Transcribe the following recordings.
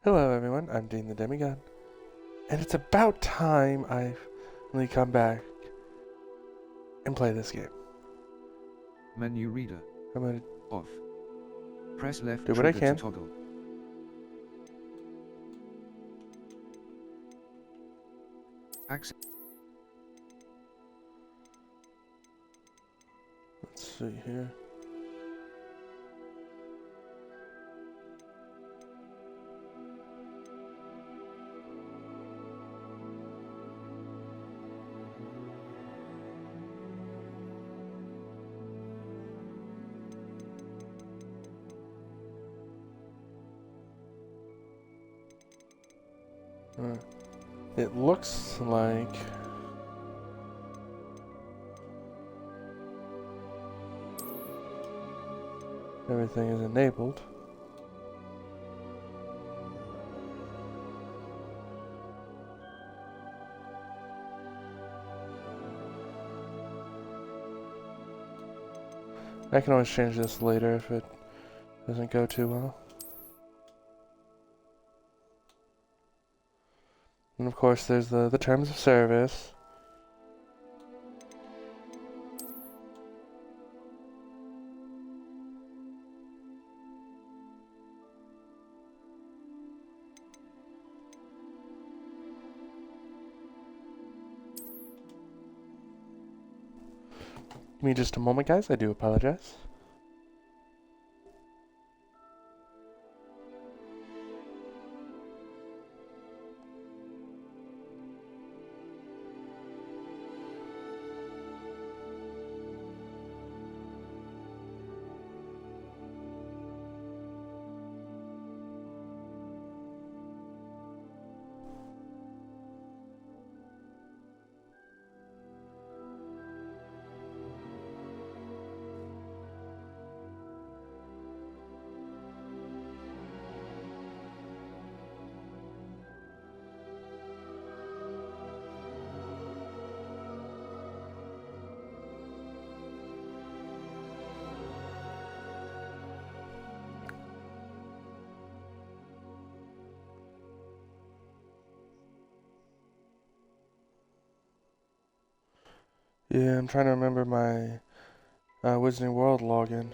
Hello everyone, I'm Dean the Demigod, and it's about time I finally come back and play this game. Menu reader. I'm gonna Off. Press left do what I trigger to can. toggle. Access. Let's see here. It looks like everything is enabled. I can always change this later if it doesn't go too well. And of course there's the terms of service. Give me just a moment, guys. I do apologize. Yeah, I'm trying to remember my Wizarding World login.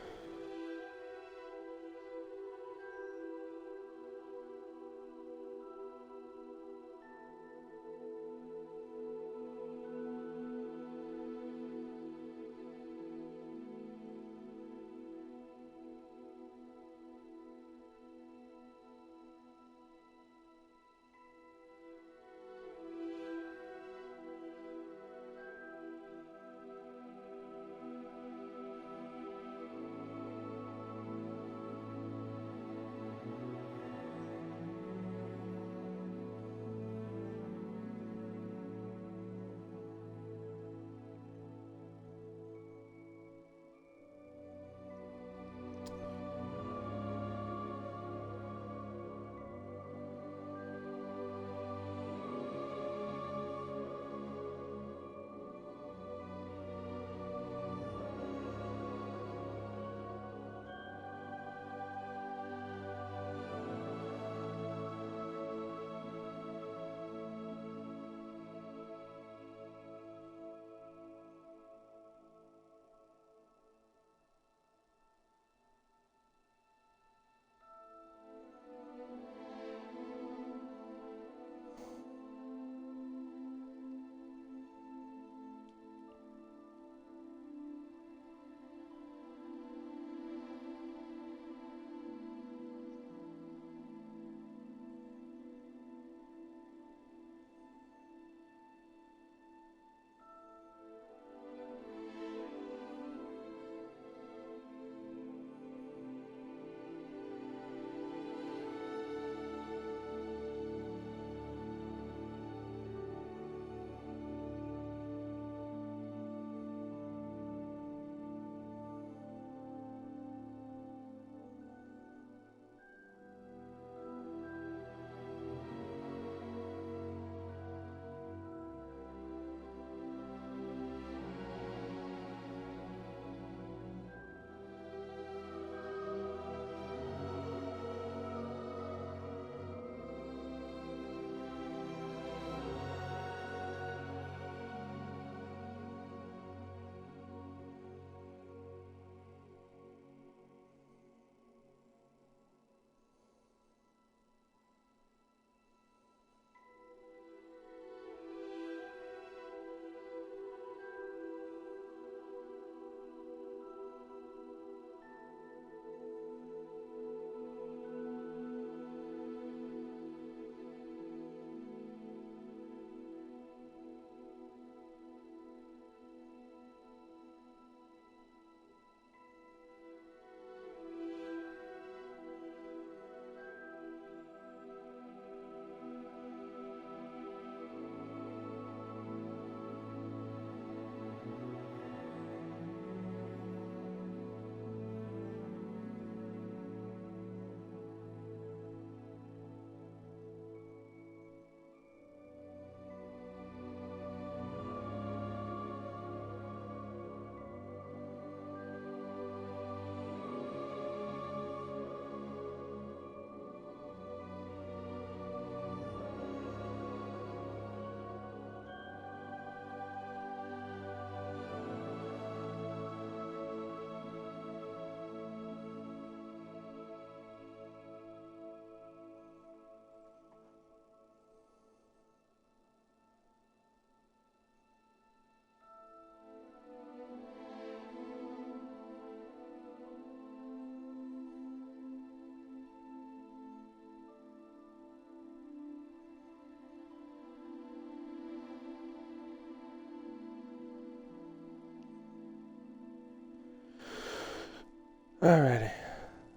Alrighty.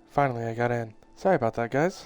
Finally, I got in. Sorry about that, guys.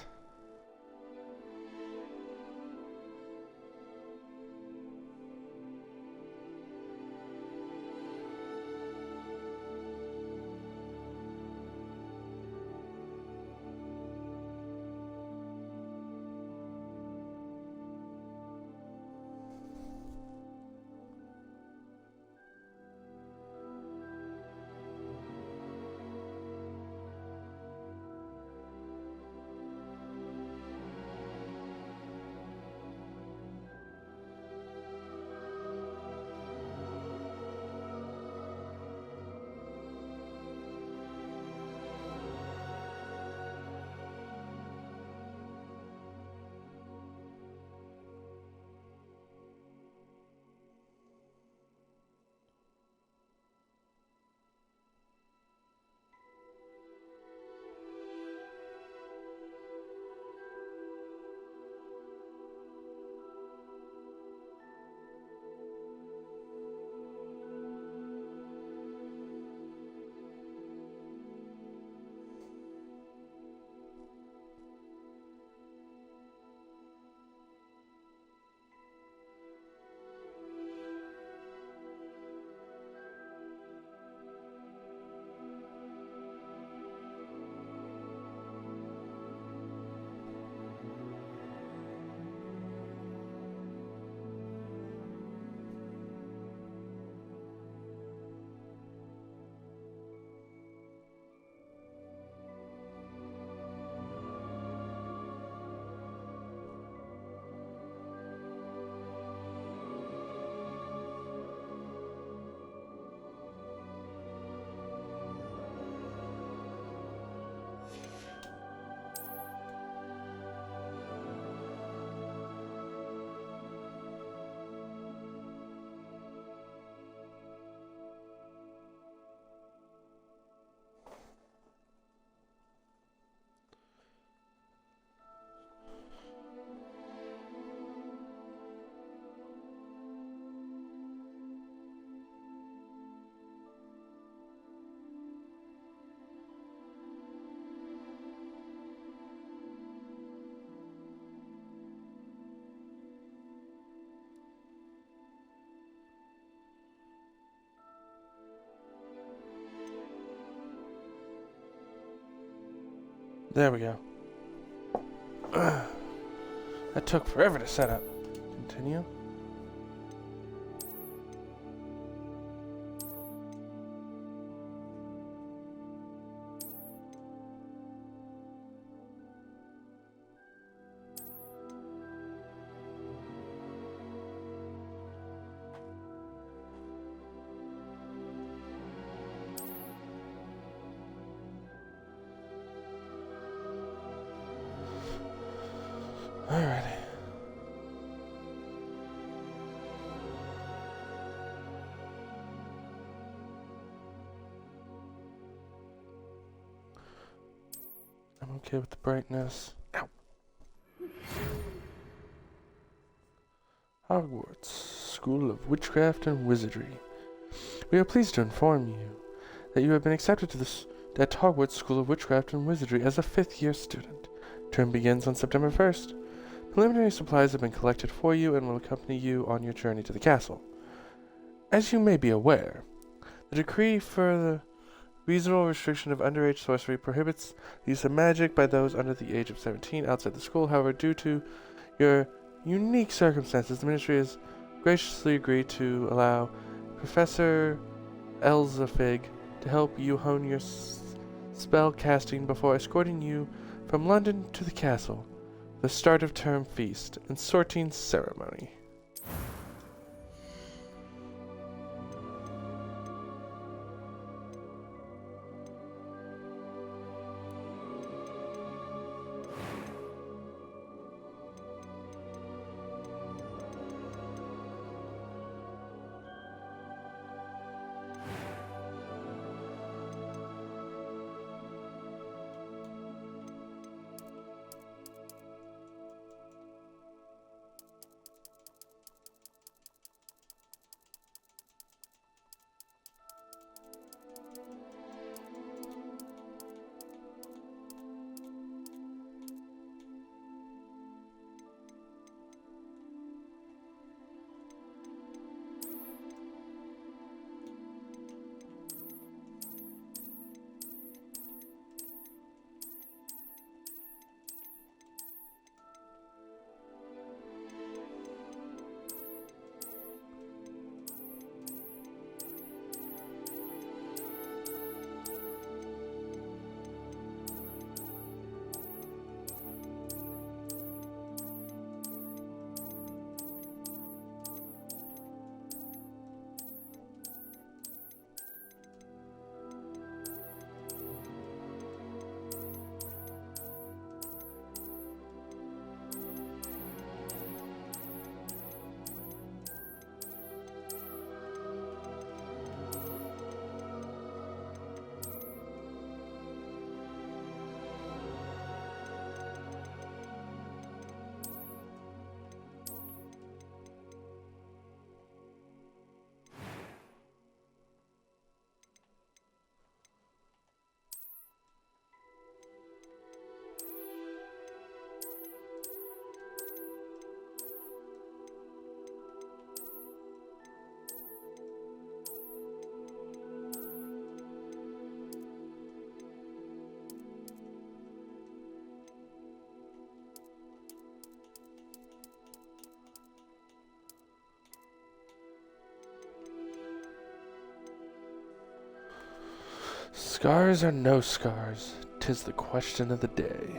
There we go. That took forever to set up. Continue. Alrighty. I'm okay with the brightness. Ow. Hogwarts, School of Witchcraft and Wizardry. We are pleased to inform you that you have been accepted to at Hogwarts School of Witchcraft and Wizardry as a 5th-year student. Term begins on September 1st. Preliminary supplies have been collected for you and will accompany you on your journey to the castle. As you may be aware, the decree for the reasonable restriction of underage sorcery prohibits the use of magic by those under the age of 17 outside the school. However, due to your unique circumstances, the ministry has graciously agreed to allow Professor Elzafig to help you hone your spell casting before escorting you from London to the castle, the start of term feast and sorting ceremony. Scars or no scars, 'tis the question of the day.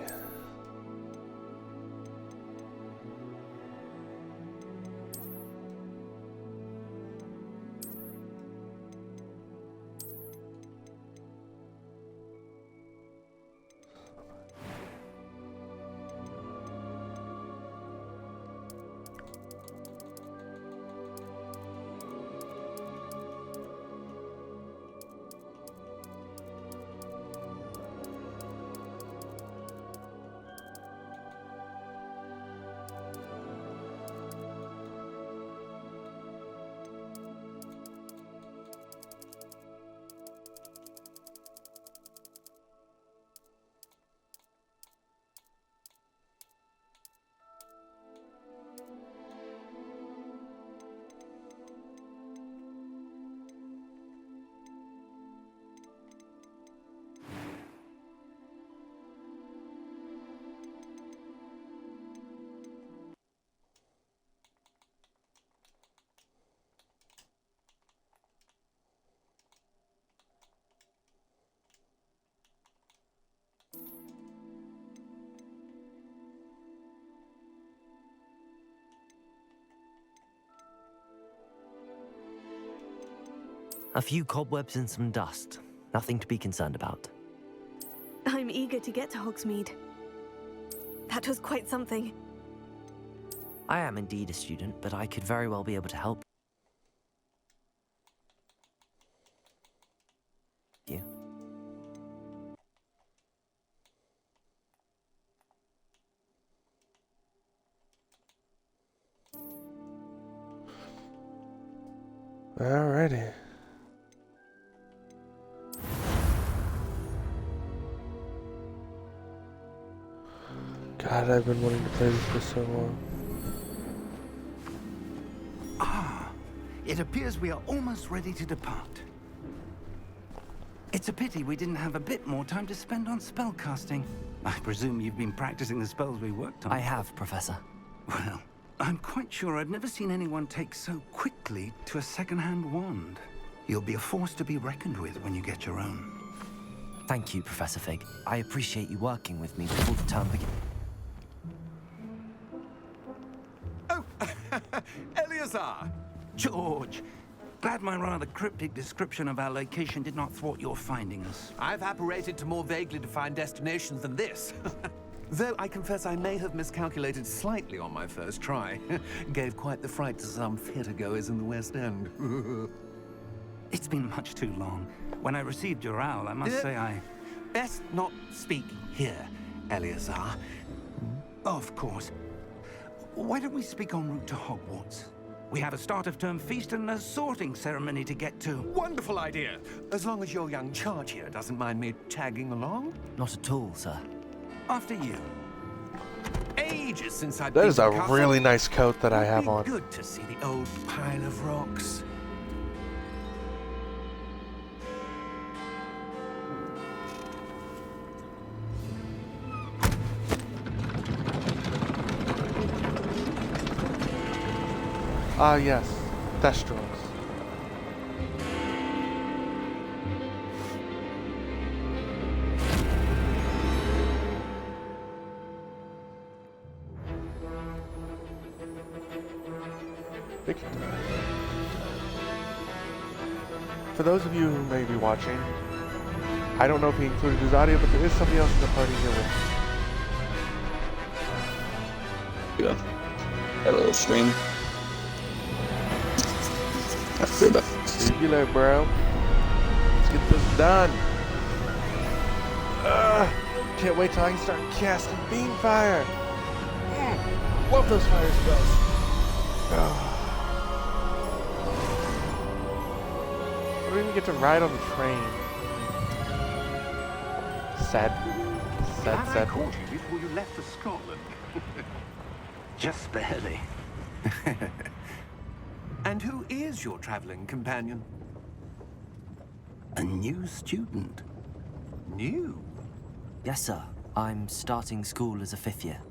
A few cobwebs and some dust. Nothing to be concerned about. I'm eager to get to Hogsmeade. That was quite something. I am indeed a student, but I could very well be able to help you. Alrighty. God, I've been wanting to play this for so long. It appears we are almost ready to depart. It's a pity we didn't have a bit more time to spend on spellcasting. I presume you've been practicing the spells we worked on. I have, Professor. Well, I'm quite sure I've never seen anyone take so quickly to a second-hand wand. You'll be a force to be reckoned with when you get your own. Thank you, Professor Fig. I appreciate you working with me before the term begins. Oh, Eleazar! George! Glad my rather cryptic description of our location did not thwart your finding us. I've apparated to more vaguely defined destinations than this. Though I confess I may have miscalculated slightly on my first try. Gave quite the fright to some theatre-goers in the West End. It's been much too long. When I received your owl, I must say I... Best not speak here, Eleazar. Of course. Why don't we speak en route to Hogwarts? We have a start-of-term feast and a sorting ceremony to get to. Wonderful idea! As long as your young charge here doesn't mind me tagging along. Not at all, sir. After you. Ages since I've That been is to a the castle. really nice coat that I have Would be on. good to see the old pile of rocks. Ah, yes. Thestrals. For those of you who may be watching, I don't know if he included his audio, but there is somebody else in the party here with me. Yeah. Got a little stream. That's good. Regular, bro. Let's get this done. Can't wait till I can start casting beam fire. Love those fire spells. I don't even get to ride on the train. Sad. Glad I Sad. caught you before you left for Scotland. Just barely. And who is your traveling companion? A new student. New? Yes, sir. I'm starting school as a 5th year.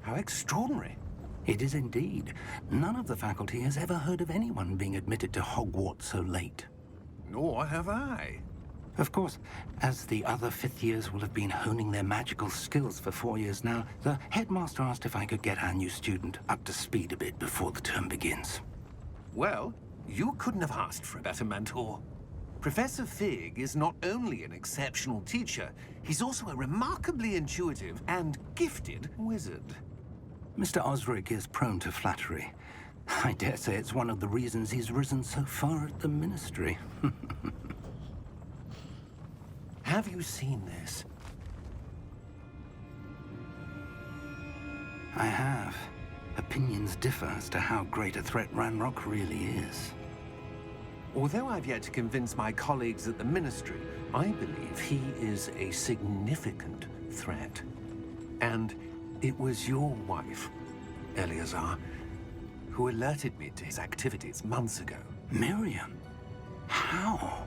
How extraordinary. It is indeed. None of the faculty has ever heard of anyone being admitted to Hogwarts so late. Nor have I. Of course, as the other fifth years will have been honing their magical skills for 4 years now, the headmaster asked if I could get our new student up to speed a bit before the term begins. Well, you couldn't have asked for a better mentor. Professor Fig is not only an exceptional teacher, he's also a remarkably intuitive and gifted wizard. Mr. Osric is prone to flattery. I dare say it's one of the reasons he's risen so far at the Ministry. Have you seen this? I have. Opinions differ as to how great a threat Ranrock really is. Although I've yet to convince my colleagues at the Ministry, I believe he is a significant threat. And it was your wife, Eleazar, who alerted me to his activities months ago. Miriam? How?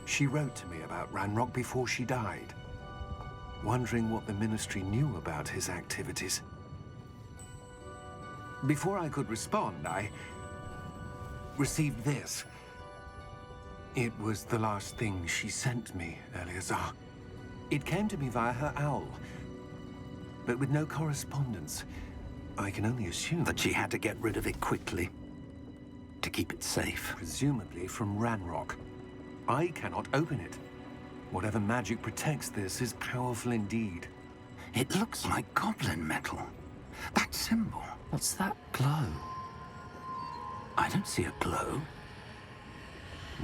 She wrote to me about Ranrock before she died, wondering what the Ministry knew about his activities. Before I could respond, I received this. It was the last thing she sent me, Eleazar. It came to me via her owl, but with no correspondence. I can only assume That she had to get rid of it quickly. To keep it safe. presumably from Ranrock. I cannot open it. Whatever magic protects this is powerful indeed. It looks like goblin metal. That symbol. What's that glow? I don't see a glow.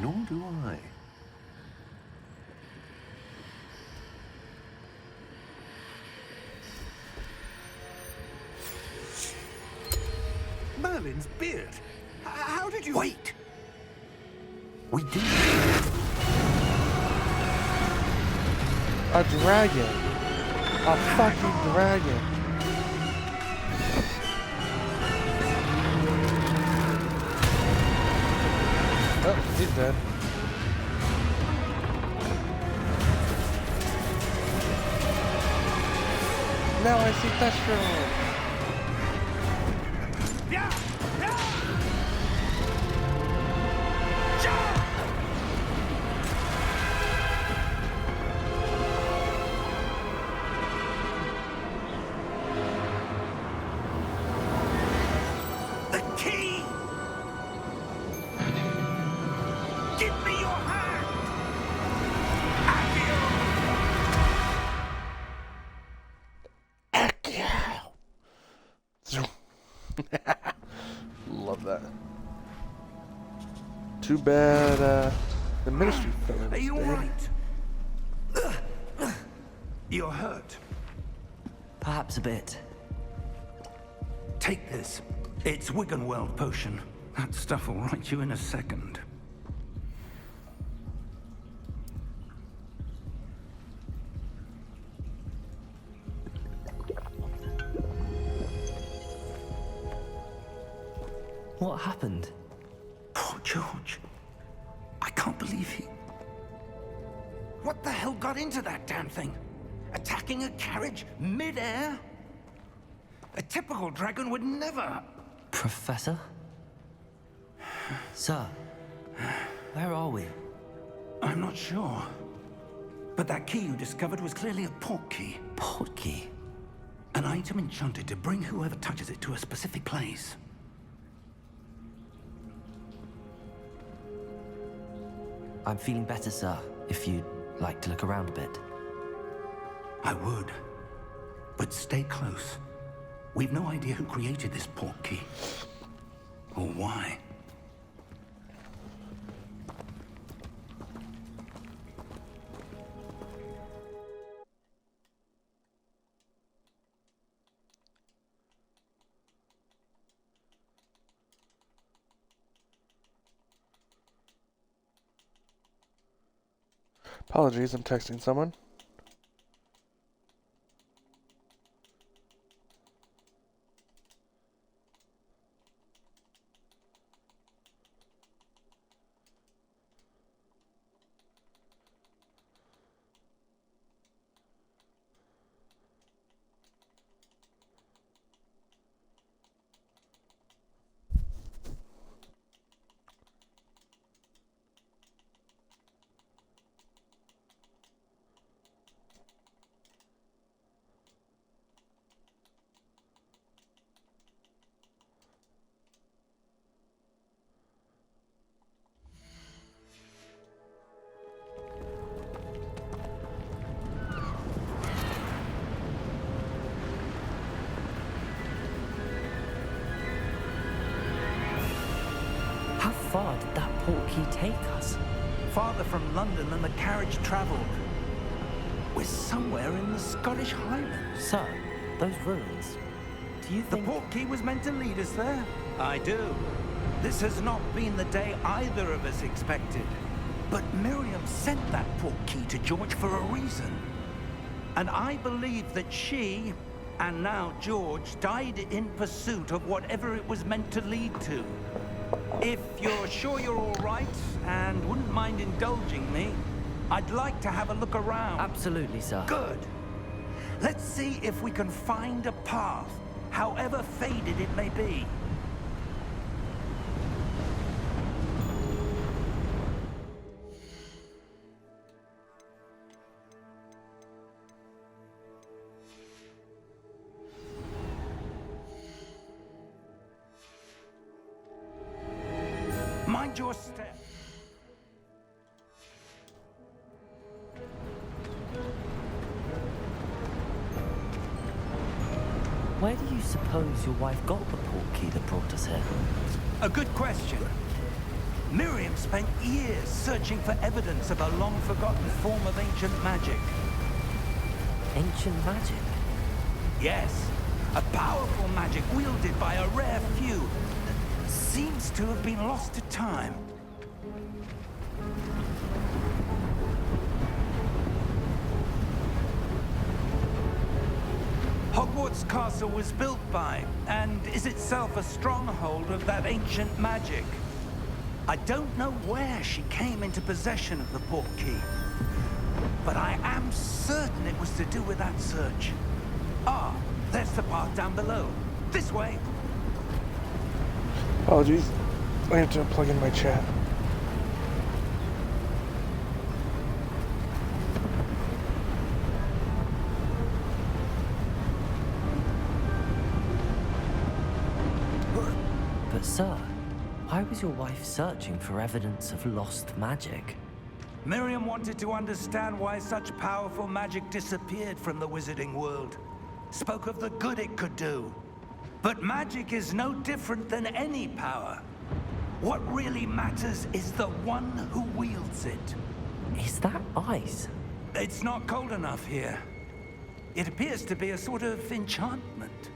Nor do I. Merlin's beard. How did you... Wait! We did. A dragon. A fucking dragon. Oh, he's dead. Now I see Thestro. The key! Give me your hand! Love that. Too bad, the Ministry fell in. Are you alright? You're hurt. Perhaps a bit. Take this. It's Wiggenweld potion. That stuff will right you in a second. What happened? Poor George. I can't believe he... What the hell got into that damn thing? Attacking a carriage mid-air? A typical dragon would never... Professor? Sir, where are we? I'm not sure. But that key you discovered was clearly a port key. Port key? An item enchanted to bring whoever touches it to a specific place. I'm feeling better, sir, if you'd like to look around a bit. I would. But stay close. We've no idea who created this port key. Or why. Apologies, I'm texting someone. did that portkey take us? Farther from London than the carriage travelled. We're somewhere in the Scottish Highlands. Sir, those ruins. Do you The think... portkey was meant to lead us there? I do. This has not been the day either of us expected. But Miriam sent that portkey to George for a reason. And I believe that she, and now George, died in pursuit of whatever it was meant to lead to. If you're sure you're all right, and wouldn't mind indulging me, I'd like to have a look around. Absolutely, sir. Good. Let's see if we can find a path, however faded it may be. Mind your step. Where do you suppose your wife got the portkey that brought us here? A good question. Miriam spent years searching for evidence of a long-forgotten form of ancient magic. Ancient magic? Yes, a powerful magic wielded by a rare few that seems to have been lost to time. Hogwarts Castle was built by, and is itself a stronghold of that ancient magic. I don't know where she came into possession of the portkey, but I am certain it was to do with that search. Ah, there's the path down below. This way. Apologies. I have to plug in my chat. But sir, why was your wife searching for evidence of lost magic? Miriam wanted to understand why such powerful magic disappeared from the wizarding world. Spoke of the good it could do. But magic is no different than any power. What really matters is the one who wields it. Is that ice? It's not cold enough here. It appears to be a sort of enchantment.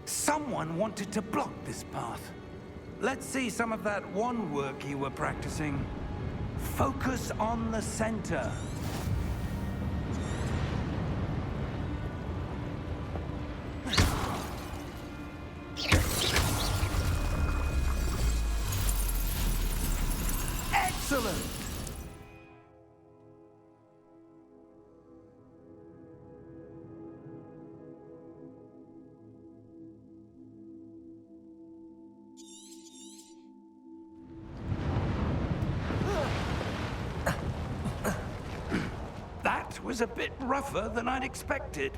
Someone wanted to block this path. Let's see some of that wand work you were practicing. Focus on the center. Excellent! That was a bit rougher than I'd expected.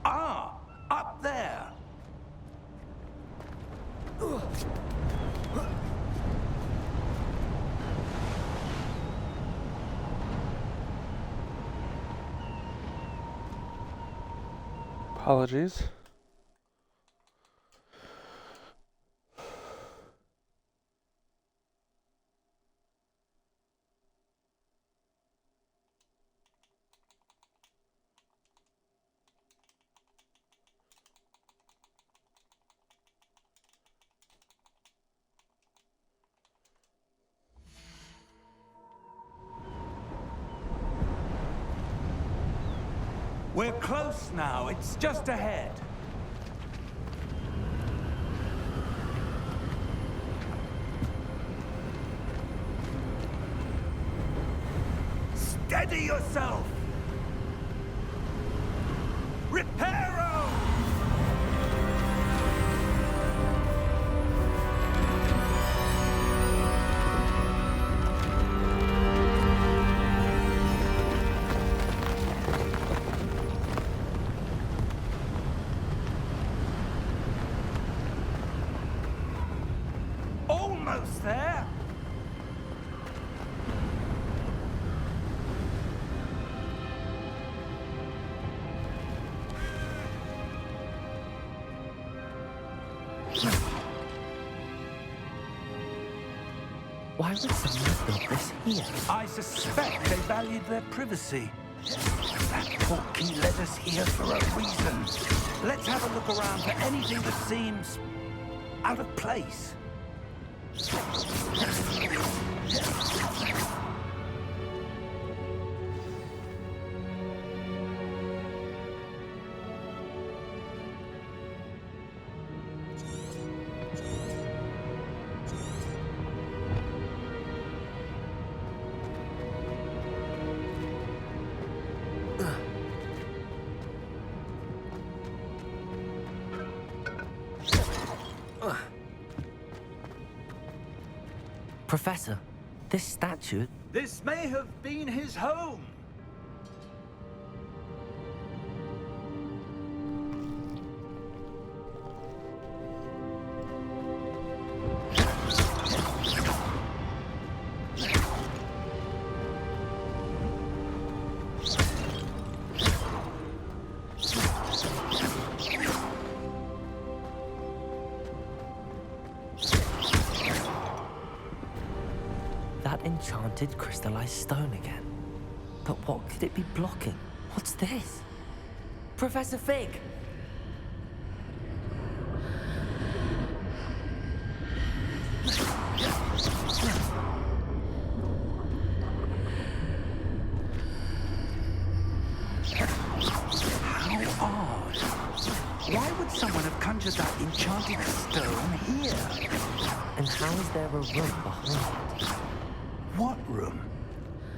Ah, up there. Apologies. We're close now. It's just ahead. Steady yourself! Reparo! Almost there. Why would someone have built this here? I suspect they valued their privacy. That portkey led us here for a reason. Let's have a look around for anything that seems out of place. Professor, this statue... This may have been his home. That enchanted crystallized stone again. But what could it be blocking? What's this? Professor Fig! How odd. Why would someone have conjured that enchanted stone here? And how is there a room behind it? What room?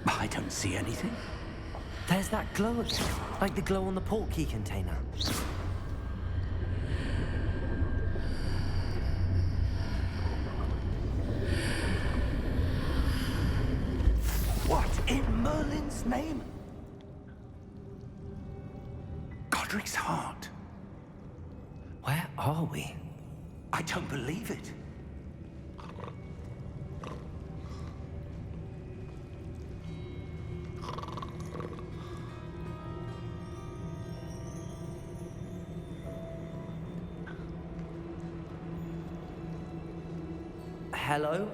I don't see anything. There's that glow again, like the glow on the portkey container. What in Merlin's name? Godric's heart. Where are we? I don't believe it. Hello?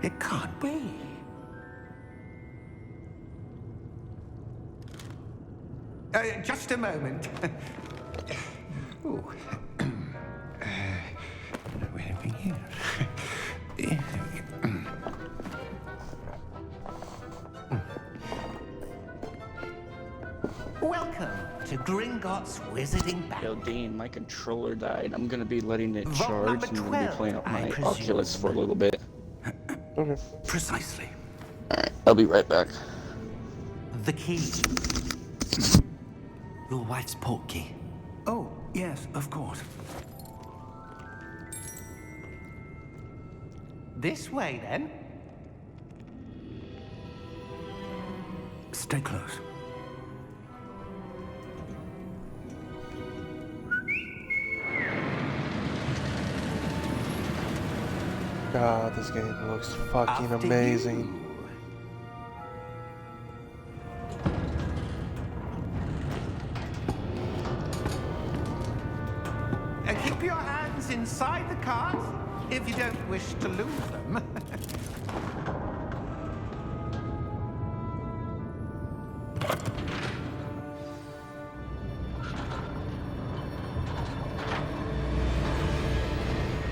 It can't be. Just a moment. Ooh. Where are we here? Welcome to Gringotts Wizarding Bank. Yo, Dean, my controller died. I'm gonna be letting it Vault charge number and I'm gonna be 12, playing on I my presume. Oculus for a little bit. Okay. Precisely. Alright, I'll be right back. The key. Your wife's portkey. Oh, yes, of course. This way, then. Stay close. God, this game looks fucking After amazing. you. Keep your hands inside the cart if you don't wish to lose them.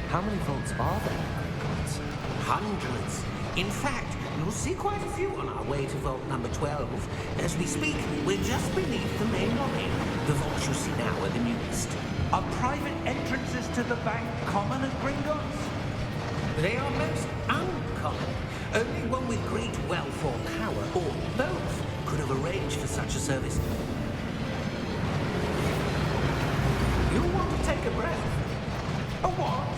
How many vaults are there in Gringotts? Hundreds. In fact, you'll see quite a few on our way to vault number 12. As we speak, we're just beneath the main lobby. The vaults you see now are the newest. Are private entrances to the bank common at Gringotts? They are most uncommon. Only one with great wealth or power, or both, could have arranged for such a service. You'll want to take a breath. A what?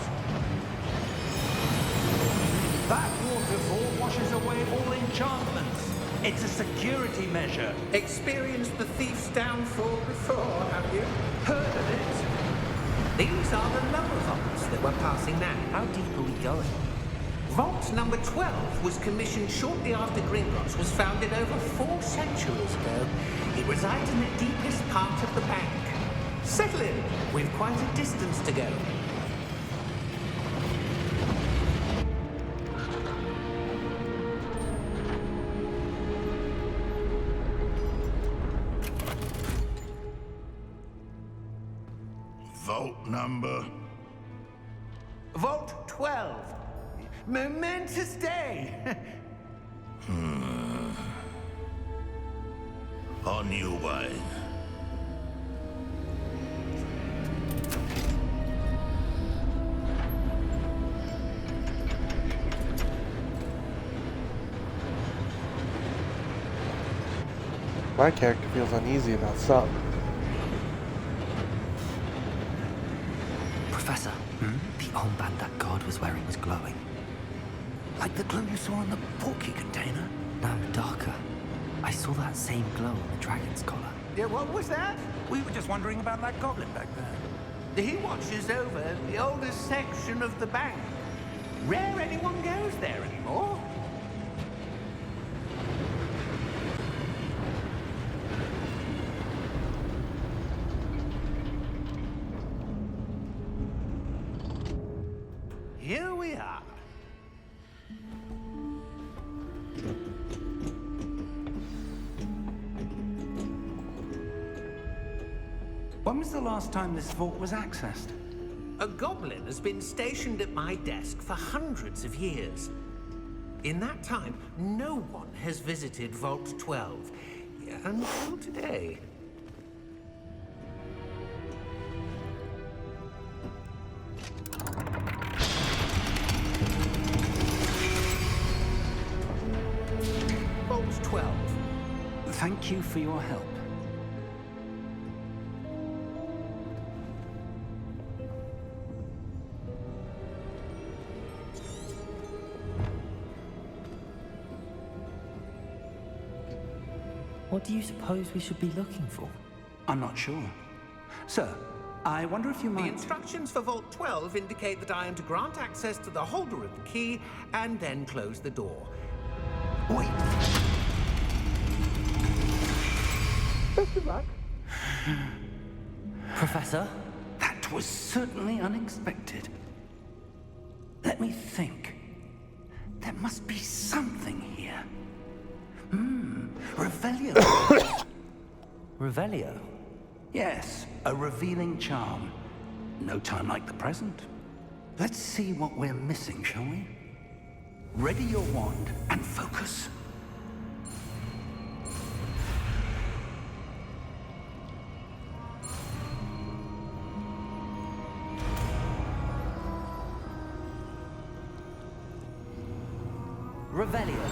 That waterfall washes away all enchantments. It's a security measure. Experienced the thief's downfall before, have you? Heard of it? These are the lower vaults that we're passing now. How deep are we going? Vault number 12 was commissioned shortly after Gringotts was founded over 4 centuries ago. It resides in the deepest part of the bank. Settle in. We've quite a distance to go. Vault number? Vault 12. Momentous day. On your way. My character feels uneasy about some. Professor, the armband that guard was wearing was glowing. Like the glow you saw in the porky container? No, darker. I saw that same glow on the dragon's collar. Yeah, what was that? We were just wondering about that goblin back there. He watches over the oldest section of the bank. Rare anyone goes there anymore. Here we are. When was the last time this vault was accessed? A goblin has been stationed at my desk for hundreds of years. In that time, no one has visited Vault 12. Until today. Vault 12. Thank you for your help. What do you suppose we should be looking for? I'm not sure. Sir, I wonder if you The might... instructions for Vault 12 indicate that I am to grant access to the holder of the key and then close the door. Wait. Professor? That was certainly unexpected. Let me think. There must be something here. Revelio. Revelio? Yes, a revealing charm. No time like the present. Let's see what we're missing, shall we? Ready your wand and focus. Revelio.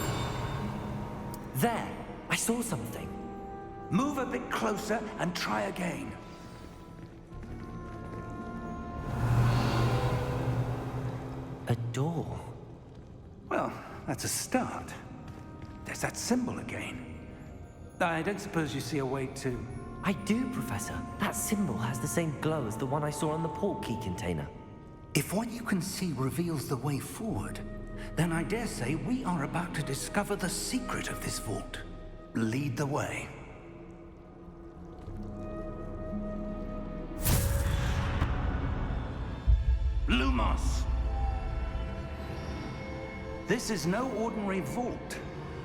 There, I saw something. Move a bit closer and try again. A door. Well, that's a start. There's that symbol again. I don't suppose you see a way to... I do, Professor. That symbol has the same glow as the one I saw on the port key container. If what you can see reveals the way forward, then I dare say we are about to discover the secret of this vault. Lead the way. Lumos! This is no ordinary vault.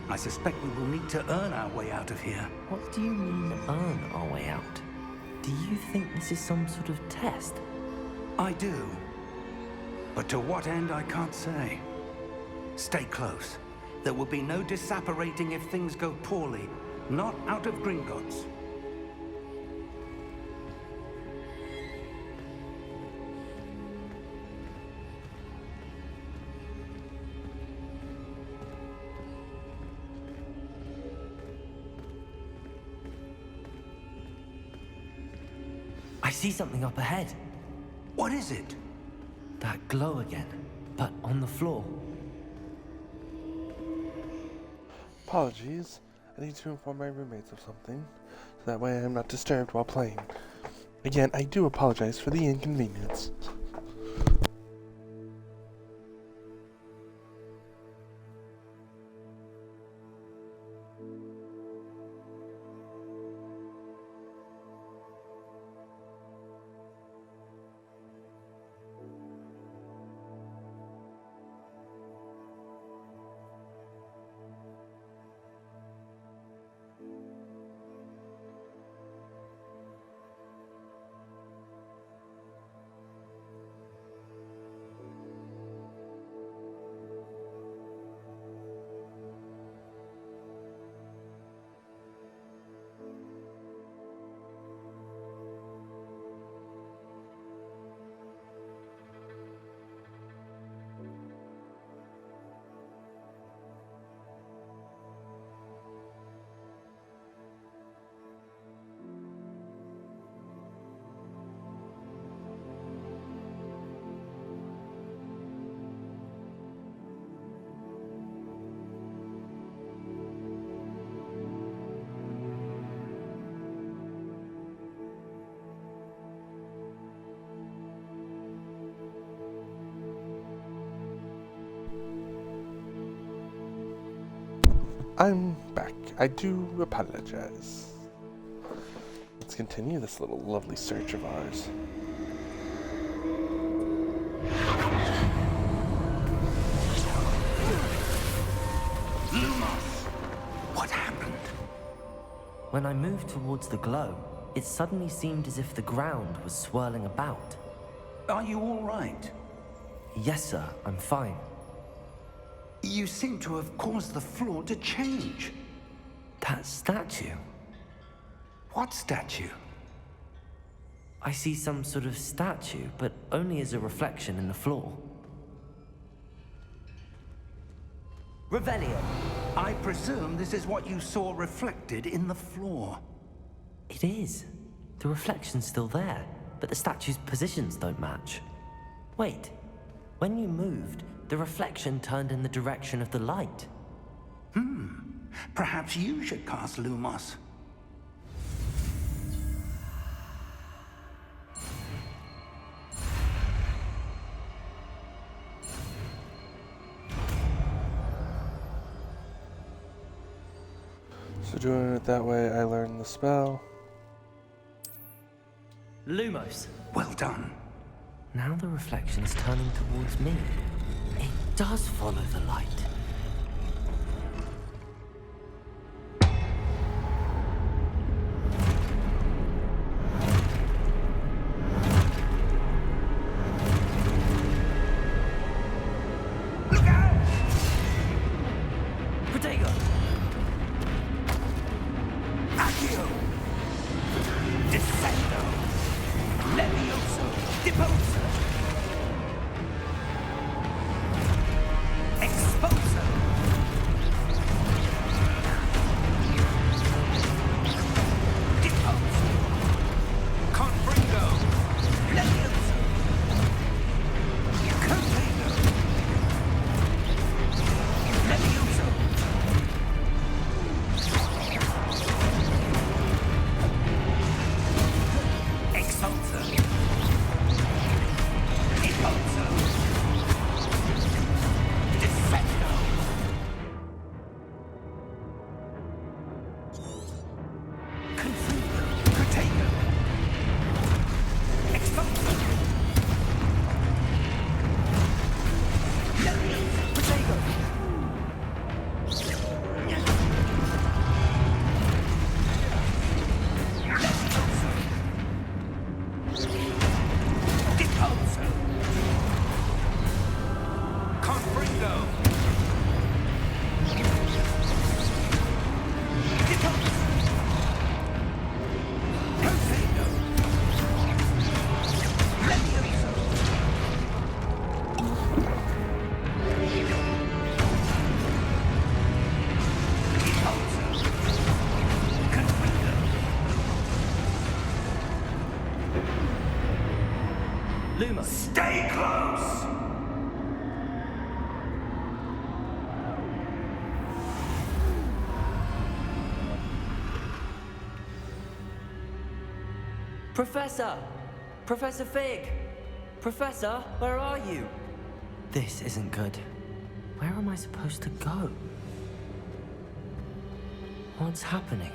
I suspect we will need to earn our way out of here. What do you mean, earn our way out? Do you think this is some sort of test? I do. But to what end, I can't say. Stay close. There will be no disapparating if things go poorly. Not out of Gringotts. I see something up ahead. What is it? That glow again, but on the floor. Apologies. I need to inform my roommates of something, so that way I am not disturbed while playing. Again, I do apologize for the inconvenience. I'm back. I do apologize. Let's continue this little lovely search of ours. Lumos! What happened? When I moved towards the glow, it suddenly seemed as if the ground was swirling about. Are you all right? Yes, sir, I'm fine. You seem to have caused the floor to change. That statue? What statue? I see some sort of statue, but only as a reflection in the floor. Revelio! I presume this is what you saw reflected in the floor. It is. The reflection's still there, but the statue's positions don't match. Wait, when you moved, the reflection turned in the direction of the light. Perhaps you should cast Lumos. So doing it that way, I learn the spell. Lumos! Well done. Now the reflection's turning towards me. It does follow the light. Look out! Protego! Accio! Descendo! Levioso! Deposo! Exposo! Deposo! Confringo! Levioso! Contago! Levioso! Exalta! Deposo! Defendo! Confundo! Protego! Exalta! Levioso! Protego! Levioso! Deposo! Confringo! Deposo! Contago! Levioso! Deposo! Confringo! Lumos! Stay close! Professor! Professor Fig! Professor, where are you? This isn't good. Where am I supposed to go? What's happening?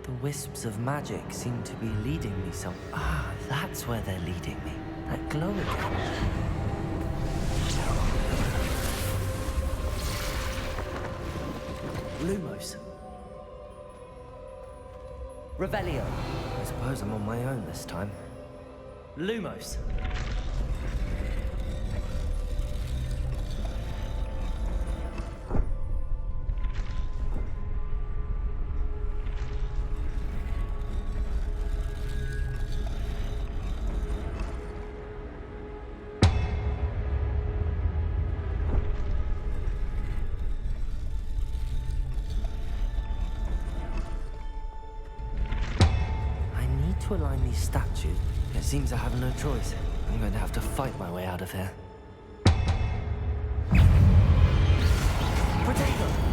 The wisps of magic seem to be leading me Ah, that's where they're leading me. That glow again. Lumos. Revelio. I suppose I'm on my own this time. Lumos. To align these statues. It seems I have no choice. I'm going to have to fight my way out of here. Potato!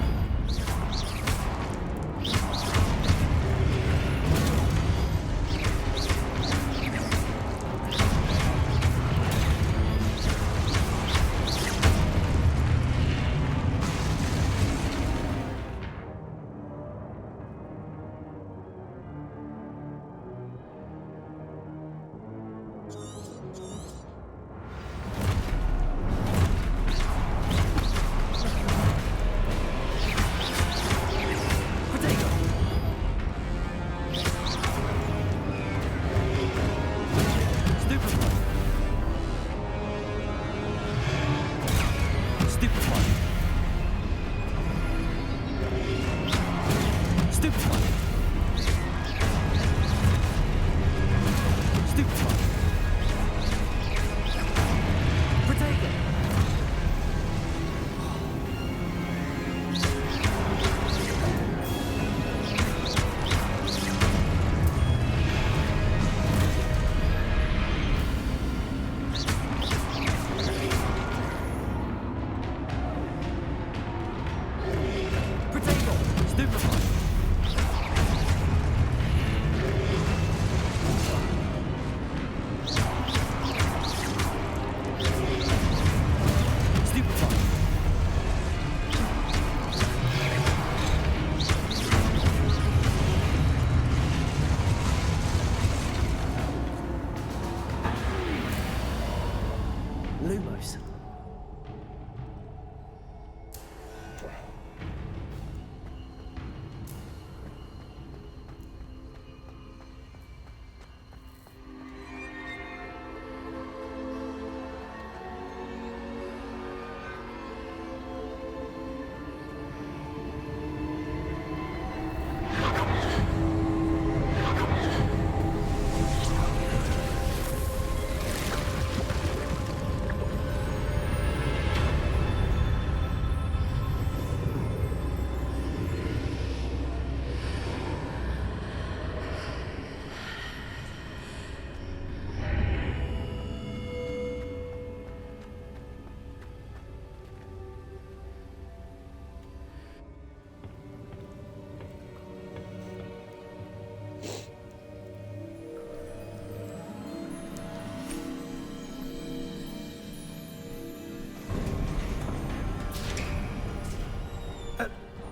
Lumos.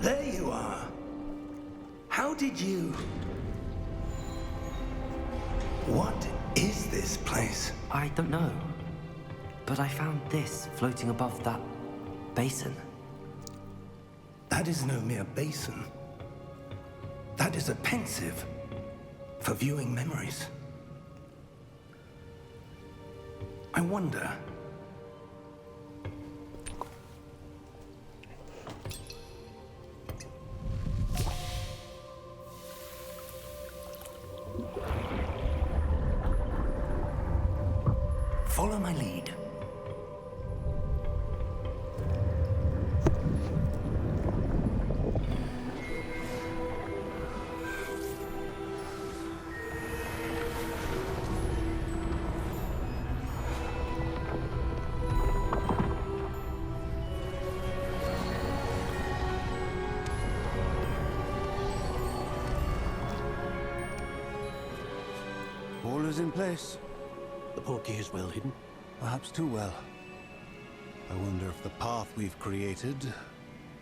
There you are. How did you... What is this place? I don't know. But I found this floating above that basin. That is no mere basin. That is a pensive for viewing memories. I wonder... Follow my lead. All is in place. The portkey is well hidden. Perhaps too well. I wonder if the path we've created...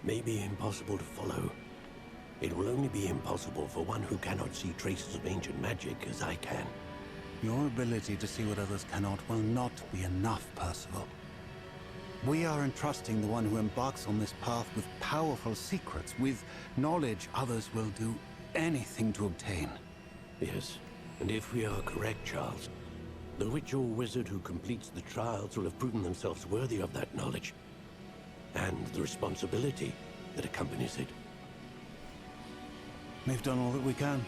May be impossible to follow. It will only be impossible for one who cannot see traces of ancient magic as I can. Your ability to see what others cannot will not be enough, Percival. We are entrusting the one who embarks on this path with powerful secrets, with knowledge others will do anything to obtain. Yes, and if we are correct, Charles, the witch or wizard who completes the trials will have proven themselves worthy of that knowledge, and the responsibility that accompanies it. We've done all that we can.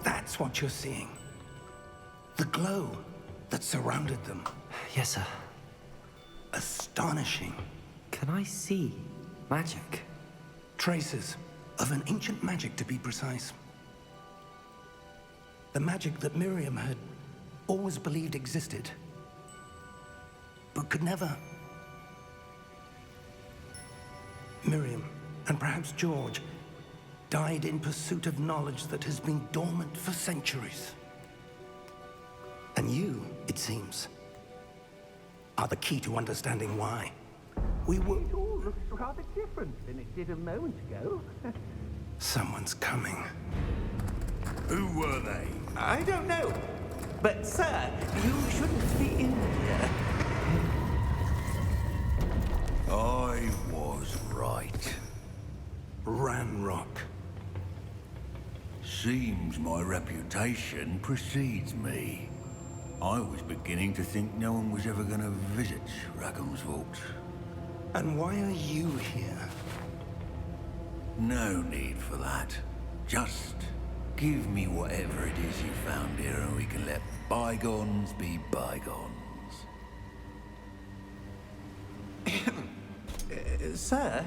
That's what you're seeing. The glow that surrounded them. Yes, sir. Astonishing. Can I see magic? Traces of an ancient magic, to be precise. The magic that Miriam had always believed existed, but could never. Miriam, and perhaps George, died in pursuit of knowledge that has been dormant for centuries. And you, it seems, are the key to understanding why. We were... It all looks rather different than it did a moment ago. Someone's coming. Who were they? I don't know. But, sir, you shouldn't be in here. I was right. Ranrock. Seems my reputation precedes me. I was beginning to think no one was ever going to visit Rackham's vault. And why are you here? No need for that. Just give me whatever it is you found here and we can let bygones be bygones. Sir,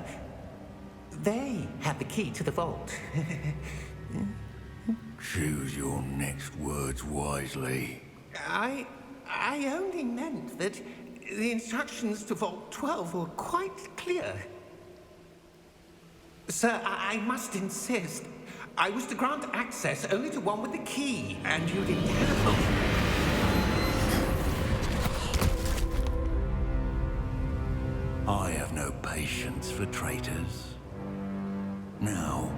they have the key to the vault. Choose your next words wisely. I only meant that the instructions to Vault 12 were quite clear. Sir, I must insist. I was to grant access only to one with the key, and you didn't have it. I have no patience for traitors. Now,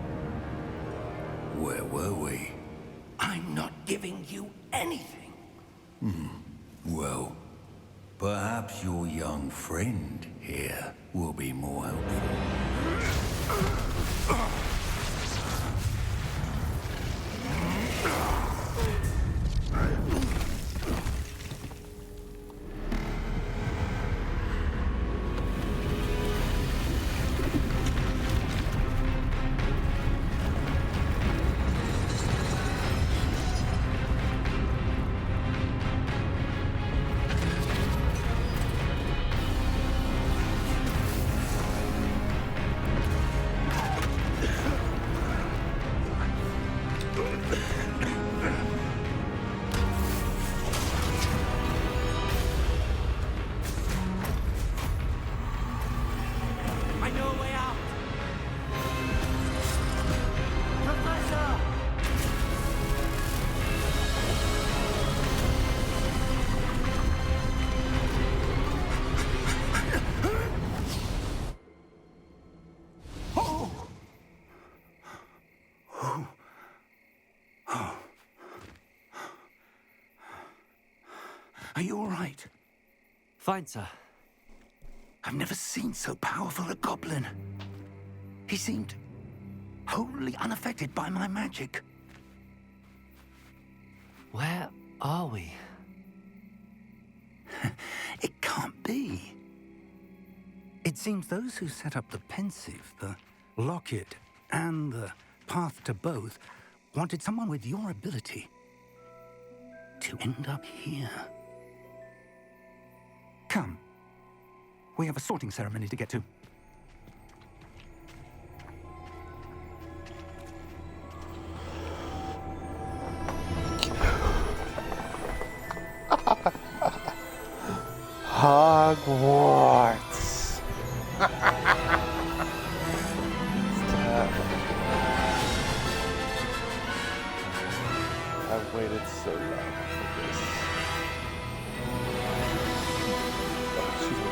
where were we? I'm not giving you anything. Well, perhaps your young friend here will be more helpful. I know a way out. Professor! Are you all right? Fine, sir. I've never seen so powerful a goblin. He seemed wholly unaffected by my magic. Where are we? It can't be. It seems those who set up the pensive, the locket, and the path to both wanted someone with your ability to end up here. Come. We have a sorting ceremony to get to. Hogwarts. I've waited so long for this. Oh, excuse me.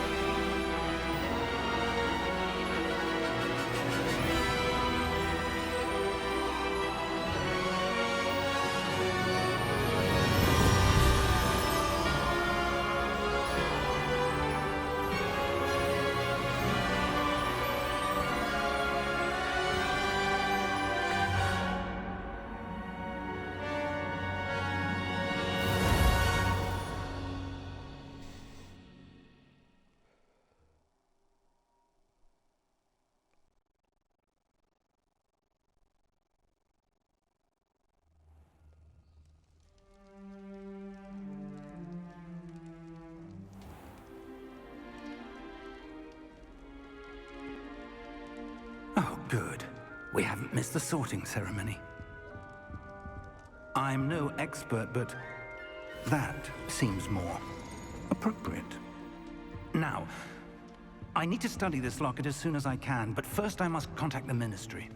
Oh, good. We haven't missed the sorting ceremony. I'm no expert, but that seems more appropriate. Now, I need to study this locket as soon as I can, but first I must contact the Ministry.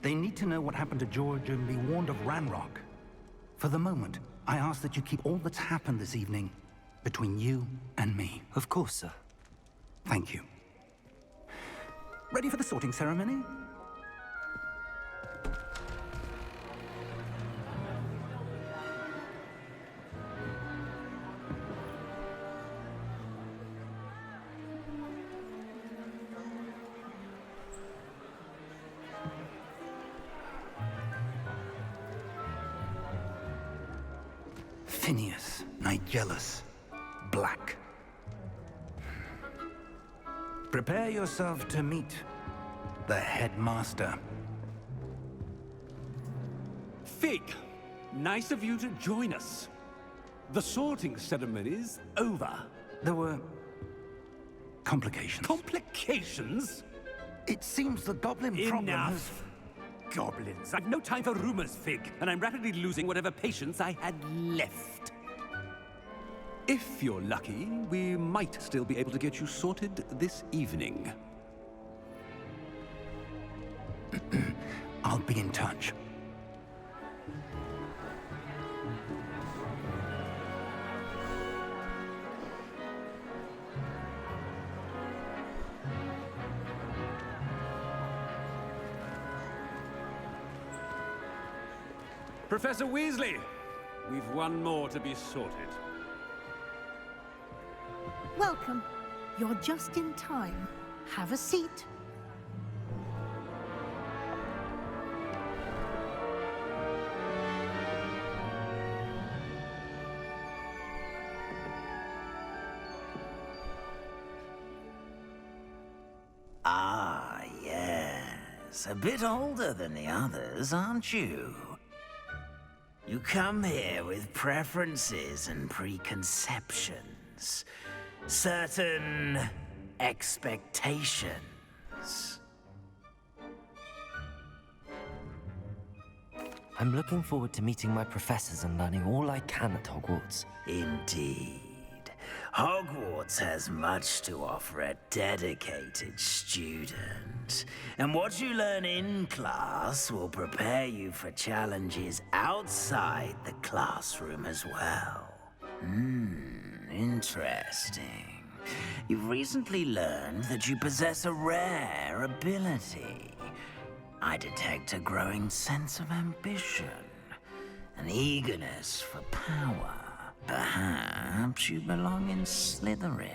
They need to know what happened to George and be warned of Ranrock. For the moment, I ask that you keep all that's happened this evening between you and me. Of course, sir. Thank you. Ready for the sorting ceremony? Phineas, Nigellus, Black. Prepare yourself to meet the headmaster. Fig, nice of you to join us. The sorting ceremony's over. There were complications. Complications? It seems the goblin problem has... Enough. Goblins. I've no time for rumors, Fig, and I'm rapidly losing whatever patience I had left. If you're lucky, we might still be able to get you sorted this evening. I'll be in touch. Professor Weasley, we've one more to be sorted. Welcome. You're just in time. Have a seat. Ah, yes. A bit older than the others, aren't you? You come here with preferences and preconceptions. Certain expectations. I'm looking forward to meeting my professors and learning all I can at Hogwarts. Indeed. Hogwarts has much to offer a dedicated student. And what you learn in class will prepare you for challenges outside the classroom as well. Interesting. You've recently learned that you possess a rare ability. I detect a growing sense of ambition, an eagerness for power. Perhaps you belong in Slytherin.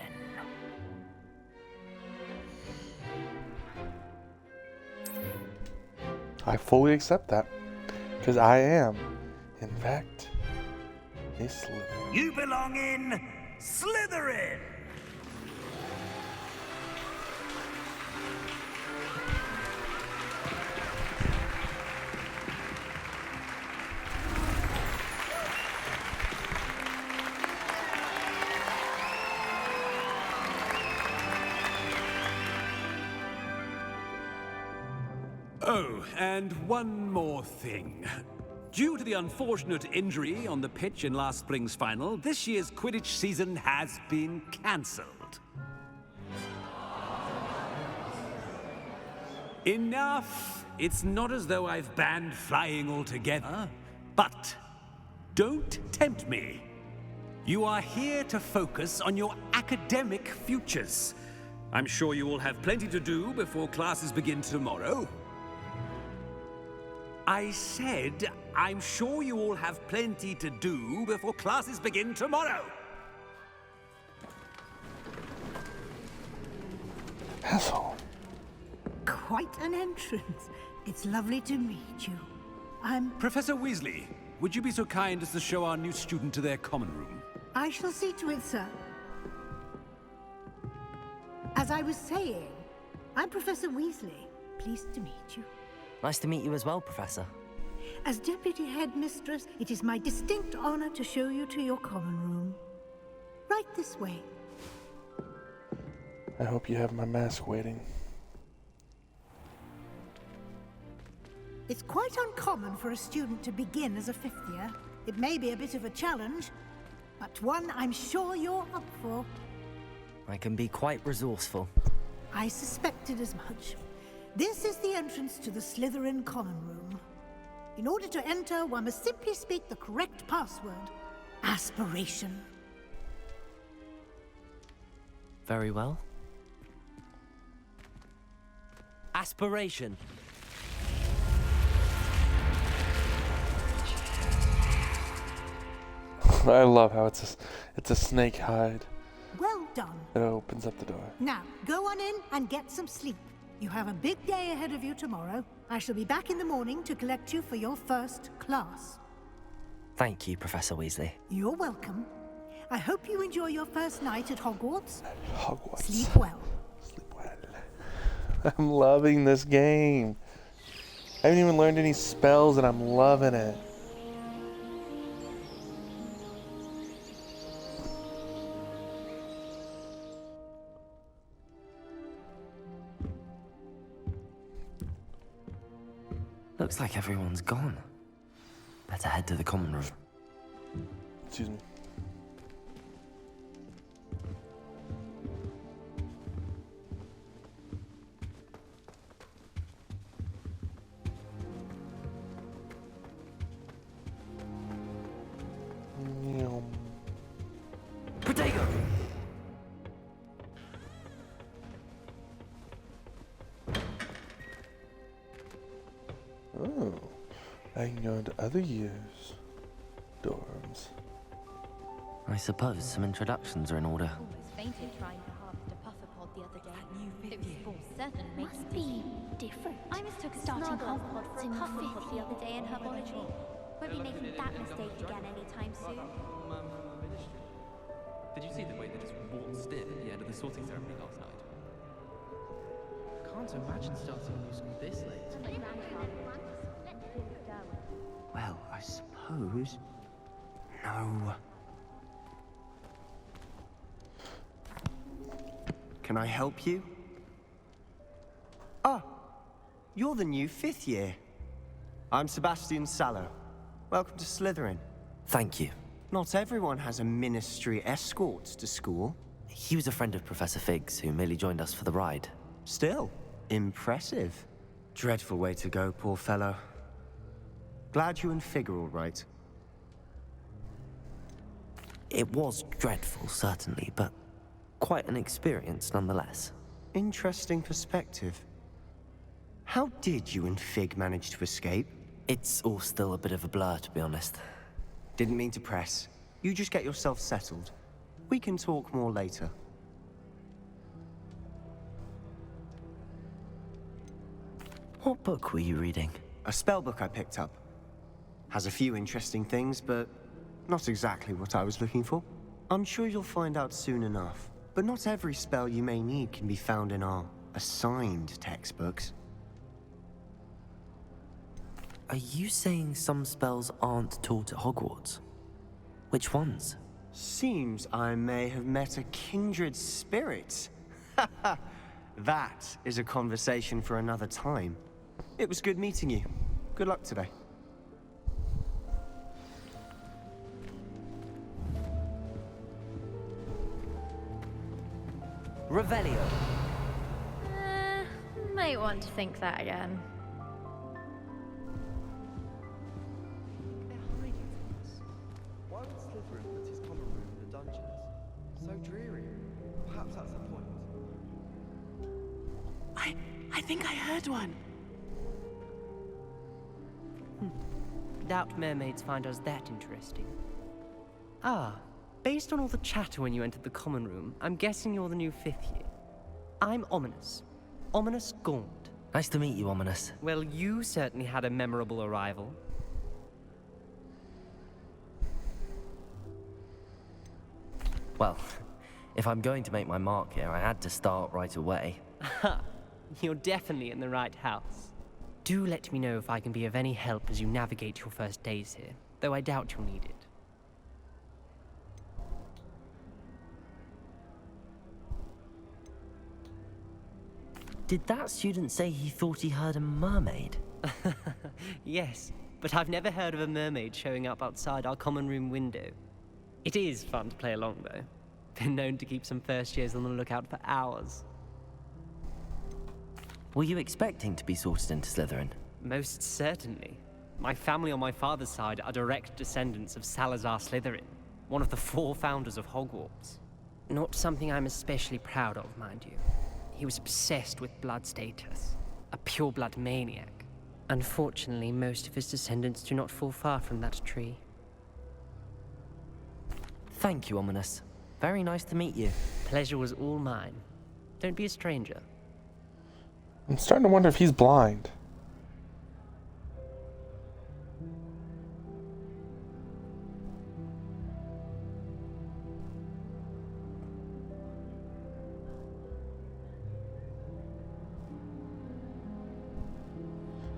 I fully accept that, because I am, in fact, a Slytherin. You belong in Slytherin! Oh, and one more thing. Due to the unfortunate injury on the pitch in last spring's final, this year's Quidditch season has been cancelled. Enough! It's not as though I've banned flying altogether, but don't tempt me. You are here to focus on your academic futures. I'm sure you all have plenty to do before classes begin tomorrow. I said, I'm sure you all have plenty to do before classes begin tomorrow. Asshole. Quite an entrance. It's lovely to meet you. I'm... Professor Weasley, would you be so kind as to show our new student to their common room? I shall see to it, sir. As I was saying, I'm Professor Weasley. Pleased to meet you. Nice to meet you as well, Professor. As Deputy Headmistress, it is my distinct honor to show you to your common room. Right this way. I hope you have my mask waiting. It's quite uncommon for a student to begin as a fifth year. It may be a bit of a challenge, but one I'm sure you're up for. I can be quite resourceful. I suspected as much. This is the entrance to the Slytherin common room. In order to enter, one must simply speak the correct password. Aspiration. Very well. Aspiration. I love how it's a snake hide. Well done. It opens up the door. Now, go on in and get some sleep. You have a big day ahead of you tomorrow. I shall be back in the morning to collect you for your first class. Thank you, Professor Weasley. You're welcome. I hope you enjoy your first night at Hogwarts. Hogwarts. Sleep well. Sleep well. I'm loving this game. I haven't even learned any spells and I'm loving it. Looks like everyone's gone. Better head to the common room. Excuse me. Potato! Oh, I can go into other years' dorms. I suppose some introductions are in order. Almost fainted trying to harvest a puffer pod the other day. It was for certain Must be different. I mistook a Starting snarl pod Hogwarts for a in puffer pod the 50 other day in herbology. Won't be making that mistake again anytime soon. Did you see the way they just waltzed in at the end of the sorting ceremony last night? Can't imagine starting a new school this late. Well, I suppose... No. Can I help you? Ah, you're the new fifth year. I'm Sebastian Sallow. Welcome to Slytherin. Thank you. Not everyone has a ministry escort to school. He was a friend of Professor Figgs, who merely joined us for the ride. Still, impressive. Dreadful way to go, poor fellow. Glad you and Fig are all right. It was dreadful, certainly, but quite an experience nonetheless. Interesting perspective. How did you and Fig manage to escape? It's all still a bit of a blur, to be honest. Didn't mean to press. You just get yourself settled. We can talk more later. What book were you reading? A spell book I picked up. Has a few interesting things, but not exactly what I was looking for. I'm sure you'll find out soon enough. But not every spell you may need can be found in our assigned textbooks. Are you saying some spells aren't taught at Hogwarts? Which ones? Seems I may have met a kindred spirit. That is a conversation for another time. It was good meeting you. Good luck today. Revelio. Might might want to think that again. They're hiding from us. Why would Slytherin put his common room in the dungeons? So dreary. Perhaps that's the point. I think I heard one. Doubt mermaids find us that interesting. Ah, based on all the chatter when you entered the common room, I'm guessing you're the new 5th year. I'm Ominous. Ominous Gaunt. Nice to meet you, Ominous. Well, you certainly had a memorable arrival. Well, if I'm going to make my mark here, I had to start right away. Ha! You're definitely in the right house. Do let me know if I can be of any help as you navigate your first days here, though I doubt you'll need it. Did that student say he thought he heard a mermaid? Yes, but I've never heard of a mermaid showing up outside our common room window. It is fun to play along, though. Been known to keep some first years on the lookout for hours. Were you expecting to be sorted into Slytherin? Most certainly. My family on my father's side are direct descendants of Salazar Slytherin, one of the 4 founders of Hogwarts. Not something I'm especially proud of, mind you. He was obsessed with blood status, a pure-blood maniac. Unfortunately, most of his descendants do not fall far from that tree. Thank you, Ominous. Very nice to meet you. Pleasure was all mine. Don't be a stranger. I'm starting to wonder if he's blind.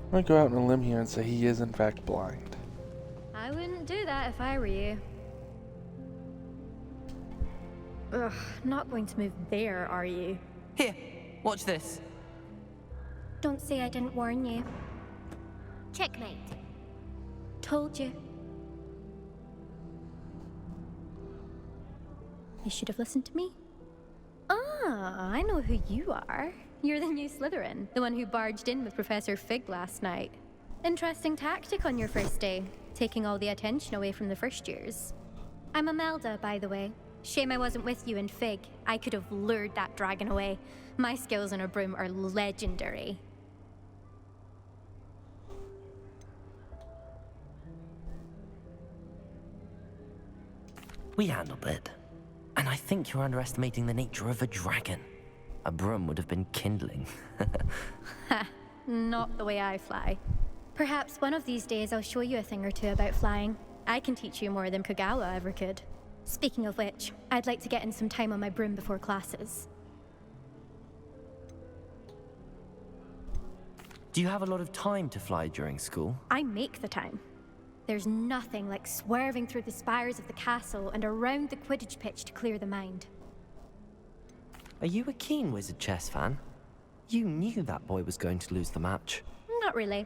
I'm gonna go out on a limb here and say he is in fact blind. I wouldn't do that if I were you. Ugh, not going to move there, are you? Here, watch this. Don't say I didn't warn you. Checkmate. Told you. You should have listened to me. Ah, I know who you are. You're the new Slytherin, the one who barged in with Professor Fig last night. Interesting tactic on your first day, taking all the attention away from the first years. I'm Imelda, by the way. Shame I wasn't with you in Fig. I could have lured that dragon away. My skills on a broom are legendary. We handled it. And I think you're underestimating the nature of a dragon. A broom would have been kindling. Ha, not the way I fly. Perhaps one of these days I'll show you a thing or two about flying. I can teach you more than Kagawa ever could. Speaking of which, I'd like to get in some time on my broom before classes. Do you have a lot of time to fly during school? I make the time. There's nothing like swerving through the spires of the castle and around the Quidditch pitch to clear the mind. Are you a keen Wizard chess fan? You knew that boy was going to lose the match. Not really.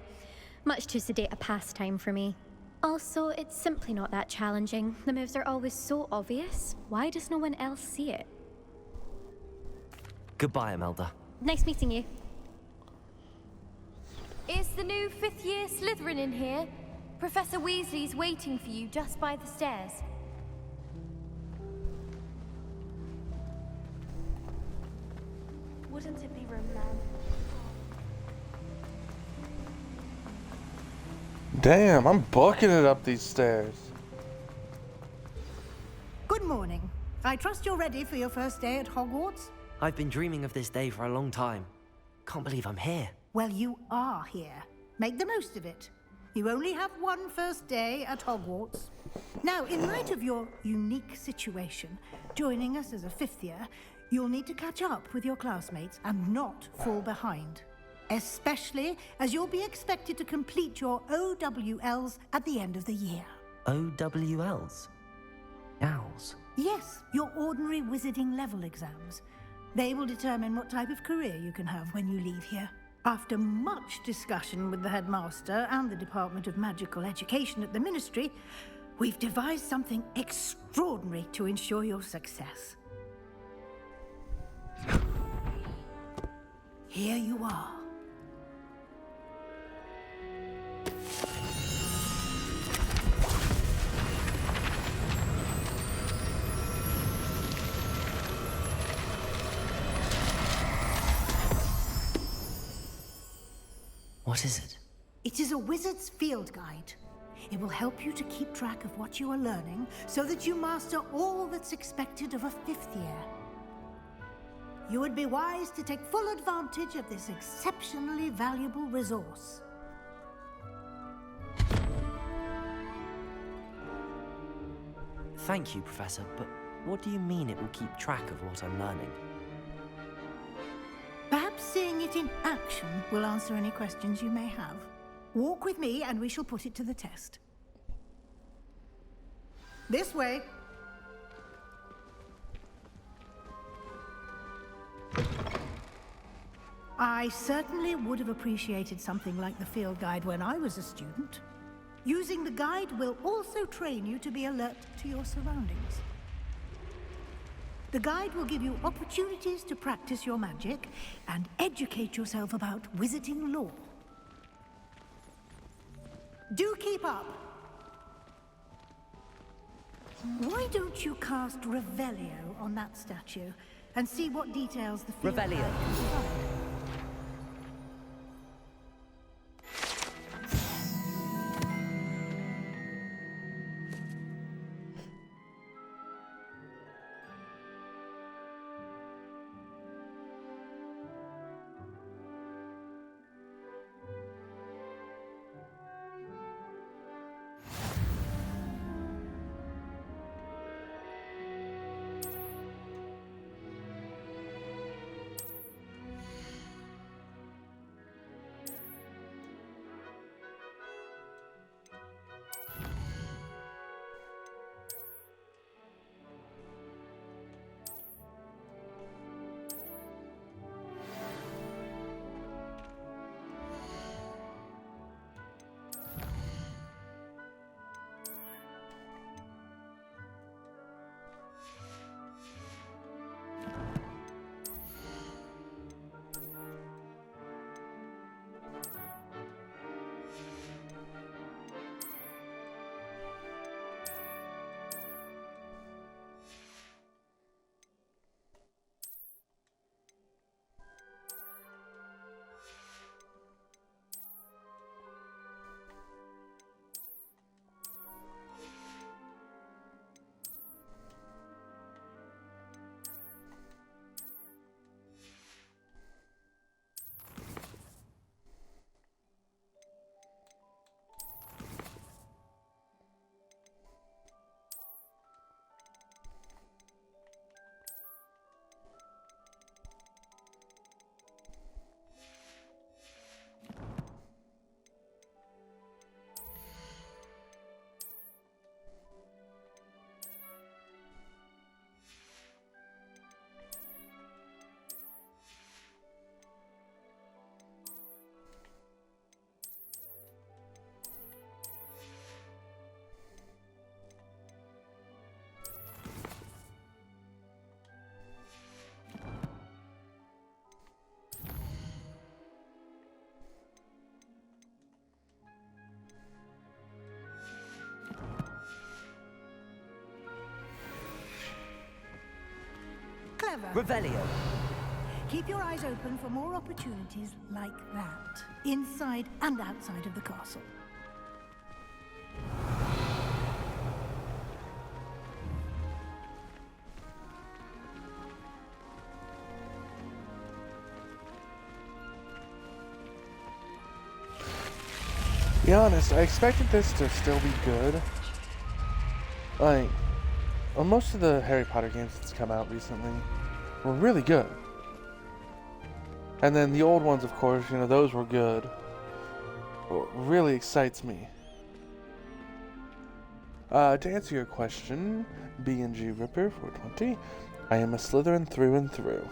Much too sedate a pastime for me. Also, it's simply not that challenging. The moves are always so obvious. Why does no one else see it? Goodbye, Imelda. Nice meeting you. Is the new 5th year Slytherin in here? Professor Weasley's waiting for you just by the stairs. Wouldn't it be romantic? Damn, I'm booking it up these stairs. Good morning. I trust you're ready for your first day at Hogwarts? I've been dreaming of this day for a long time. Can't believe I'm here. Well, you are here. Make the most of it. You only have one first day at Hogwarts. Now, in light of your unique situation, joining us as a 5th year, you'll need to catch up with your classmates and not fall behind. Especially as you'll be expected to complete your OWLs at the end of the year. OWLs? Owls? Yes, your ordinary wizarding level exams. They will determine what type of career you can have when you leave here. After much discussion with the headmaster and the Department of Magical Education at the Ministry, we've devised something extraordinary to ensure your success. Here you are, What is it? It is a wizard's field guide. It will help you to keep track of what you are learning so that you master all that's expected of a 5th year. You would be wise to take full advantage of this exceptionally valuable resource. Thank you, Professor, but what do you mean it will keep track of what I'm learning? Perhaps seeing it in action will answer any questions you may have. Walk with me and we shall put it to the test. This way. I certainly would have appreciated something like the field guide when I was a student. Using the guide will also train you to be alert to your surroundings. The guide will give you opportunities to practice your magic and educate yourself about wizarding lore. Do keep up! Why don't you cast Revelio on that statue and see what details the field guide can provide? Clever. Revelio. Keep your eyes open for more opportunities like that, inside and outside of the castle. To be honest, I expected this to still be good. Like, well, most of the Harry Potter games that's come out recently were really good. And then the old ones, of course, you know, those were good. What really excites me. To answer your question, B&G Ripper 420, I am a Slytherin through and through.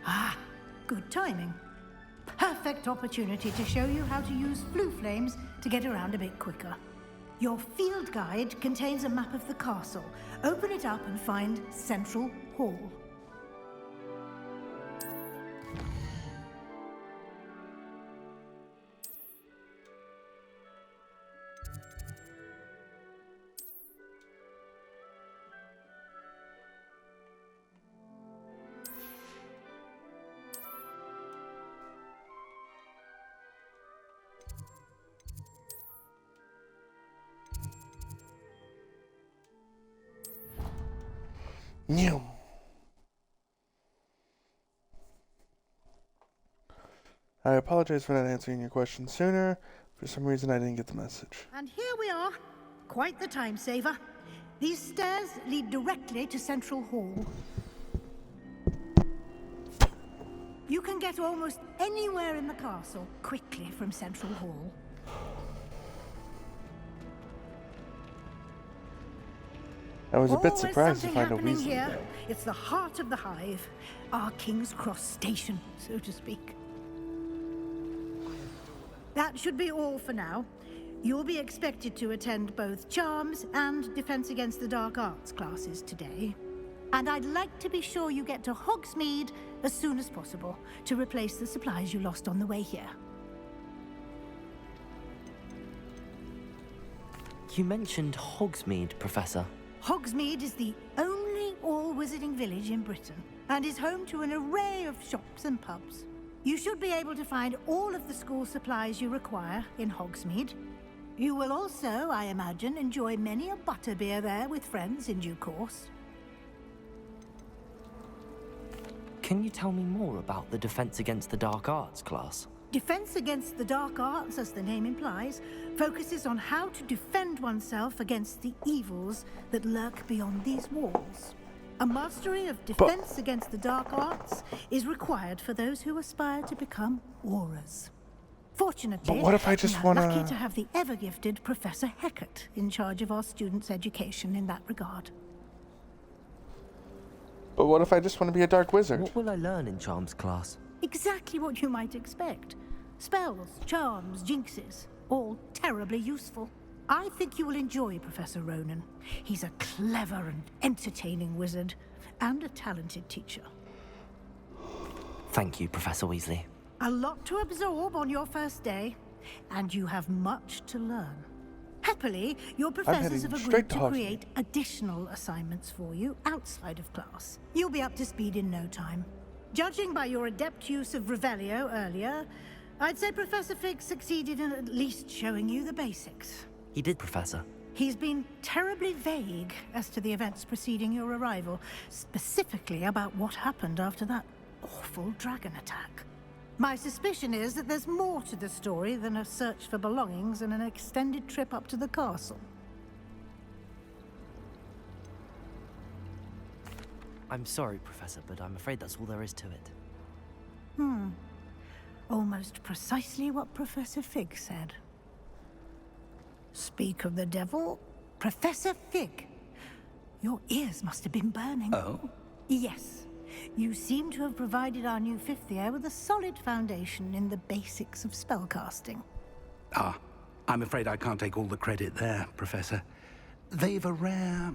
Ah, good timing. Perfect opportunity to show you how to use blue flames to get around a bit quicker. Your field guide contains a map of the castle. Open it up and find Central Hall. Nyum. I apologize for not answering your question sooner. For some reason, I didn't get the message. And here we are. Quite the time saver. These stairs lead directly to Central Hall. You can get almost anywhere in the castle quickly from Central Hall. I was a bit Always surprised to something find a happening Weasley here. though. It's the heart of the hive. Our King's Cross station, so to speak. That should be all for now. You'll be expected to attend both Charms and Defense Against the Dark Arts classes today. And I'd like to be sure you get to Hogsmeade as soon as possible to replace the supplies you lost on the way here. You mentioned Hogsmeade, Professor. Hogsmeade is the only all-wizarding village in Britain and is home to an array of shops and pubs. You should be able to find all of the school supplies you require in Hogsmeade. You will also, I imagine, enjoy many a butterbeer there with friends in due course. Can you tell me more about the Defense Against the Dark Arts class? Defense Against the Dark Arts, as the name implies, focuses on how to defend oneself against the evils that lurk beyond these walls. A mastery of Defense Against the Dark Arts is required for those who aspire to become Aurors. Fortunately, But what if I just we are wanna- lucky to have the ever-gifted Professor Hecat in charge of our students' education in that regard. But what if I just want to be a dark wizard? What will I learn in Charms class? Exactly what you might expect. Spells, charms, jinxes, all terribly useful. I think you will enjoy Professor Ronan. He's a clever and entertaining wizard, and a talented teacher. Thank you, Professor Weasley. A lot to absorb on your first day, and you have much to learn. Happily, your professors have heading agreed straight to to Hogsmeade. create additional assignments for you outside of class. You'll be up to speed in no time. Judging by your adept use of Revelio earlier, I'd say Professor Fig succeeded in at least showing you the basics. He did, Professor. He's been terribly vague as to the events preceding your arrival, specifically about what happened after that awful dragon attack. My suspicion is that there's more to the story than a search for belongings and an extended trip up to the castle. I'm sorry, Professor, but I'm afraid that's all there is to it. Almost precisely what Professor Fig said. Speak of the devil, Professor Fig. Your ears must have been burning. Oh? Yes. You seem to have provided our new fifth year with a solid foundation in the basics of spellcasting. Ah, I'm afraid I can't take all the credit there, Professor. They've a rare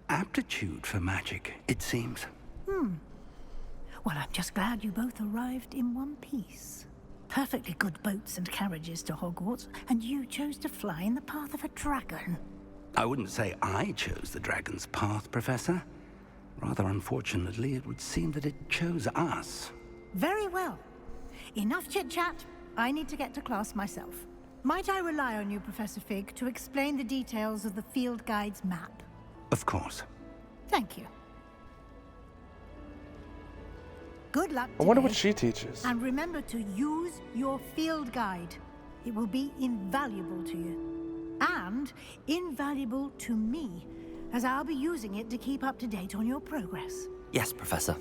aptitude for magic, it seems. Well, I'm just glad you both arrived in one piece. Perfectly good boats and carriages to Hogwarts, and you chose to fly in the path of a dragon. I wouldn't say I chose the dragon's path, Professor. Rather unfortunately, it would seem that it chose us. Very well. Enough chit-chat. I need to get to class myself. Might I rely on you, Professor Fig, to explain the details of the field guide's map? Of course. Thank you. Good luck I wonder today. what she teaches. And remember to use your field guide. It will be invaluable to you. And invaluable to me, as I'll be using it to keep up to date on your progress. Yes, Professor.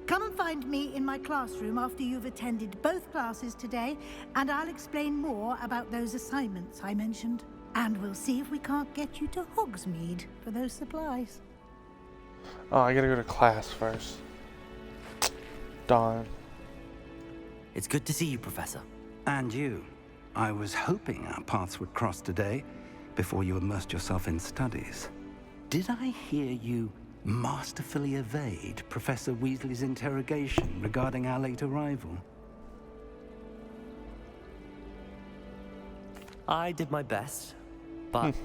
Come and find me in my classroom after you've attended both classes today, and I'll explain more about those assignments I mentioned. And we'll see if we can't get you to Hogsmeade for those supplies. Oh, I gotta go to class first. Darn. It's good to see you, Professor. And you. I was hoping our paths would cross today, before you immersed yourself in studies. Did I hear you masterfully evade Professor Weasley's interrogation regarding our late arrival? I did my best, but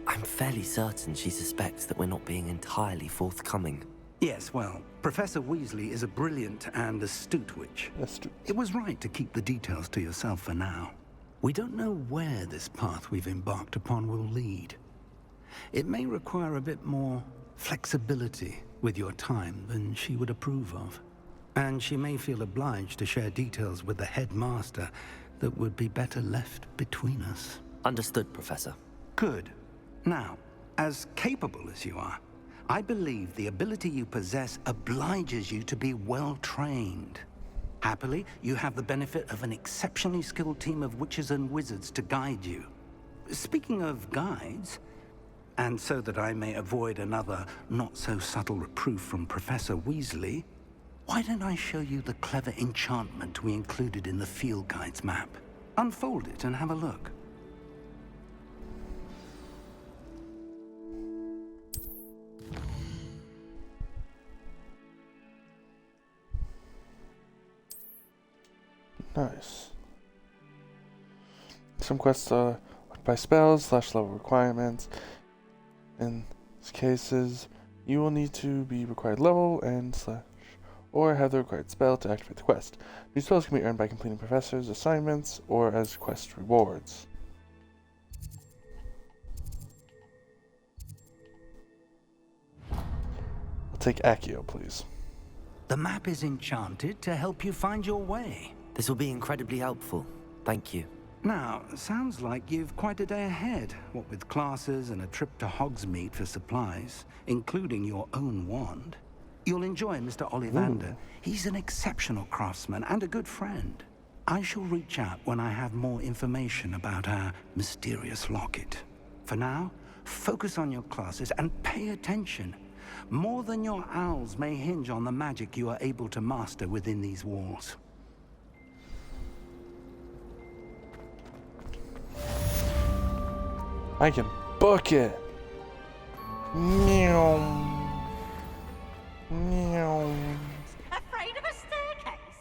I'm fairly certain she suspects that we're not being entirely forthcoming. Yes, well, Professor Weasley is a brilliant and astute witch. It was right to keep the details to yourself for now. We don't know where this path we've embarked upon will lead. It may require a bit more flexibility with your time than she would approve of. And she may feel obliged to share details with the headmaster that would be better left between us. Understood, Professor. Good. Now, as capable as you are, I believe the ability you possess obliges you to be well trained. Happily, you have the benefit of an exceptionally skilled team of witches and wizards to guide you. Speaking of guides, and so that I may avoid another not-so-subtle reproof from Professor Weasley, why don't I show you the clever enchantment we included in the field guide's map? Unfold it and have a look. Nice. Some quests are by spells / level requirements. In these cases, you will need to be required level and / or have the required spell to activate the quest. These spells can be earned by completing professors' assignments or as quest rewards. I'll take Accio, please. The map is enchanted to help you find your way. This will be incredibly helpful. Thank you. Now, sounds like you've quite a day ahead, what with classes and a trip to Hogsmeade for supplies, including your own wand. You'll enjoy Mr. Ollivander. He's an exceptional craftsman and a good friend. I shall reach out when I have more information about our mysterious locket. For now, focus on your classes and pay attention. More than your owls may hinge on the magic you are able to master within these walls. I can book it. Meow. Meow. Afraid of a staircase?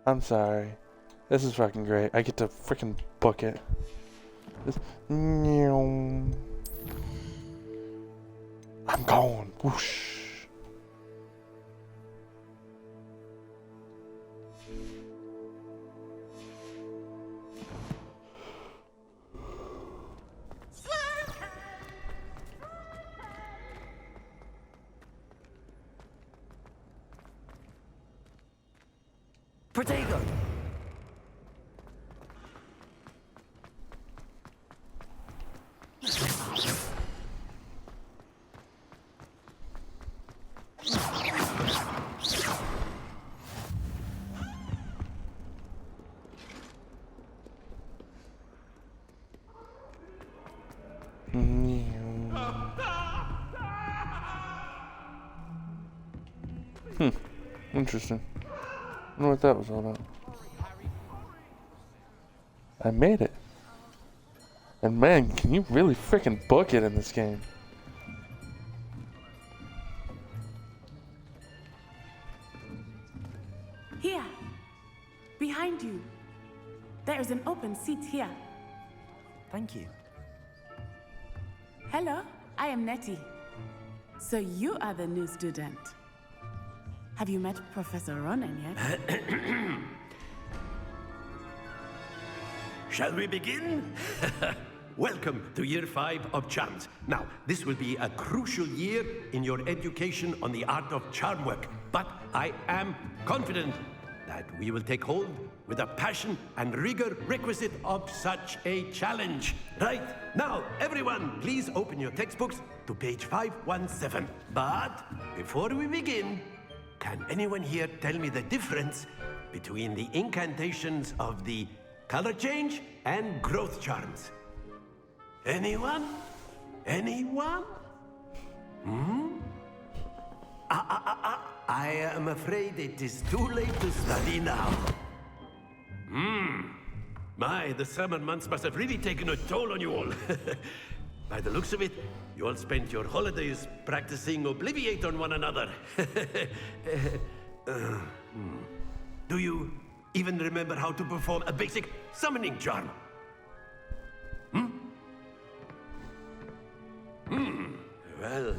I'm sorry. This is fucking great. I get to freaking book it. This, meow. I'm going. Whoosh. Protego! Interesting. I wonder what that was all about. I made it. And man, can you really freaking book it in this game? Here. Behind you. There is an open seat here. Thank you. Hello, I am Nettie. So you are the new student. Have you met Professor Ronan yet? Shall we begin? Welcome to Year 5 of Charms. Now, this will be a crucial year in your education on the art of charm work, but I am confident that we will take hold with the passion and rigor requisite of such a challenge. Right, now, everyone, please open your textbooks to page 517. But before we begin, can anyone here tell me the difference between the incantations of the color change and growth charms? Anyone? Anyone? I am afraid it is too late to study now. My, the summer months must have really taken a toll on you all. By the looks of it, you all spent your holidays practicing Obliviate on one another. Do you even remember how to perform a basic summoning charm? Well,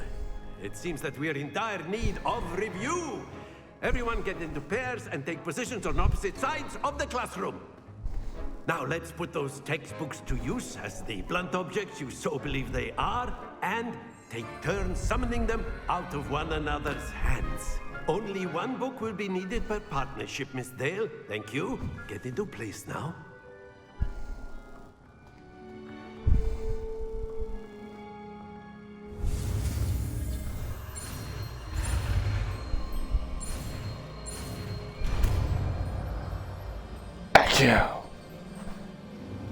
it seems that we are in dire need of review. Everyone get into pairs and take positions on opposite sides of the classroom. Now let's put those textbooks to use as the blunt objects you so believe they are, and take turns summoning them out of one another's hands. Only one book will be needed per partnership, Miss Dale. Thank you. Get into place now. Accio.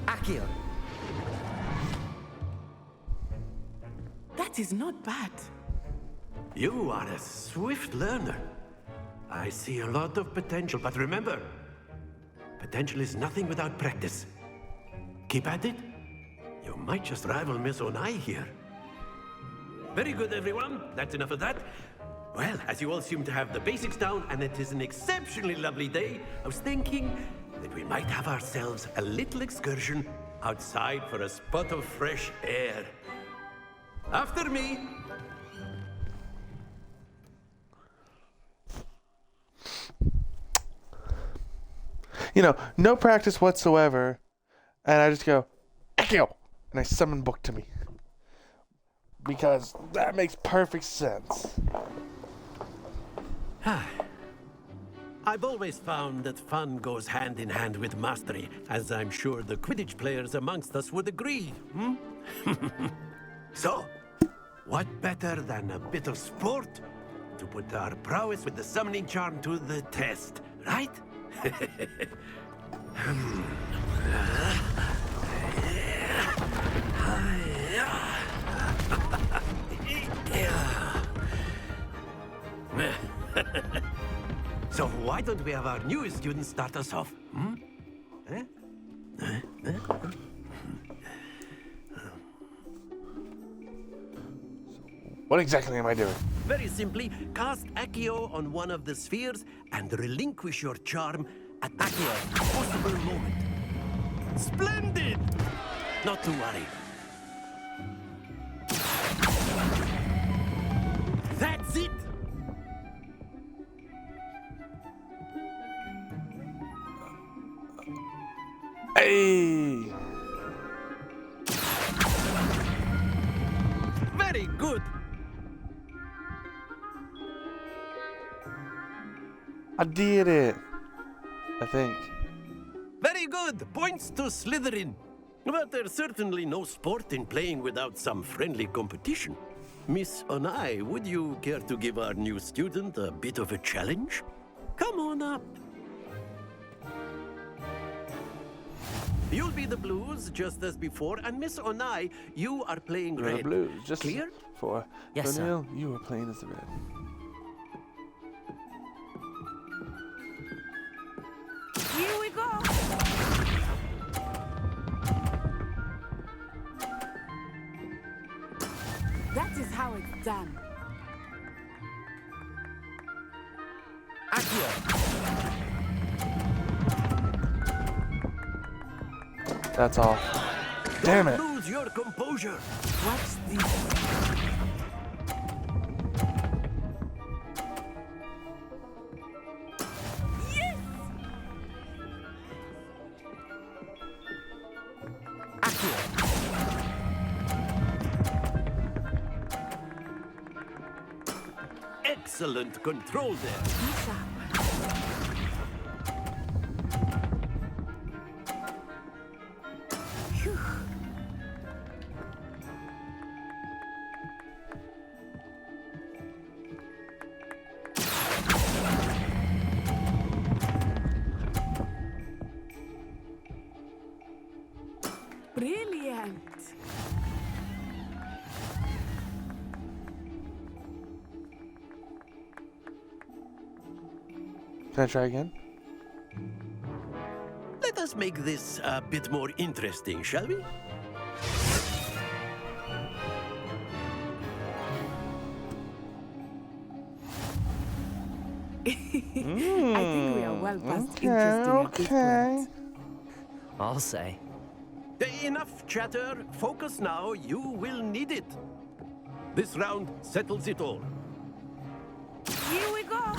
Accio. That is not bad. You are a swift learner. I see a lot of potential, but remember, potential is nothing without practice. Keep at it. You might just rival Miss Onai here. Very good, everyone. That's enough of that. Well, as you all seem to have the basics down, and it is an exceptionally lovely day, I was thinking that we might have ourselves a little excursion outside for a spot of fresh air. After me. You know, no practice whatsoever, and I just go, Accio, and I summon book to me. Because that makes perfect sense. I've always found that fun goes hand in hand with mastery, as I'm sure the Quidditch players amongst us would agree. So, what better than a bit of sport to put our prowess with the summoning charm to the test, right? So why don't we have our newest student start us off? What exactly am I doing? Very simply, cast Accio on one of the spheres and relinquish your charm at Accio's possible moment. Splendid! Not to worry. That's it! Hey! Very good! I did it. I think. Very good! Points to Slytherin. But there's certainly no sport in playing without some friendly competition. Miss Onai, would you care to give our new student a bit of a challenge? Come on up. You'll be the blues, just as before, and Miss Onai, you are playing You're red. the blues. Just Clear? for Yes, sir. O'Neill, you are playing as the red. Here we go. That is how it's done. That's all. Damn it. Don't lose your composure. Watch this. Excellent control there. Brilliant. Can I try again? Let us make this a bit more interesting, shall we? I think we are well past interesting at this point. I'll say. Enough chatter. Focus now. You will need it. This round settles it all. Here we go.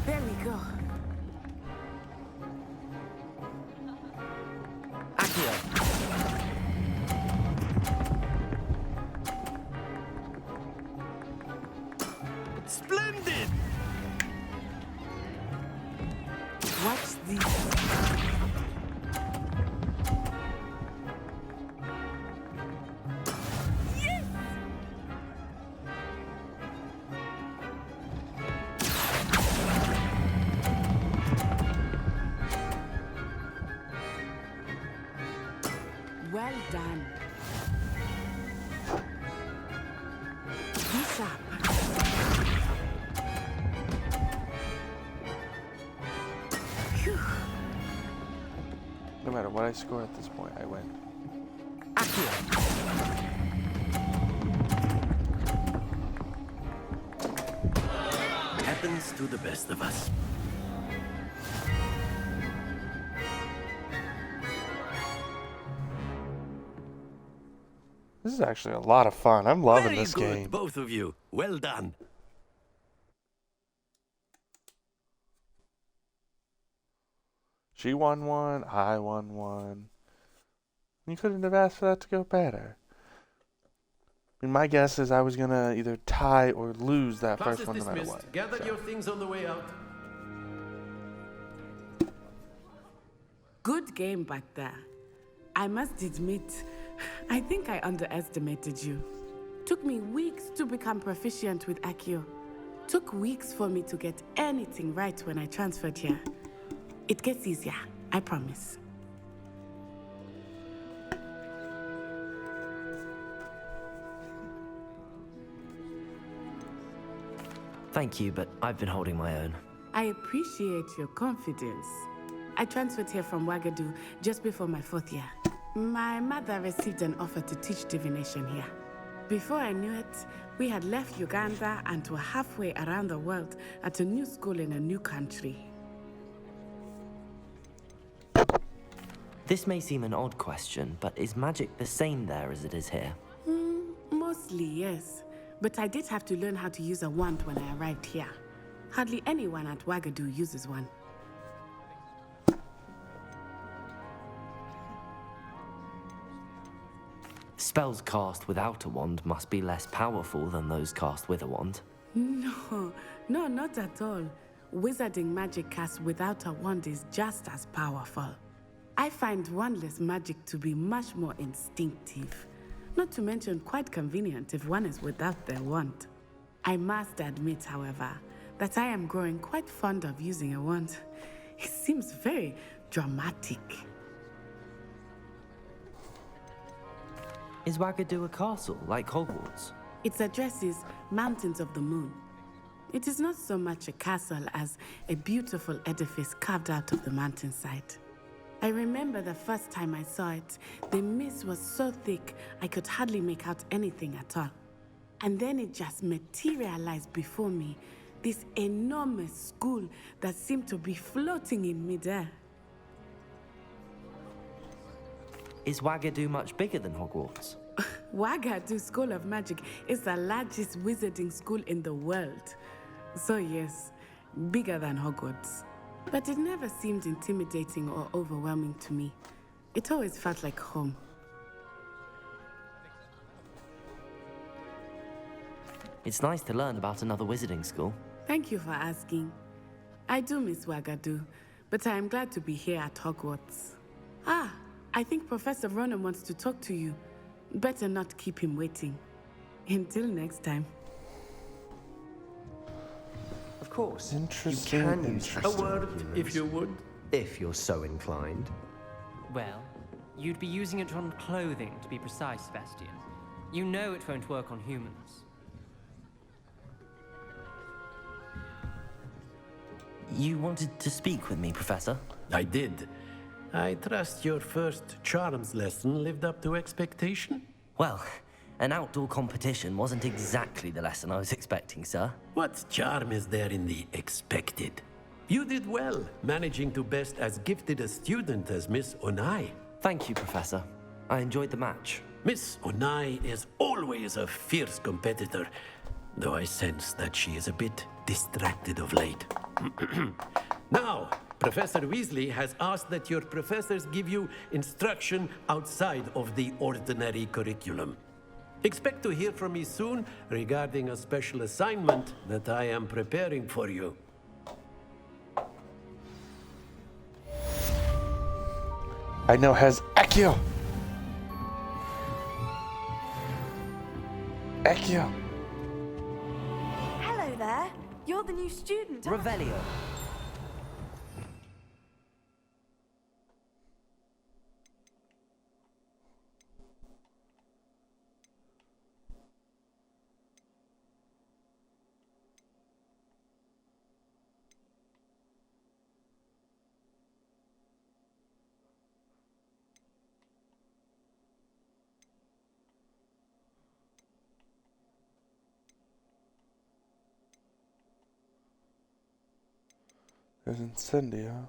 There we go. Watch this. Well done. Be sharp. Phew. No matter what I score at this point, I win. Happens to the best of us. This is actually a lot of fun. I'm loving Very this good, game. both of you. Well done. She won one, I won one. You couldn't have asked for that to go better. I mean, my guess is I was going to either tie or lose that Class first is one no matter dismissed. what. Gather So. your things on the way out. Good game back there. I must admit, I think I underestimated you. Took me weeks to become proficient with Accio. Took weeks for me to get anything right when I transferred here. It gets easier, I promise. Thank you, but I've been holding my own. I appreciate your confidence. I transferred here from Wagadu just before my 4th year. My mother received an offer to teach divination here. Before I knew it, we had left Uganda and were halfway around the world at a new school in a new country. This may seem an odd question, but is magic the same there as it is here? Mostly, yes. But I did have to learn how to use a wand when I arrived here. Hardly anyone at Wagadu uses one. Spells cast without a wand must be less powerful than those cast with a wand. No, not at all. Wizarding magic cast without a wand is just as powerful. I find wandless magic to be much more instinctive. Not to mention quite convenient if one is without their wand. I must admit, however, that I am growing quite fond of using a wand. It seems very dramatic. Is Wagadu a castle, like Hogwarts? Its address is Mountains of the Moon. It is not so much a castle as a beautiful edifice carved out of the mountainside. I remember the first time I saw it, the mist was so thick I could hardly make out anything at all. And then it just materialized before me, this enormous school that seemed to be floating in midair. Is Wagadu much bigger than Hogwarts? Wagadu School of Magic is the largest wizarding school in the world. So yes, bigger than Hogwarts. But it never seemed intimidating or overwhelming to me. It always felt like home. It's nice to learn about another wizarding school. Thank you for asking. I do miss Wagadu, but I am glad to be here at Hogwarts. Ah, I think Professor Ronan wants to talk to you. Better not keep him waiting. Until next time. Of course. Interesting, You can use interesting. A word, if you would. If you're so inclined. Well, you'd be using it on clothing, to be precise, Sebastian. You know it won't work on humans. You wanted to speak with me, Professor? I did. I trust your first charms lesson lived up to expectation? Well, an outdoor competition wasn't exactly the lesson I was expecting, sir. What charm is there in the expected? You did well, managing to best as gifted a student as Miss Onai. Thank you, Professor. I enjoyed the match. Miss Onai is always a fierce competitor, though I sense that she is a bit distracted of late. Now, Professor Weasley has asked that your professors give you instruction outside of the ordinary curriculum. Expect to hear from me soon regarding a special assignment that I am preparing for you. I now has Accio. Accio. Hello there. You're the new student. aren't you? Revelio. There's Incendio.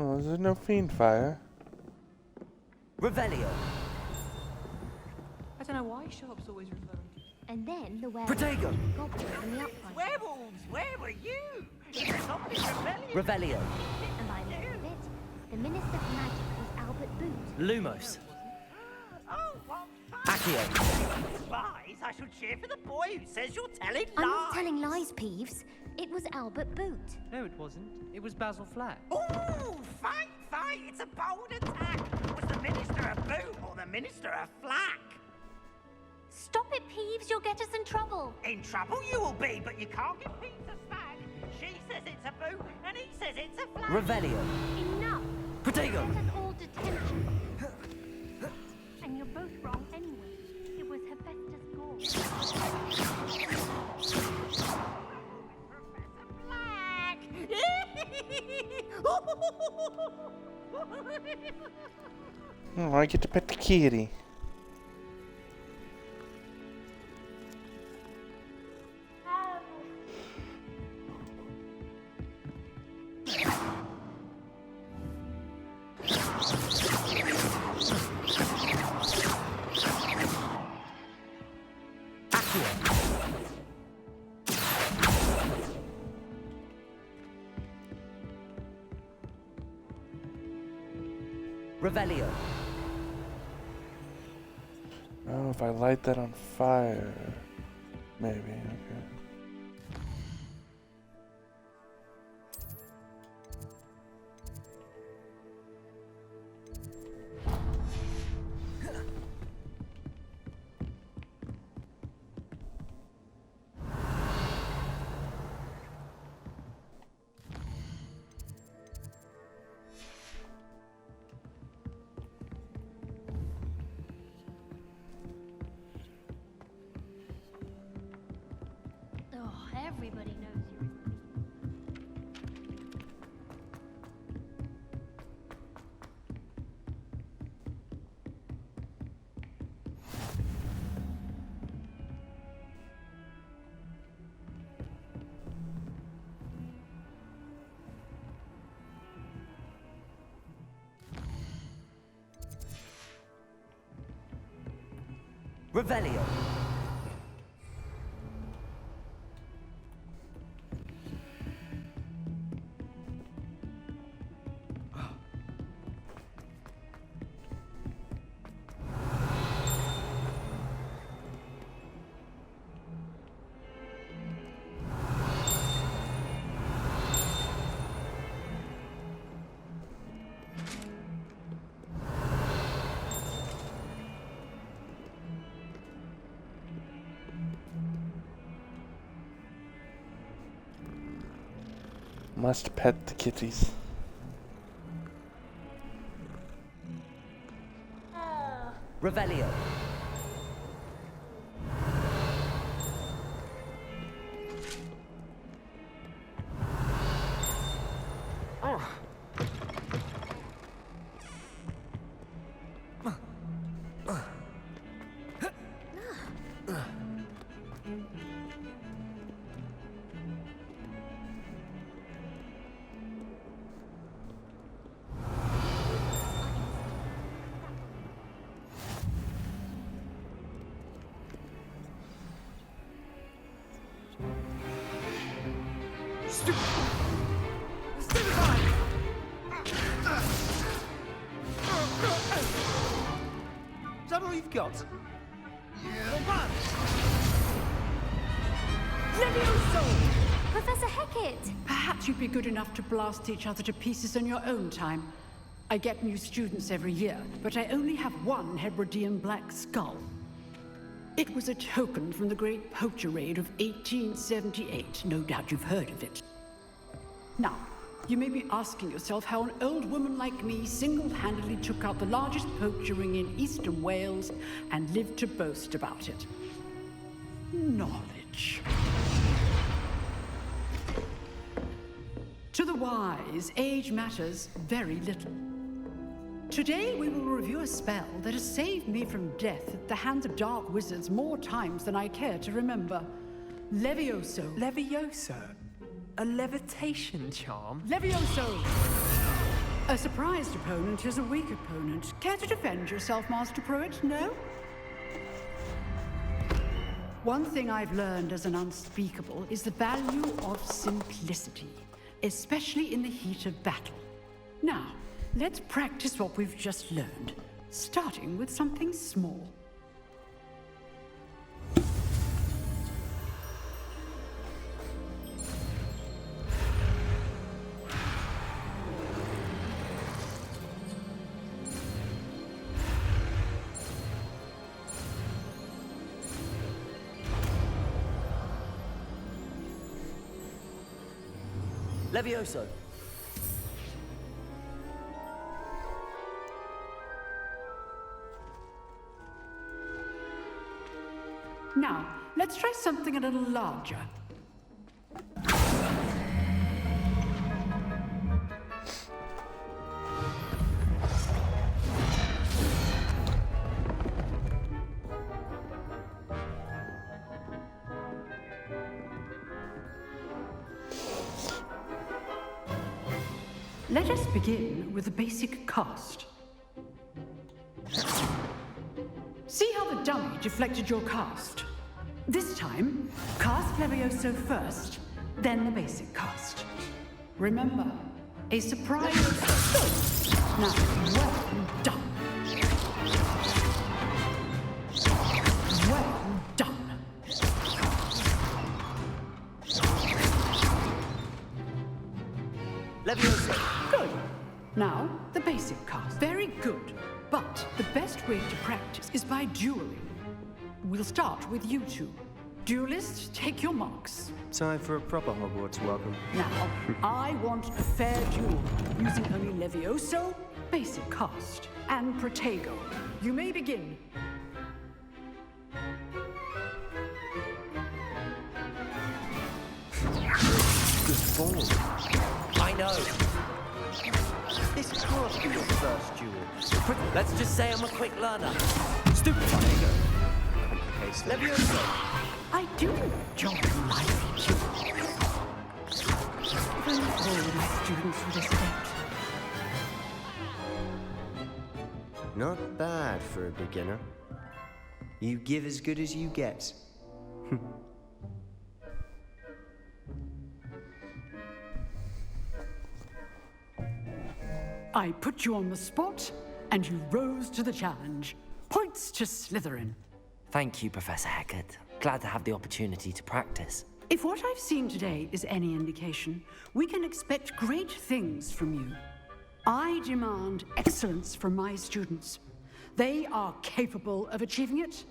Oh, there's no fiend fire. Revelio. I don't know why Sharp's always referring to. And then the werewolf. Protego. Goblin and the upright. Werewolves, where were you? Revelio. And by the end of it, the Minister of Magic was Albert Boot. Lumos. Accio. Lies? I should cheer for the boy who says you're telling lies. I'm not telling lies, Peeves. It was Albert Boot. No, it wasn't. It was Basil Flack. Ooh, fight! It's a bold attack. Was the Minister a boot or the Minister a flack? Stop it, Peeves. You'll get us in trouble. In trouble you will be, but you can't give Pete a smack. She says it's a boot and he says it's a flack. Revelio. Enough. Protego. Let us all detention. And you're both wrong anyway. It was Hephaestus Oh, I get to pet the kitty. Revelio. Oh, if I light that on fire. Maybe, okay. Oh, everybody knows you're. Revelio. Must pet the kitties. Revelio. that all you've got? Levioso! Professor Hecat! Perhaps you'd be good enough to blast each other to pieces on your own time. I get new students every year, but I only have one Hebridean black skull. It was a token from the Great Poacher Raid of 1878. No doubt you've heard of it. Now, you may be asking yourself how an old woman like me single-handedly took out the largest poacher ring in eastern Wales and lived to boast about it. Knowledge. To the wise, age matters very little. Today we will review a spell that has saved me from death at the hands of dark wizards more times than I care to remember. Levioso. Levioso? A levitation charm? Levioso! A surprised opponent is a weak opponent. Care to defend yourself, Master Pruitt? No? One thing I've learned as an unspeakable is the value of simplicity, especially in the heat of battle. Now, let's practice what we've just learned, starting with something small. Levioso. Now, let's try something a little larger. Let us begin with the basic cast. See how the dummy deflected your cast? This time, cast Levioso first, then the basic cast. Remember, a surprise. Now, well done. Well done. Levioso. Good. Now, the basic cast. Very good. But the best way to practice is by dueling. We'll start with you two. Duelists, take your marks. Time for a proper Hogwarts welcome. Now, I want a fair duel, using only Levioso, basic cast, and Protego. You may begin. Good ball. I know. This can't be your first duel. Let's just say I'm a quick learner. Stupid Protego. Complicates things. Levioso! I do enjoy lively duels. If only all my students would respect. Not bad for a beginner. You give as good as you get. I put you on the spot, and you rose to the challenge. Points to Slytherin. Thank you, Professor Hecat. Glad to have the opportunity to practice. If what I've seen today is any indication, we can expect great things from you. I demand excellence from my students. They are capable of achieving it,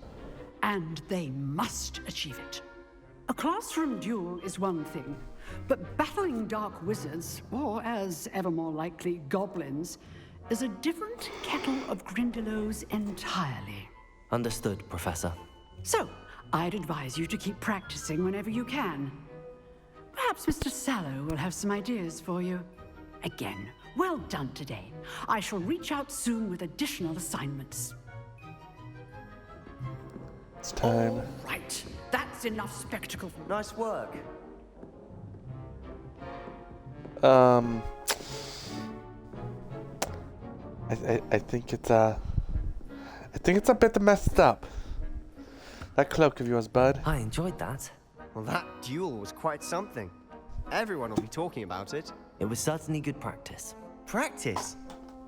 and they must achieve it. A classroom duel is one thing, but battling dark wizards, or as ever more likely, goblins, is a different kettle of Grindylows entirely. Understood, Professor. So, I'd advise you to keep practicing whenever you can. Perhaps Mr. Sallow will have some ideas for you. Again, well done today. I shall reach out soon with additional assignments. It's time. All right, that's enough spectacle. Nice work. I think it's a bit messed up. That cloak of yours, bud. I enjoyed that. Well, that duel was quite something. Everyone will be talking about it. It was certainly good practice. Practice?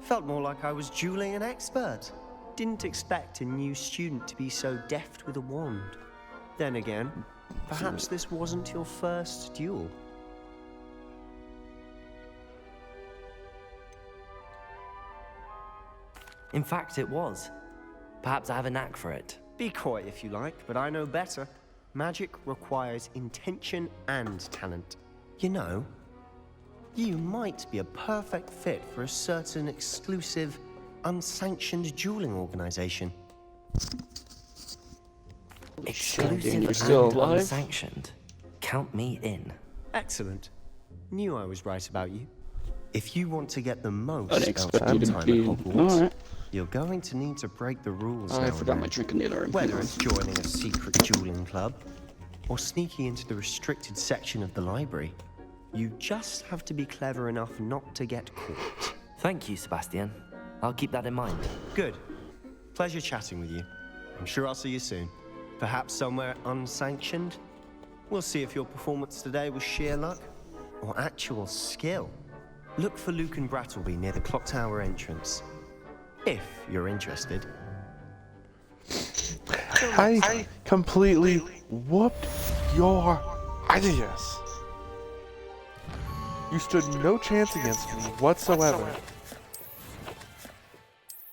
Felt more like I was dueling an expert. didn't expect a new student to be so deft with a wand. Then again, perhaps this wasn't your first duel. In fact, it was. Perhaps I have a knack for it. Be coy if you like, but I know better. Magic requires intention and talent. You know, you might be a perfect fit for a certain exclusive, unsanctioned dueling organization. Exclusive you're still and alive? unsanctioned. Count me in. Excellent. Knew I was right about you. If you want to get the most I'd out expect of you your to time be... at Hogwarts, Alright. you're going to need to break the rules I now forgot and my then. drink in the other room. Whether it's joining a secret dueling club, or sneaking into the restricted section of the library, you just have to be clever enough not to get caught. Thank you, Sebastian. I'll keep that in mind. Good. Pleasure chatting with you. I'm sure I'll see you soon. Perhaps somewhere unsanctioned? We'll see if your performance today was sheer luck or actual skill. Look for Luke and Brattleby near the clock tower entrance. If you're interested. I completely whooped your ideas. You stood no chance against me whatsoever.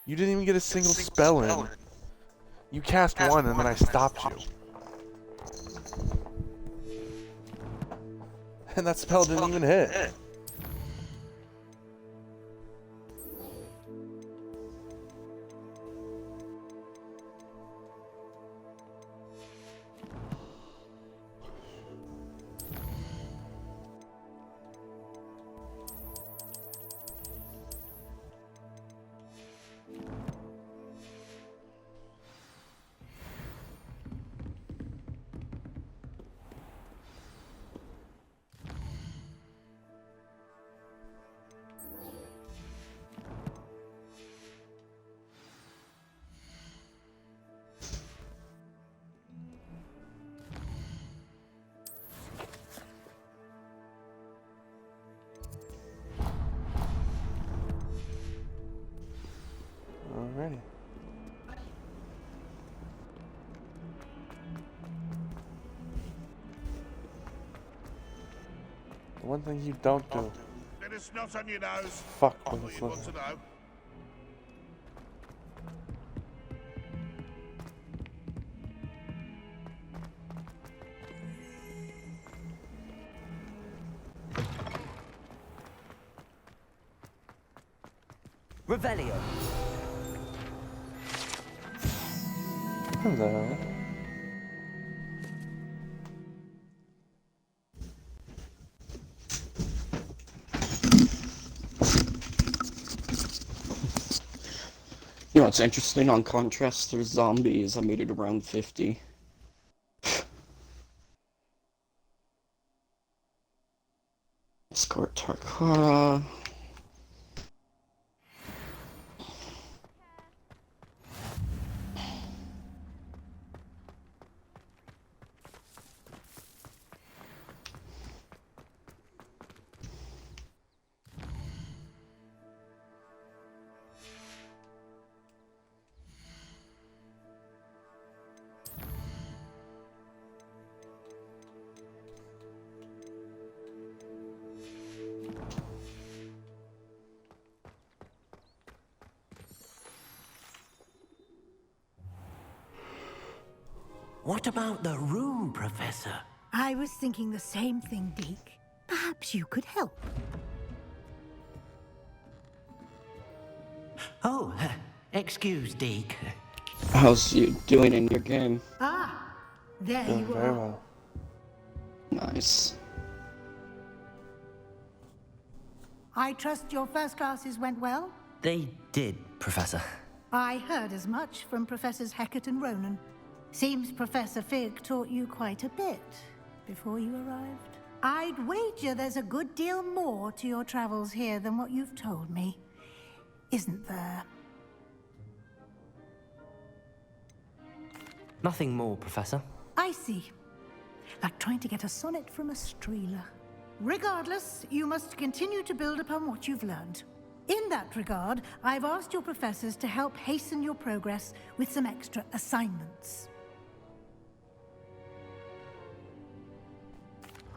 You didn't even get a single spell in. You cast one and then I stopped you. And that spell didn't even hit. Alrighty. The one thing you don't do. Bit of snot on your nose. Fuck I with thought the you'd want to sliver. know. Revelio. Hello. You know what's interesting on contrast to zombies? I made it around 50. Escort Tarkara. What about the room, Professor? I was thinking the same thing, Deke. Perhaps you could help. Oh, excuse, Deke. How's you doing in your game? Ah, there Doing you very are. well. Nice. I trust your first classes went well? They did, Professor. I heard as much from Professors Hecat and Ronan. Seems Professor Fig taught you quite a bit before you arrived. I'd wager there's a good deal more to your travels here than what you've told me. Isn't there? Nothing more, Professor. I see. Like trying to get a sonnet from a streeler. Regardless, you must continue to build upon what you've learned. In that regard, I've asked your professors to help hasten your progress with some extra assignments.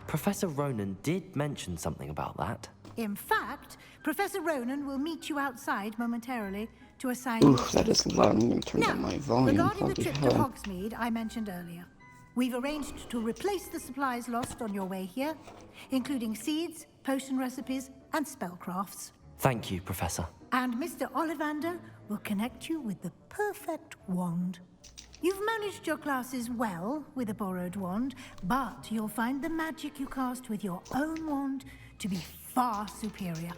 Professor Ronan did mention something about that. In fact, Professor Ronan will meet you outside momentarily to assign Oof, that is loud. I'm going to turn Now, down my volume. regarding the Holy trip hell. to Hogsmeade I mentioned earlier, we've arranged to replace the supplies lost on your way here, including seeds, potion recipes, and spellcrafts. Thank you, Professor. And Mr. Ollivander will connect you with the perfect wand. You've managed your classes well with a borrowed wand, but you'll find the magic you cast with your own wand to be far superior.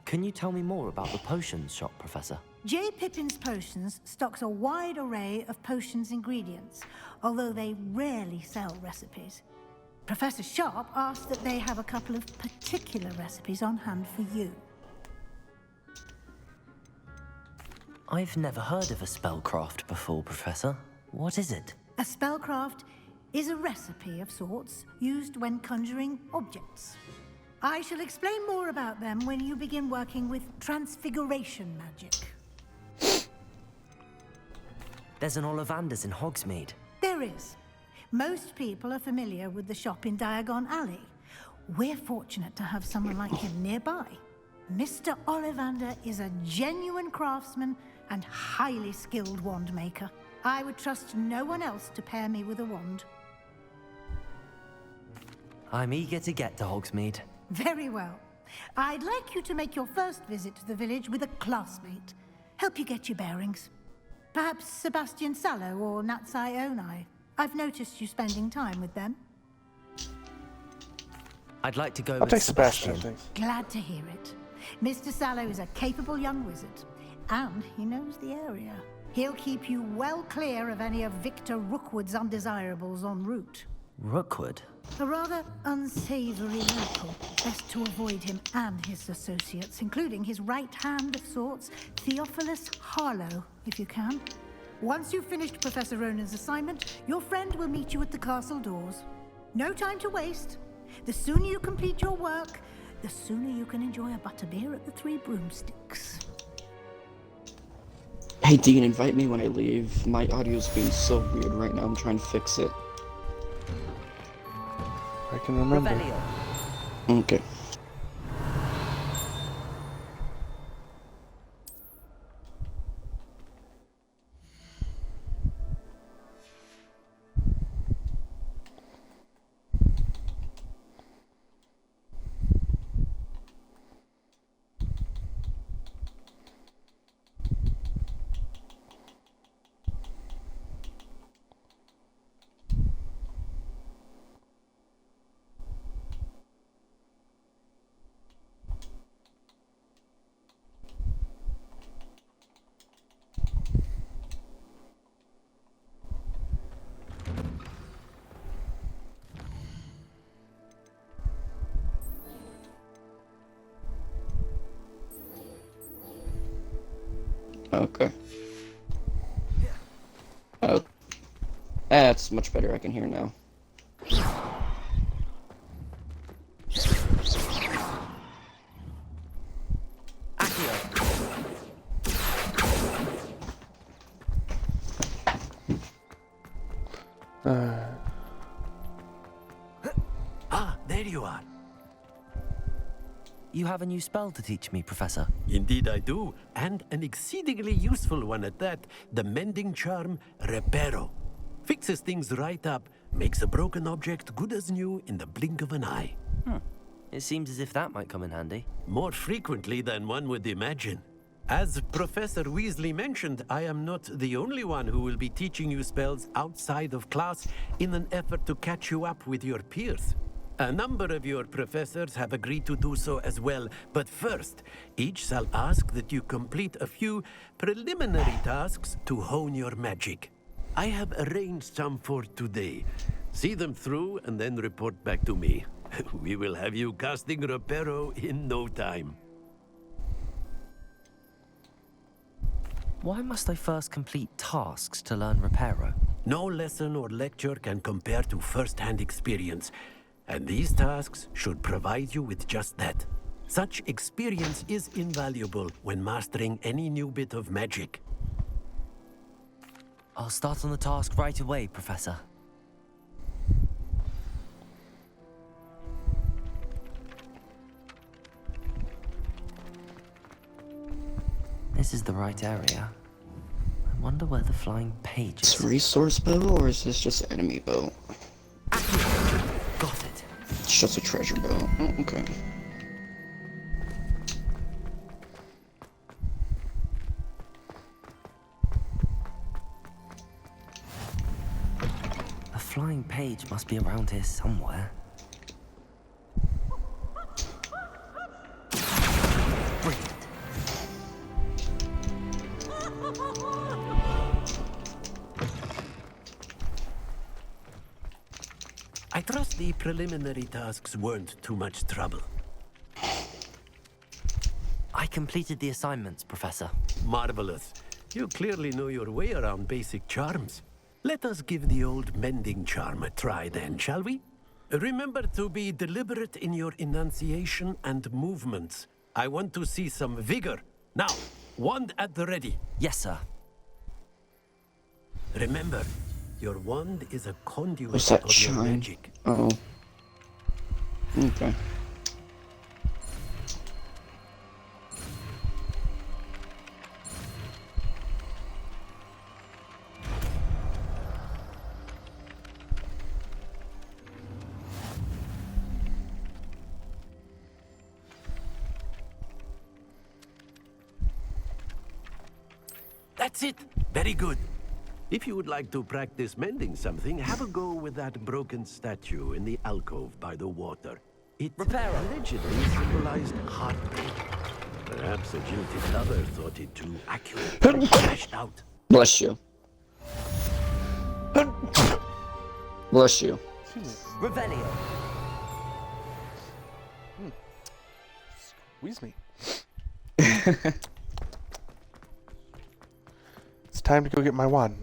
Can you tell me more about the potions shop, Professor? J. Pippin's Potions stocks a wide array of potions ingredients, although they rarely sell recipes. Professor Sharp asked that they have a couple of particular recipes on hand for you. I've never heard of a spellcraft before, Professor. What is it? A spellcraft is a recipe of sorts used when conjuring objects. I shall explain more about them when you begin working with transfiguration magic. There's an Ollivander's in Hogsmeade. There is. Most people are familiar with the shop in Diagon Alley. We're fortunate to have someone like him nearby. Mr. Ollivander is a genuine craftsman and highly skilled wand maker. I would trust no one else to pair me with a wand. I'm eager to get to Hogsmeade. Very well. I'd like you to make your first visit to the village with a classmate. Help you get your bearings. Perhaps Sebastian Sallow or Natsai Onai. I've noticed you spending time with them. I'd like to go I'll with take Sebastian, Sebastian. thanks. Glad to hear it. Mr. Sallow is a capable young wizard, and he knows the area. He'll keep you well clear of any of Victor Rookwood's undesirables en route. Rookwood? A rather unsavory local. Best to avoid him and his associates, including his right hand of sorts, Theophilus Harlow, if you can. Once you've finished Professor Ronan's assignment, your friend will meet you at the castle doors. No time to waste. The sooner you complete your work, the sooner you can enjoy a butterbeer at the Three Broomsticks. Hey Dean, invite me when I leave. My audio's being so weird right now. I'm trying to fix it. I can remember. Okay. Okay. Oh. That's much better. I can hear now. Ah, there you are. You have a new spell to teach me, Professor. Indeed I do, and an exceedingly useful one at that. The mending charm, Reparo. Fixes things right up, makes a broken object good as new in the blink of an eye. It seems as if that might come in handy. More frequently than one would imagine. As Professor Weasley mentioned, I am not the only one who will be teaching you spells outside of class in an effort to catch you up with your peers. A number of your professors have agreed to do so as well, but first, each shall ask that you complete a few preliminary tasks to hone your magic. I have arranged some for today. See them through and then report back to me. We will have you casting Reparo in no time. Why must I first complete tasks to learn Reparo? No lesson or lecture can compare to first-hand experience, and these tasks should provide you with just that. Such experience is invaluable when mastering any new bit of magic. I'll start on the task right away, Professor. This is the right area. I wonder where the flying page is. It's resource boat, or is this just enemy boat? Got it. It's just a treasure boat. Oh, okay. A flying page must be around here somewhere. Brilliant. I trust the preliminary tasks weren't too much trouble. I completed the assignments, Professor. Marvelous. You clearly know your way around basic charms. Let us give the old mending charm a try then, shall we? Remember to be deliberate in your enunciation and movements. I want to see some vigor. Now, wand at the ready. Yes, sir. Remember, your wand is a conduit What's that of your shine? magic. Oh. Okay. That's it. Very good. If you would like to practice mending something, have a go with that broken statue in the alcove by the water. It allegedly symbolized heartbreak. Perhaps a jilted lover thought it too accurate and crashed out. Bless you. Bless you. Revelio. Squeeze me. It's time to go get my wand.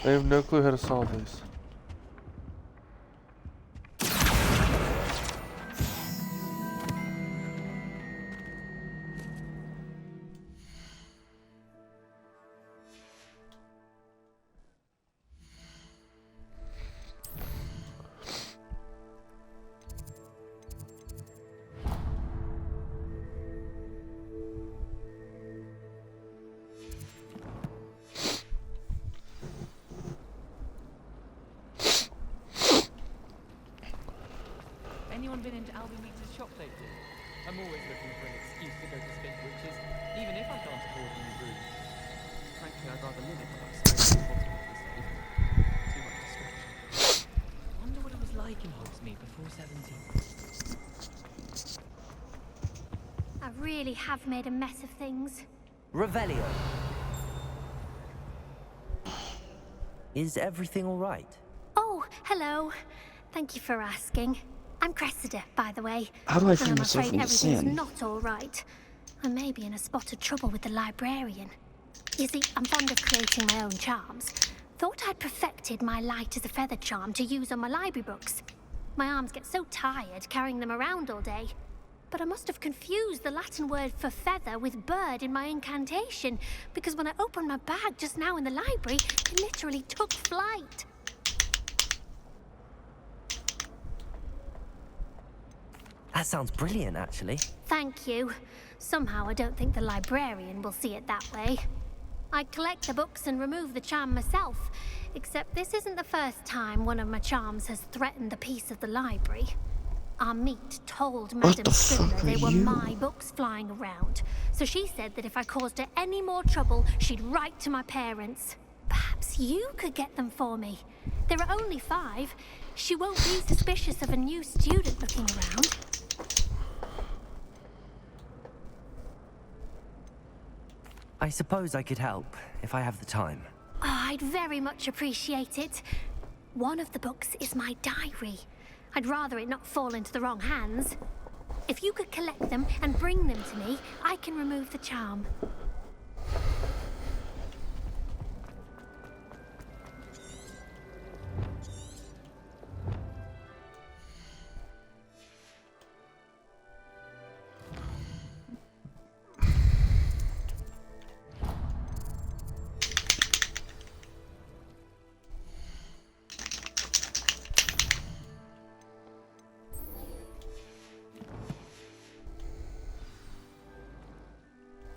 I have no clue how to solve this. Anyone been into Albie Meeks' shop lately? I'm always looking for an excuse to go to Spink Witches, even if I can't afford a new room. Frankly, I'd rather live in what I'm supposed to be too much distraction. Wonder what it was like in Hogsmeade before 17. I really have made a mess of things. Revelio. Is everything all right? Oh, hello. Thank you for asking. I'm Cressida, by the way. How do I free I'm myself afraid from the everything's sand? not all right. I may be in a spot of trouble with the librarian. You see, I'm fond of creating my own charms. Thought I'd perfected my light as a feather charm to use on my library books. My arms get so tired carrying them around all day. But I must have confused the Latin word for feather with bird in my incantation, because when I opened my bag just now in the library, it literally took flight. That sounds brilliant, actually. Thank you. Somehow I don't think the librarian will see it that way. I collect the books and remove the charm myself, except this isn't the first time one of my charms has threatened the peace of the library. Our meet told Madame Scribbler they were my books flying around, so she said that if I caused her any more trouble, she'd write to my parents. Perhaps you could get them for me. There are only 5. She won't be suspicious of a new student looking around. I suppose I could help, if I have the time. Oh, I'd very much appreciate it. One of the books is my diary. I'd rather it not fall into the wrong hands. If you could collect them and bring them to me, I can remove the charm.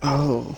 Oh.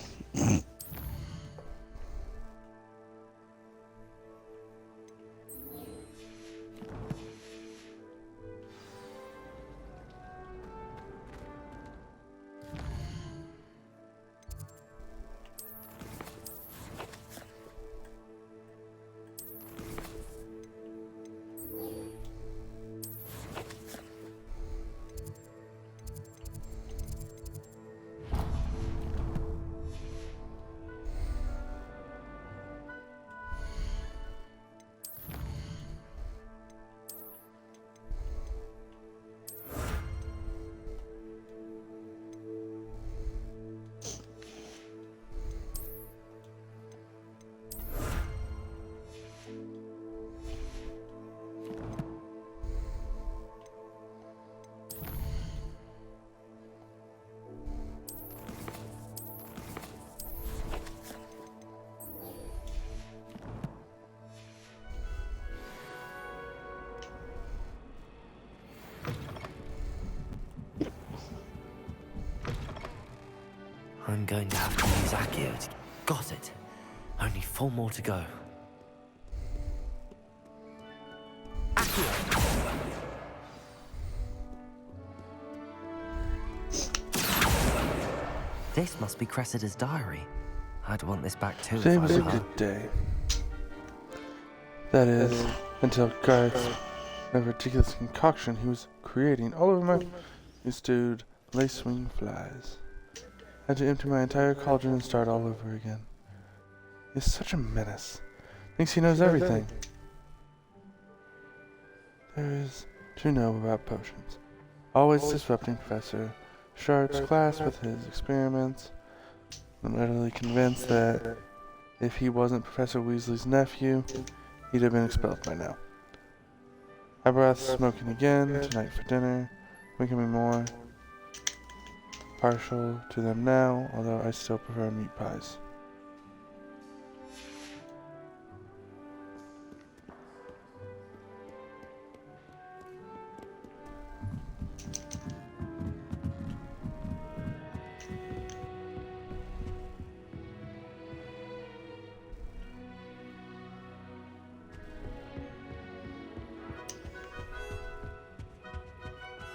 I'm going to have to use Accio to... Got it. Only 4 more to go. This must be Cressida's diary. I'd want this back too. Today if I was a were her. good day. That is, until Garth, a ridiculous concoction he was creating all over my... He stewed lacewing flies. I had to empty my entire cauldron and start all over again. He's such a menace. Thinks he knows everything. There is to know about potions. Always disrupting Professor Sharp's class with his experiments. I'm utterly convinced that if he wasn't Professor Weasley's nephew, he'd have been expelled by now. I brought smoking again tonight for dinner, becoming more partial to them now, although I still prefer meat pies.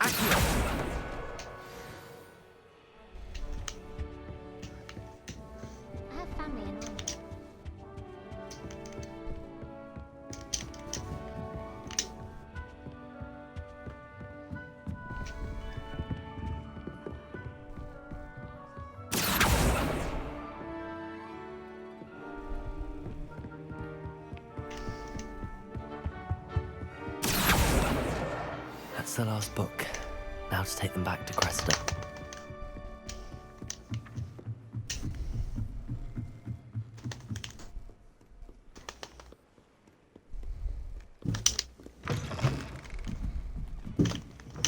I have family in London. That's the last book. Now to take them back to Cressida.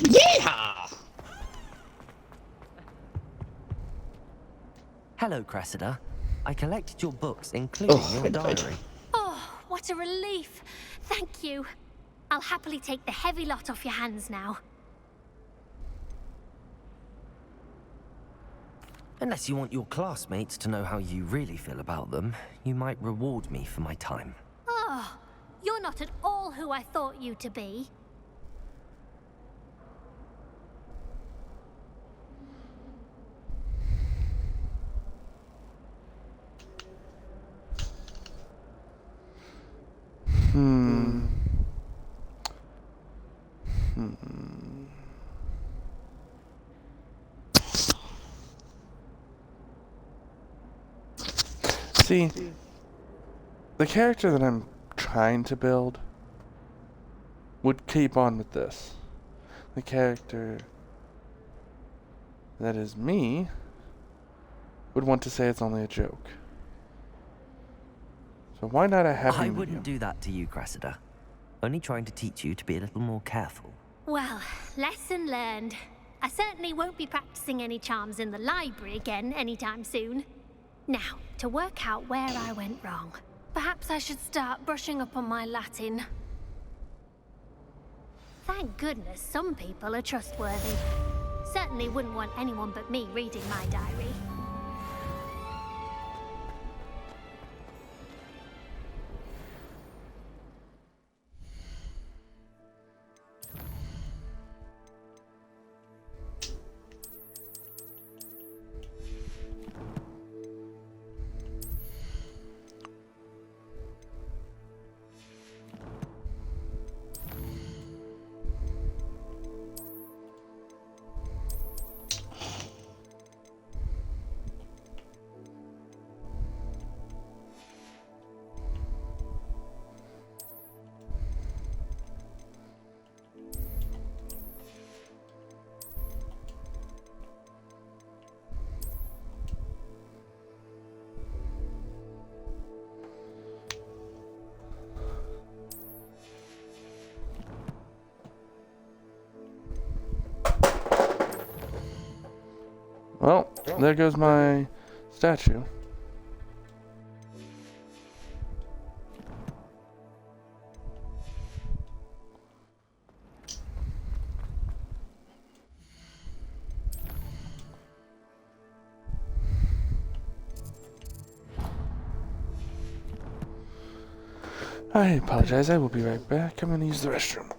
Yeah! Hello, Cressida. I collected your books, including your diary. Oh, what a relief. Thank you. I'll happily take the heavy lot off your hands now. Unless you want your classmates to know how you really feel about them, you might reward me for my time. Oh, you're not at all who I thought you to be. See, the character that I'm trying to build would keep on with this. The character that is me would want to say it's only a joke. So why not a happy I medium? wouldn't do that to you, Cressida. Only trying to teach you to be a little more careful. Well, lesson learned. I certainly won't be practicing any charms in the library again anytime soon. Now, to work out where I went wrong. Perhaps I should start brushing up on my Latin. Thank goodness some people are trustworthy. Certainly wouldn't want anyone but me reading my diary. Well, there goes my statue. I apologize, I will be right back. I'm gonna use the restroom.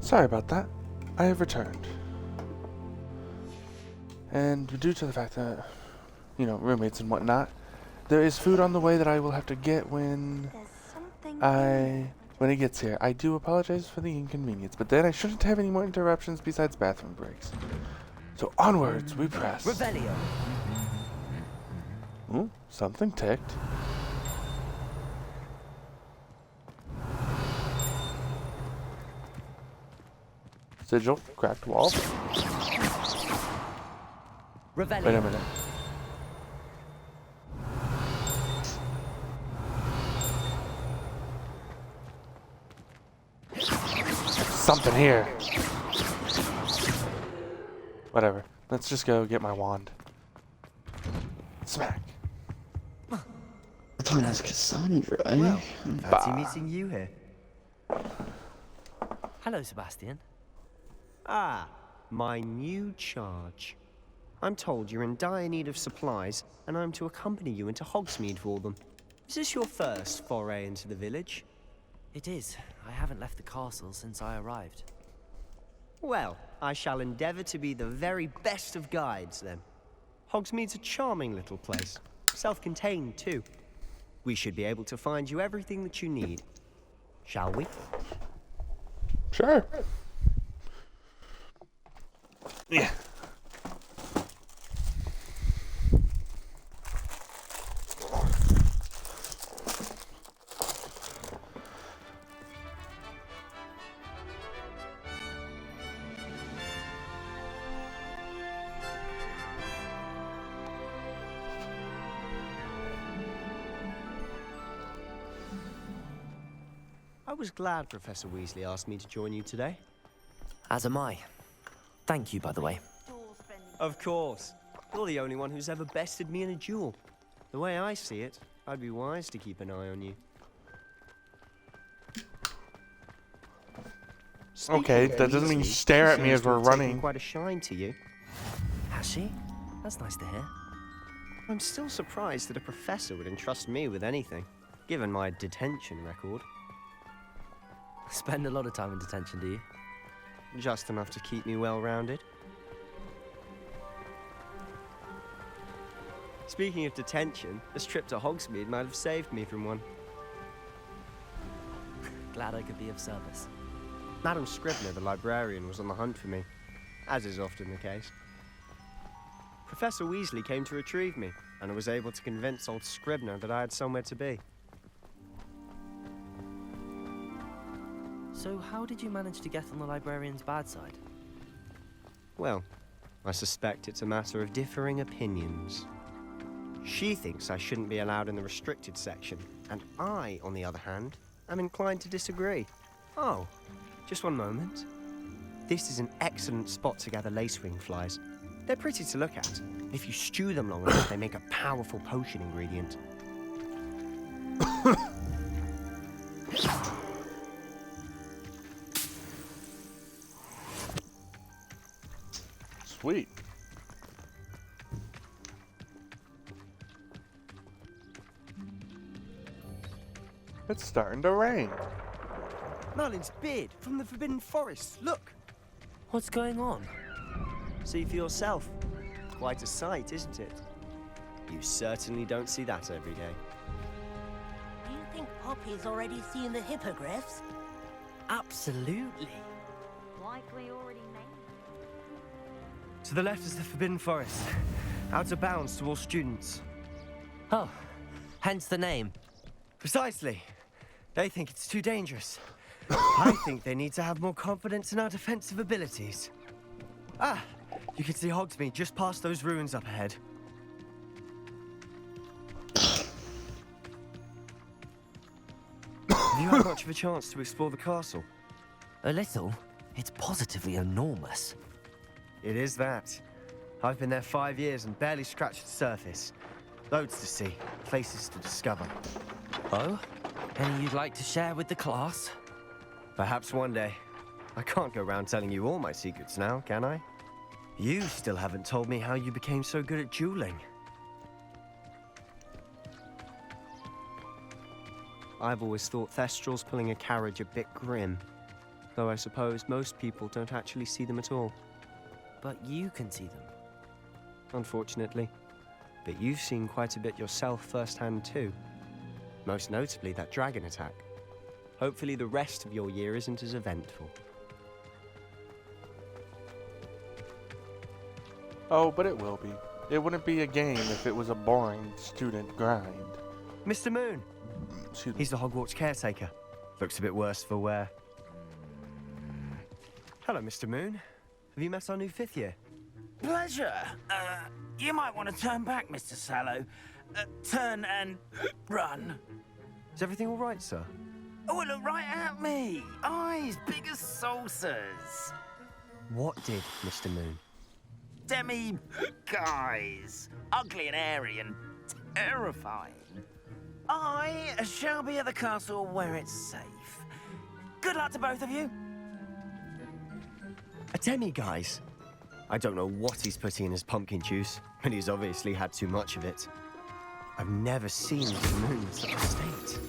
Sorry about that. I have returned. And due to the fact that, you know, roommates and whatnot, there is food on the way that I will have to get when it gets here. I do apologize for the inconvenience, but then I shouldn't have any more interruptions besides bathroom breaks. So onwards we press. Revelio. Ooh, something ticked. Sigil, cracked wall. Revelio. Wait a minute. Something here. Whatever. Let's just go get my wand. Smack. Playing as Cassandra, eh? Well, fancy meeting you here. Hello, Sebastian. Ah, my new charge. I'm told you're in dire need of supplies, and I'm to accompany you into Hogsmeade for them. Is this your first foray into the village? It is. I haven't left the castle since I arrived. Well, I shall endeavour to be the very best of guides, then. Hogsmeade's a charming little place. Self-contained, too. We should be able to find you everything that you need. Shall we? Sure. Yeah. I was glad Professor Weasley asked me to join you today. As am I. Thank you, by the way. Of course. You're the only one who's ever bested me in a duel. The way I see it, I'd be wise to keep an eye on you. Okay, that doesn't mean stare at me as we're running. Quite a shine to you. Has she? That's nice to hear. I'm still surprised that a professor would entrust me with anything, given my detention record. Spend a lot of time in detention, do you? Just enough to keep me well-rounded. Speaking of detention, this trip to Hogsmeade might have saved me from one. Glad I could be of service. Madam Scribner, the librarian, was on the hunt for me, as is often the case. Professor Weasley came to retrieve me, and I was able to convince old Scribner that I had somewhere to be. So how did you manage to get on the librarian's bad side? Well, I suspect it's a matter of differing opinions. She thinks I shouldn't be allowed in the restricted section, and I, on the other hand, am inclined to disagree. Oh, just one moment. This is an excellent spot to gather lacewing flies. They're pretty to look at. If you stew them long enough, they make a powerful potion ingredient. Sweet. It's starting to rain. Merlin's beard from the Forbidden Forest. Look. What's going on? See for yourself. Quite a sight, isn't it? You certainly don't see that every day. Do you think Poppy's already seen the hippogriffs? Absolutely. Like we already named. To the left is the Forbidden Forest. Out of bounds to all students. Oh, hence the name. Precisely. They think it's too dangerous. I think they need to have more confidence in our defensive abilities. Ah, you can see Hogsmeade just past those ruins up ahead. Have you had much of a chance to explore the castle? A little. It's positively enormous. It is that. I've been there 5 years and barely scratched the surface. Loads to see, places to discover. Oh? Any you'd like to share with the class? Perhaps one day. I can't go around telling you all my secrets now, can I? You still haven't told me how you became so good at dueling. I've always thought Thestrals pulling a carriage a bit grim. Though I suppose most people don't actually see them at all. But you can see them. Unfortunately. But you've seen quite a bit yourself firsthand too. Most notably that dragon attack. Hopefully the rest of your year isn't as eventful. Oh, but it will be. It wouldn't be a game if it was a boring student grind. Mr. Moon. Excuse me. He's the Hogwarts caretaker. Looks a bit worse for wear. Hello, Mr. Moon. Have you met our new 5th year? Pleasure. You might want to turn back, Mr. Sallow. Turn and run. Is everything all right, sir? Oh, look right at me. Eyes big as saucers. What did, Mr. Moon? Guys. Ugly and airy and terrifying. I shall be at the castle where it's safe. Good luck to both of you. A demi-guise? I don't know what he's putting in his pumpkin juice, but he's obviously had too much of it. I've never seen Mr. Moon in such a state.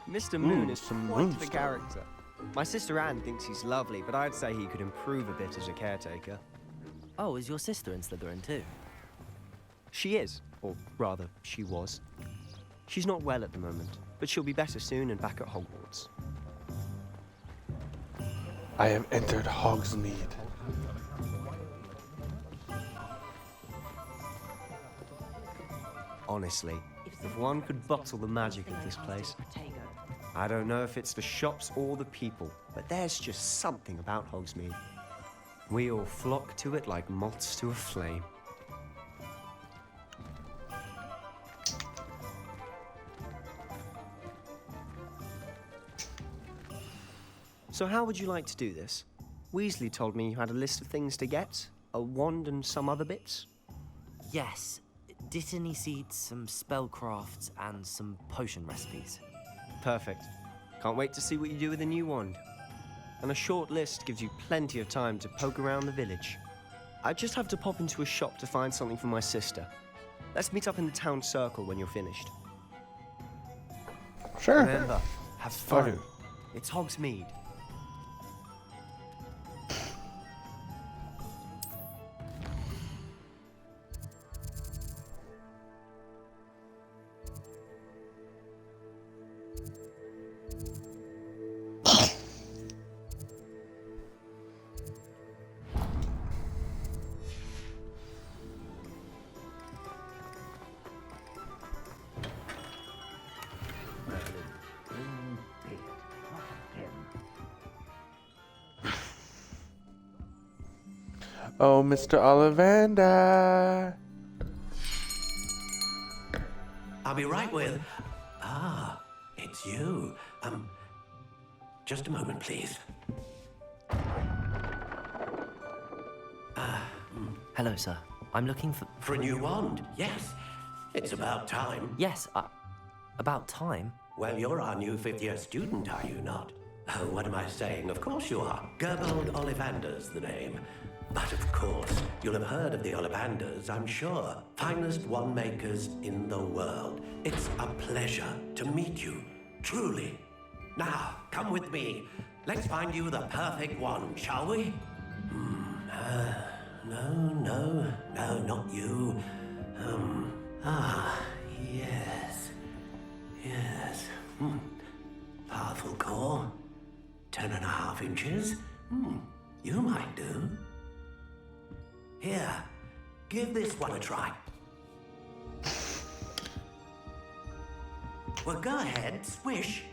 Mr. Moon is quite the character. My sister Anne thinks he's lovely, but I'd say he could improve a bit as a caretaker. Oh, is your sister in Slytherin too? She is, or rather, she was. She's not well at the moment, but she'll be better soon and back at Hogwarts. I have entered Hogsmeade. Honestly, if one could bottle the magic of this place. I don't know if it's the shops or the people, but there's just something about Hogsmeade. We all flock to it like moths to a flame. So how would you like to do this? Weasley told me you had a list of things to get, a wand and some other bits. Yes. Dittany seeds, some spellcrafts, and some potion recipes. Perfect. Can't wait to see what you do with the new wand. And a short list gives you plenty of time to poke around the village. I just have to pop into a shop to find something for my sister. Let's meet up in the town circle when you're finished. Sure. Remember, have fun. It's Hogsmeade. Oh, Mr. Ollivander. I'll be right with... Ah, it's you. Just a moment, please. Hello, sir. I'm looking for... For a new wand, yes. It's about time. Yes, about time? Well, you're our new 5th year student, are you not? Oh, what am I saying? Of course you are. Gerbold Ollivander's the name. But of course, you'll have heard of the Ollivanders, I'm sure. Finest wand makers in the world. It's a pleasure to meet you, truly. Now, come with me. Let's find you the perfect wand, shall we? No, not you. Yes. Powerful core. 10.5 inches. You might do. Here, give this one a try. Well, go ahead, swish.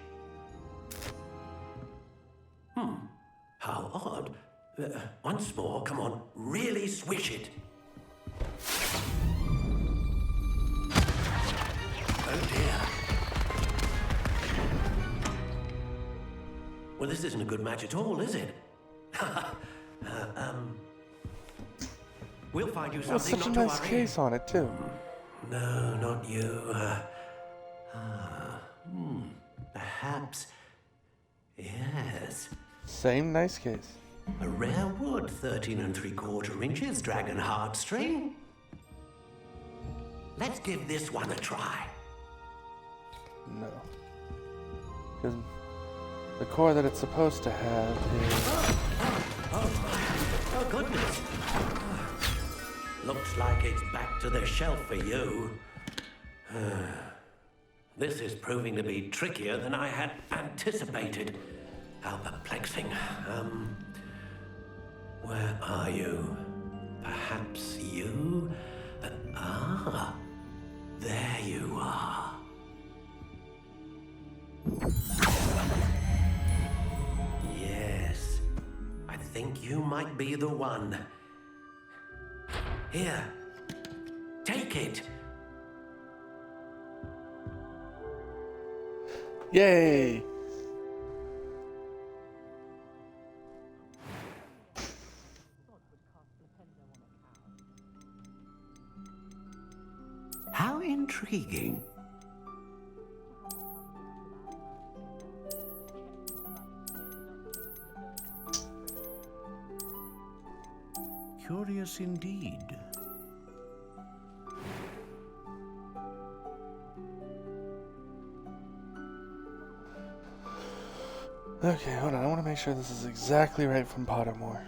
How odd. Once more, come on, really swish it. Oh dear. Well, this isn't a good match at all, is it? We'll find you Well, something, such a not nice to worry. case on it, too. No, not you. Perhaps. Yes. Same nice case. A rare wood, 13 3/4 inches, dragon heartstring. Let's give this one a try. No. Because the core that it's supposed to have is... Oh, goodness. Looks like it's back to the shelf for you. This is proving to be trickier than I had anticipated. How perplexing. Where are you? Perhaps you? There you are. Yes, I think you might be the one. Here, take it. Yay! How intriguing. Curious indeed. Okay, hold on. I want to make sure this is exactly right from Pottermore.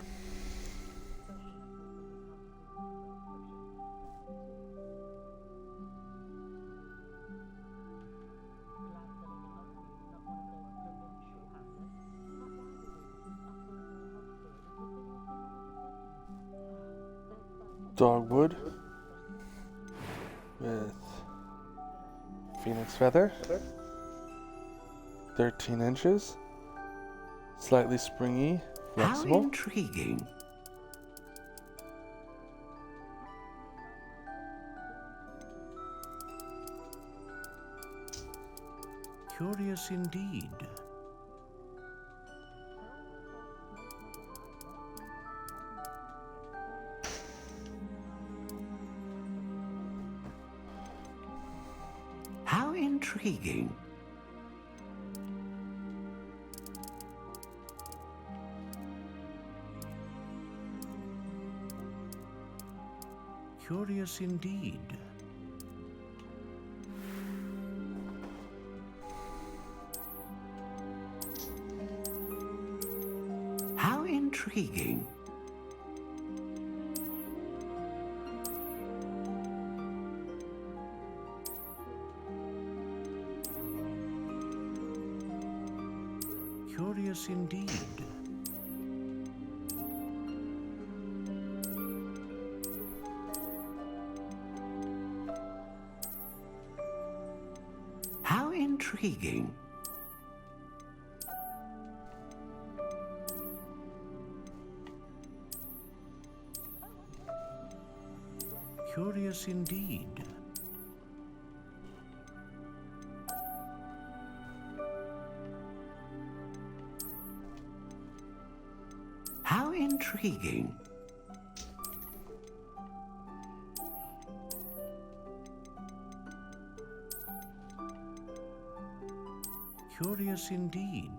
Dogwood with phoenix feather, 13 inches, slightly springy, flexible. How intriguing. Curious indeed. How intriguing. Curious indeed. How intriguing. Curious indeed. How intriguing. Curious indeed. How intriguing. Curious indeed.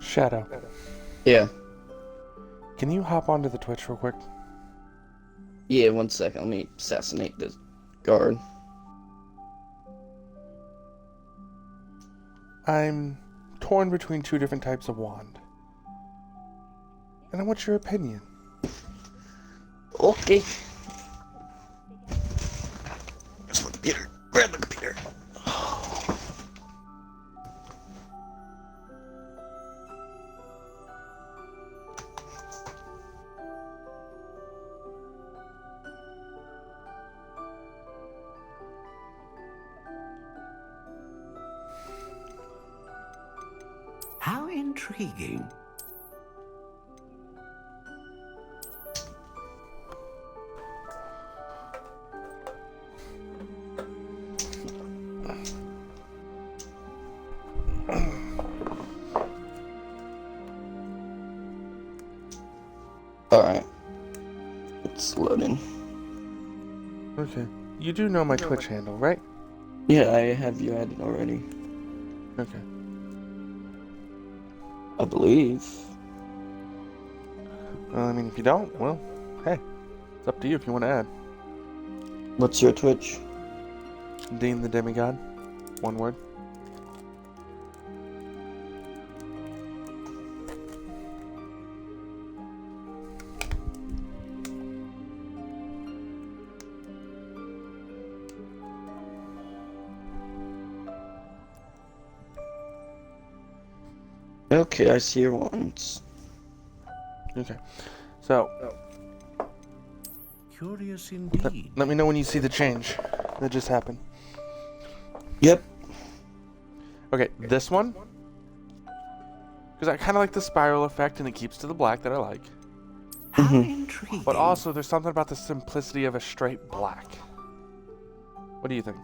Shadow. Yeah. Can you hop onto the Twitch real quick? Yeah, 1 second. Let me assassinate this guard. I'm torn between two different types of wand. And I want your opinion. Okay. Where's the computer? Grab the computer. How intriguing. Alright. It's loading. Okay. You do know my Twitch handle, right? Yeah, I have you added already. Okay. I believe. Well, I mean, if you don't, well, hey. It's up to you if you want to add. What's your Twitch? Dean the Demigod. One word. Okay, I see your wands. Okay. So, Curious indeed. let me know when you see the change that just happened. Yep. Okay, this one. Because I kind of like the spiral effect and it keeps to the black that I like. How intriguing. But also, there's something about the simplicity of a straight black. What do you think?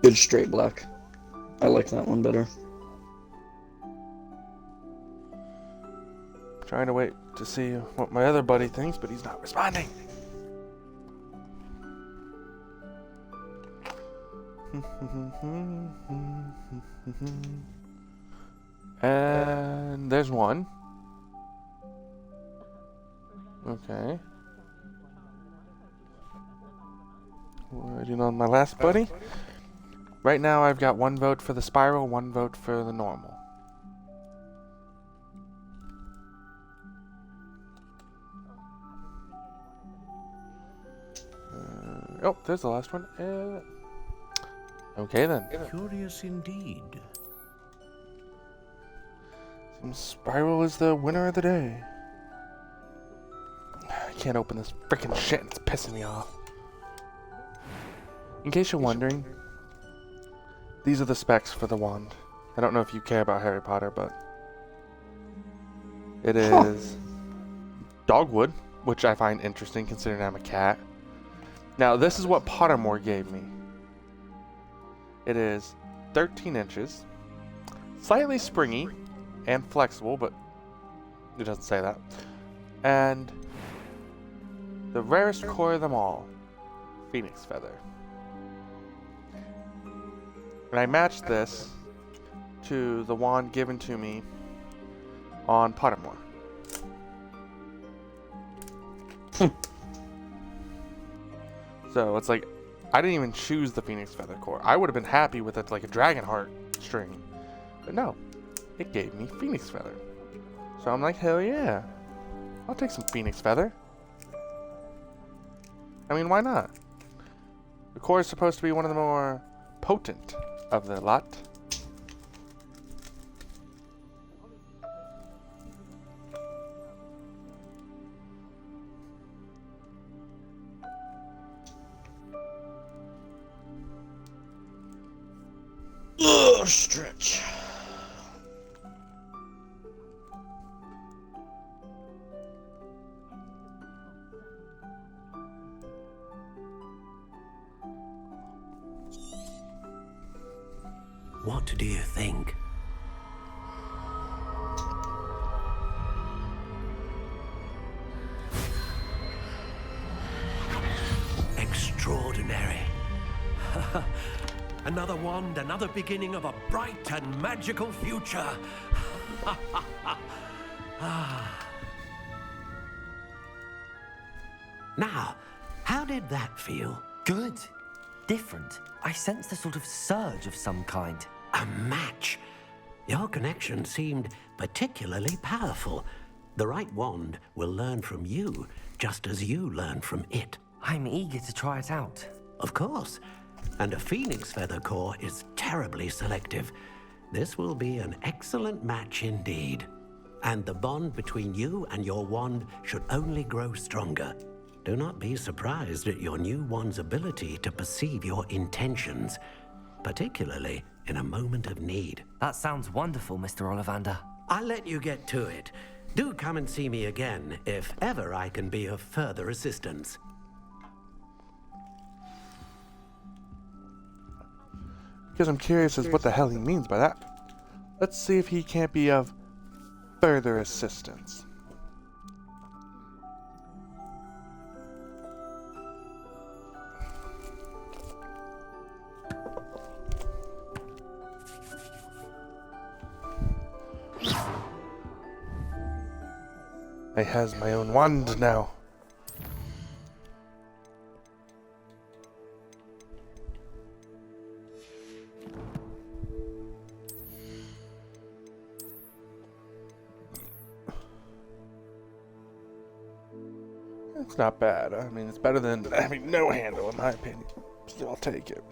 Good straight black. I like that one better. Trying to wait to see what my other buddy thinks, but he's not responding. And there's one. Okay. Waiting on my last buddy. Right now I've got 1 vote for the spiral, 1 vote for the normal. Oh, there's the last one. Okay then. Curious indeed. Spiral is the winner of the day. I can't open this freaking shit. It's pissing me off. In case you're wondering, these are the specs for the wand. I don't know if you care about Harry Potter, but it is dogwood, which I find interesting considering I'm a cat. Now, this is what Pottermore gave me. It is 13 inches, slightly springy and flexible, but it doesn't say that. And the rarest core of them all, Phoenix Feather. And I matched this to the wand given to me on Pottermore. So it's like, I didn't even choose the Phoenix Feather core. I would have been happy with it like a Dragon Heart string. But no, it gave me Phoenix Feather. So I'm like, hell yeah. I'll take some Phoenix Feather. I mean, why not? The core is supposed to be one of the more potent of the lot. Ugh, stretch. What do you think? Extraordinary. Another wand, another beginning of a bright and magical future. Now, how did that feel? Good. Different. I sensed a sort of surge of some kind. A match. Your connection seemed particularly powerful. The right wand will learn from you, just as you learn from it. I'm eager to try it out. Of course. And a Phoenix Feather core is terribly selective. This will be an excellent match indeed. And the bond between you and your wand should only grow stronger. Do not be surprised at your new wand's ability to perceive your intentions, particularly in a moment of need. That sounds wonderful, Mr. Ollivander. I'll let you get to it. Do come and see me again if ever I can be of further assistance. Because I'm curious as what the hell he means by that. Let's see if he can't be of further assistance. I has my own wand now. It's not bad. I mean, it's better than having no handle, in my opinion. Still, I'll take it.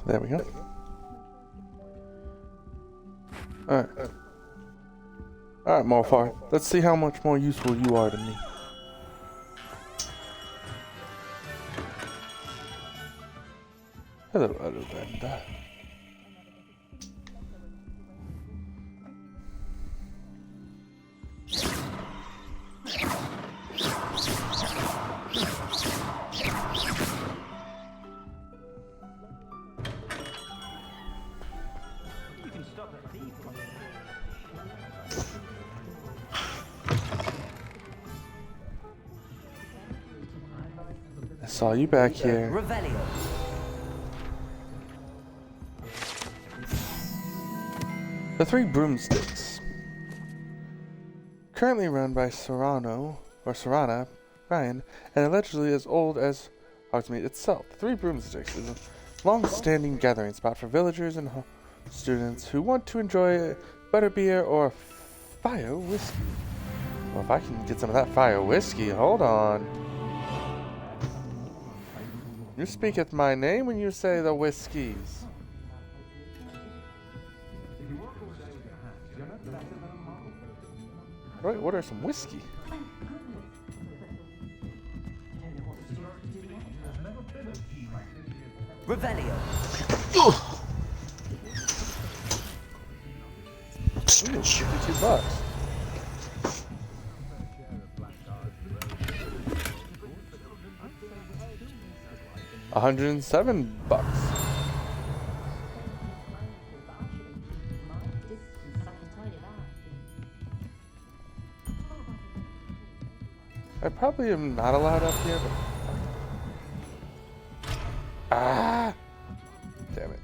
There we go. Alright. Alright, Morfar. Let's see how much more useful you are to me. Hello, Alubenda. I saw you back here. Revelio. The Three Broomsticks. Currently run by Serrana, Ryan, and allegedly as old as Hogsmeade itself. The Three Broomsticks is a long-standing gathering spot for villagers and students who want to enjoy butterbeer or fire whiskey. Well, if I can get some of that fire whiskey, hold on. You speaketh my name when you say the whiskies. Right, order some whiskey. Revelio. Ooh, $52. $107. I probably am not allowed up here, but... Ah! Damn it.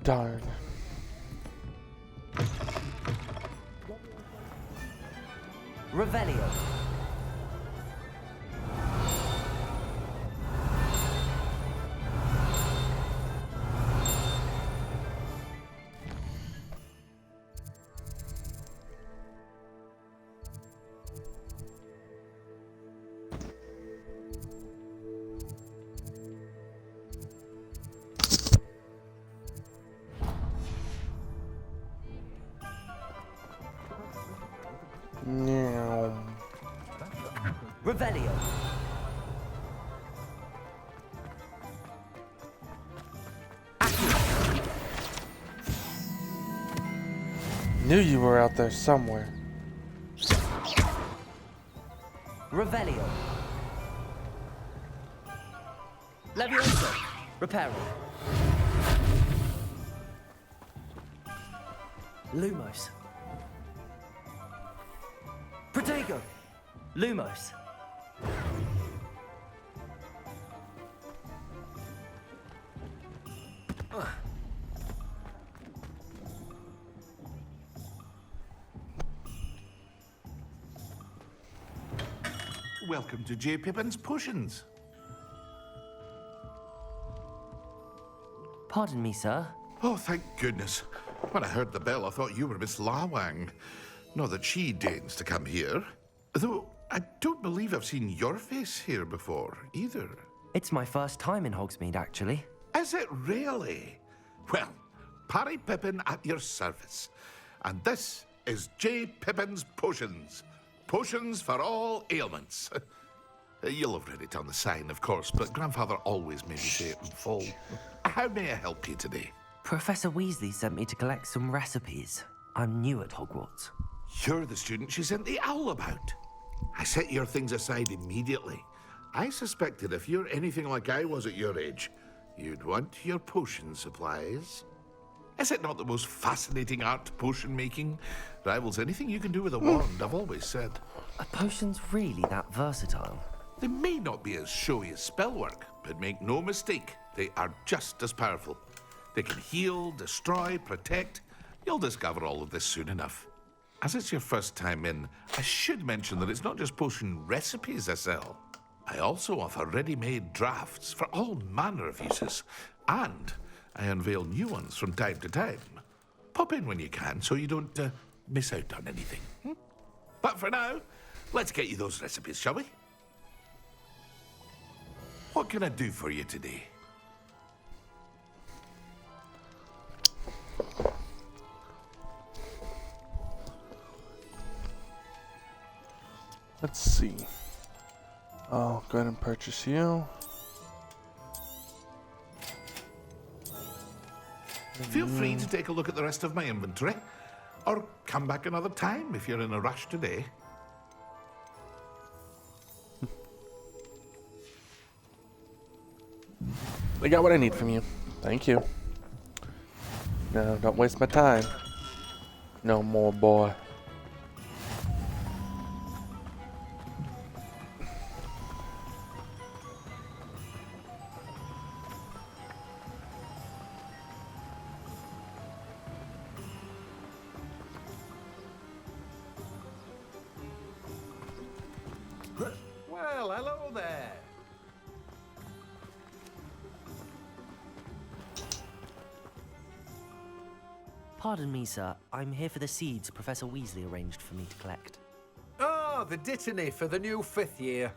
Darn. Revelio. Revelio. Knew you were out there somewhere. Revelio. Levioso. Reparo. Lumos. Protego. Lumos. Welcome to J. Pippin's Potions. Pardon me, sir. Oh, thank goodness. When I heard the bell, I thought you were Miss Lawang. Not that she deigns to come here. Though, I don't believe I've seen your face here before, either. It's my first time in Hogsmeade, actually. Is it really? Well, Parry Pippin at your service. And this is J. Pippin's Potions. Potions for all ailments. You'll have read it on the sign, of course, but Grandfather always made me say it in full. How may I help you today? Professor Weasley sent me to collect some recipes. I'm new at Hogwarts. You're the student she sent the owl about. I set your things aside immediately. I suspected if you're anything like I was at your age, you'd want your potion supplies. Is it not the most fascinating art, potion making? Rivals anything you can do with a wand, I've always said. Are potions really that versatile? They may not be as showy as spellwork, but make no mistake, they are just as powerful. They can heal, destroy, protect. You'll discover all of this soon enough. As it's your first time in, I should mention that it's not just potion recipes I sell. I also offer ready-made drafts for all manner of uses, and I unveil new ones from time to time. Pop in when you can so you don't miss out on anything. But for now, let's get you those recipes, shall we? What can I do for you today? Let's see. I'll go ahead and purchase you. Feel free to take a look at the rest of my inventory, or come back another time if you're in a rush today. I got what I need from you. Thank you. No, don't waste my time. No more, boy. Well, hello there. Pardon me, sir. I'm here for the seeds Professor Weasley arranged for me to collect. Oh, the dittany for the new 5th year.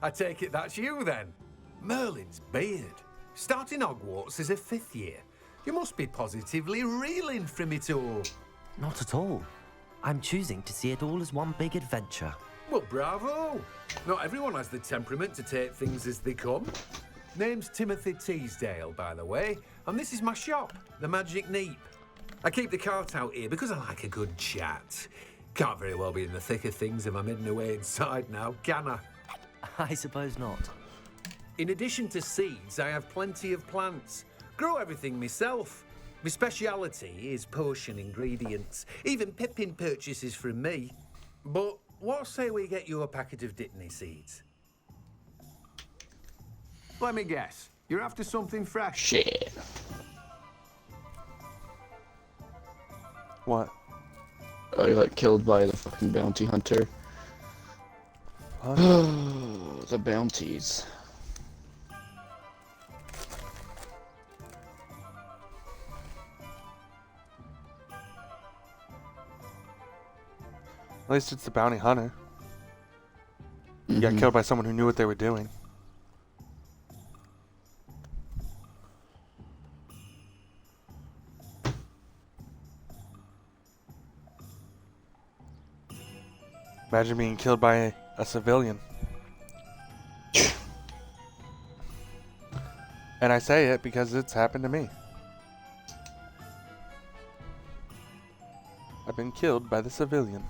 I take it that's you then. Merlin's beard. Starting Hogwarts as a 5th year. You must be positively reeling from it all. Not at all. I'm choosing to see it all as one big adventure. Well, bravo. Not everyone has the temperament to take things as they come. Name's Timothy Teasdale, by the way, and this is my shop, the Magic Neep. I keep the cart out here because I like a good chat. Can't very well be in the thick of things if I'm hidden away inside now, can I? I suppose not. In addition to seeds, I have plenty of plants. Grow everything myself. My speciality is potion ingredients. Even Pippin purchases from me. But what say we get you a packet of Dittany seeds? Let me guess. You're after something fresh. Shit. What? I got killed by the fucking bounty hunter. The bounties. At least it's the bounty hunter. You got killed by someone who knew what they were doing. Imagine being killed by a civilian. And I say it because it's happened to me. I've been killed by the civilian.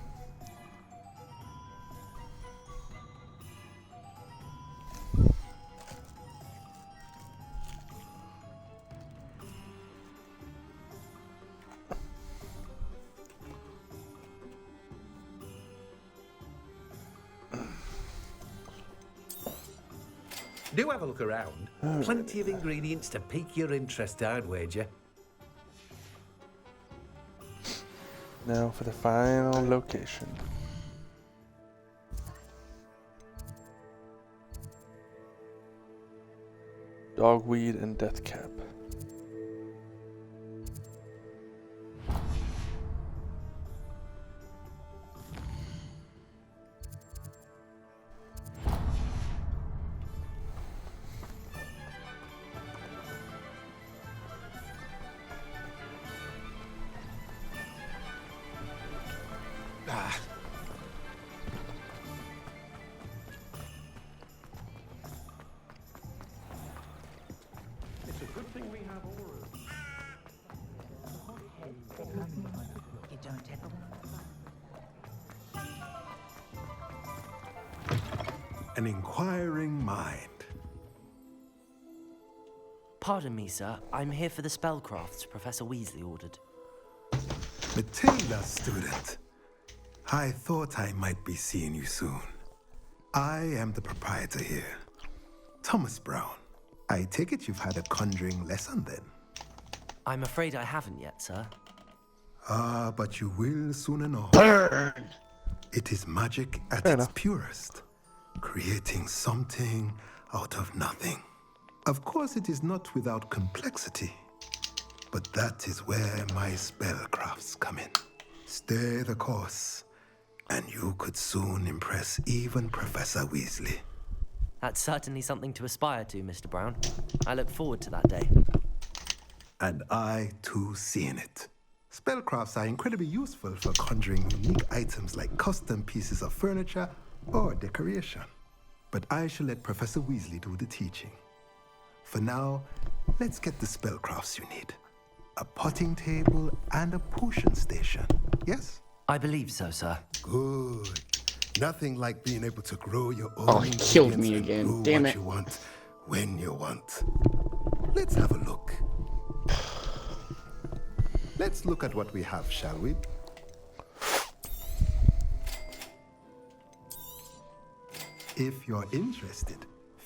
Do have a look around. Plenty of ingredients to pique your interest, I'd wager. Now for the final location. Dogweed and Deathcap. It's a good thing we have auras. You don't have An inquiring mind. Pardon me, sir. I'm here for the spellcrafts Professor Weasley ordered. Matilda, student. I thought I might be seeing you soon. I am the proprietor here, Thomas Brown. I take it you've had a conjuring lesson then? I'm afraid I haven't yet, sir. Ah, but you will soon enough. Burn! It is magic at Fair its enough. purest. creating something out of nothing. Of course, it is not without complexity, but that is where my spellcrafts come in. Stay the course, and you could soon impress even Professor Weasley. That's certainly something to aspire to, Mr. Brown. I look forward to that day. And I, too, see in it. Spellcrafts are incredibly useful for conjuring unique items like custom pieces of furniture or decoration. But I shall let Professor Weasley do the teaching. For now, let's get the spellcrafts you need. A potting table and a potion station, yes? I believe so, sir. Good. Nothing like being able to grow your own. Oh, he killed me ingredients and again. brew Damn what it. you want, when you want. Let's have a look. Let's look at what we have, shall we? If you're interested,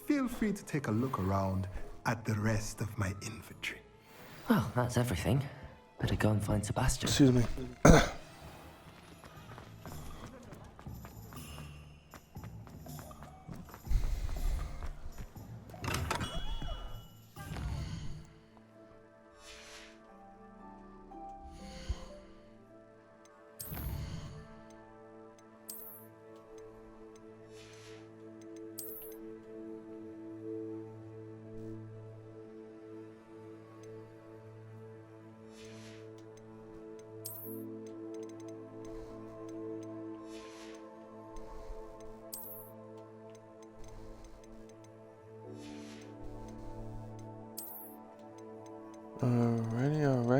feel free to take a look around at the rest of my inventory. Well, that's everything. Better go and find Sebastian. Excuse me.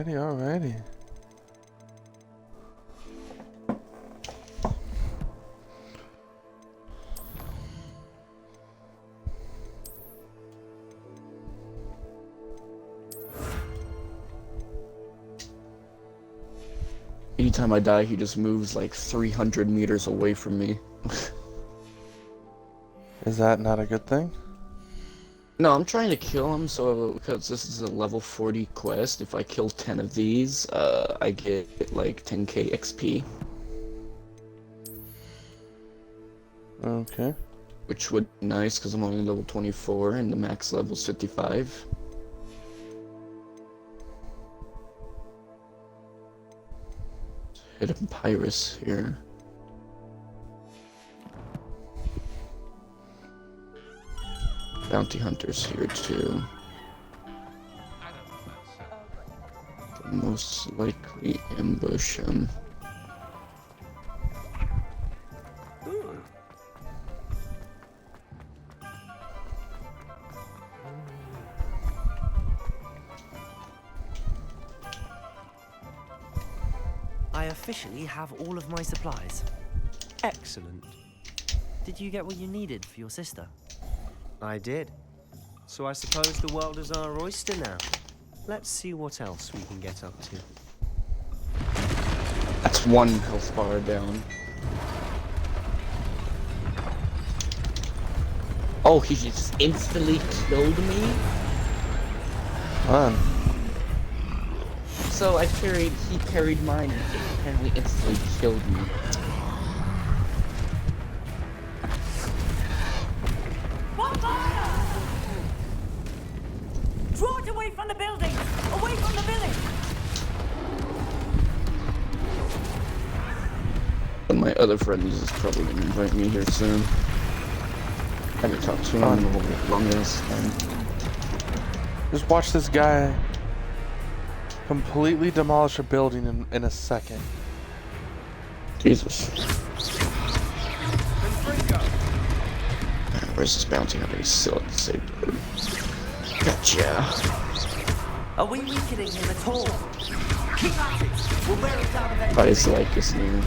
Alrighty. Anytime I die, he just moves like 300 meters away from me. Is that not a good thing? No, I'm trying to kill him, so because this is a level 40 quest, if I kill 10 of these, I get like 10k XP. Okay. Which would be nice, because I'm only level 24, and the max level's 55. Hit a Pyrus here. Bounty hunters here too. Can most likely ambush him. I officially have all of my supplies. Excellent. Did you get what you needed for your sister? I did. So I suppose the world is our oyster now. Let's see what else we can get up to. That's one health bar down. Oh, he just instantly killed me? Man. So he parried mine and apparently instantly killed me. Draw it away from the buildings! Away from the village! One of my other friends is probably gonna invite me here soon. I haven't talked to him in a long ass time. Just watch this guy completely demolish a building in a second. Jesus. Where's this bounty hunter? He's still at the same bird. Gotcha. Are we weakening him at all? Keep at it! We'll wear it down eventually. But it's like this new.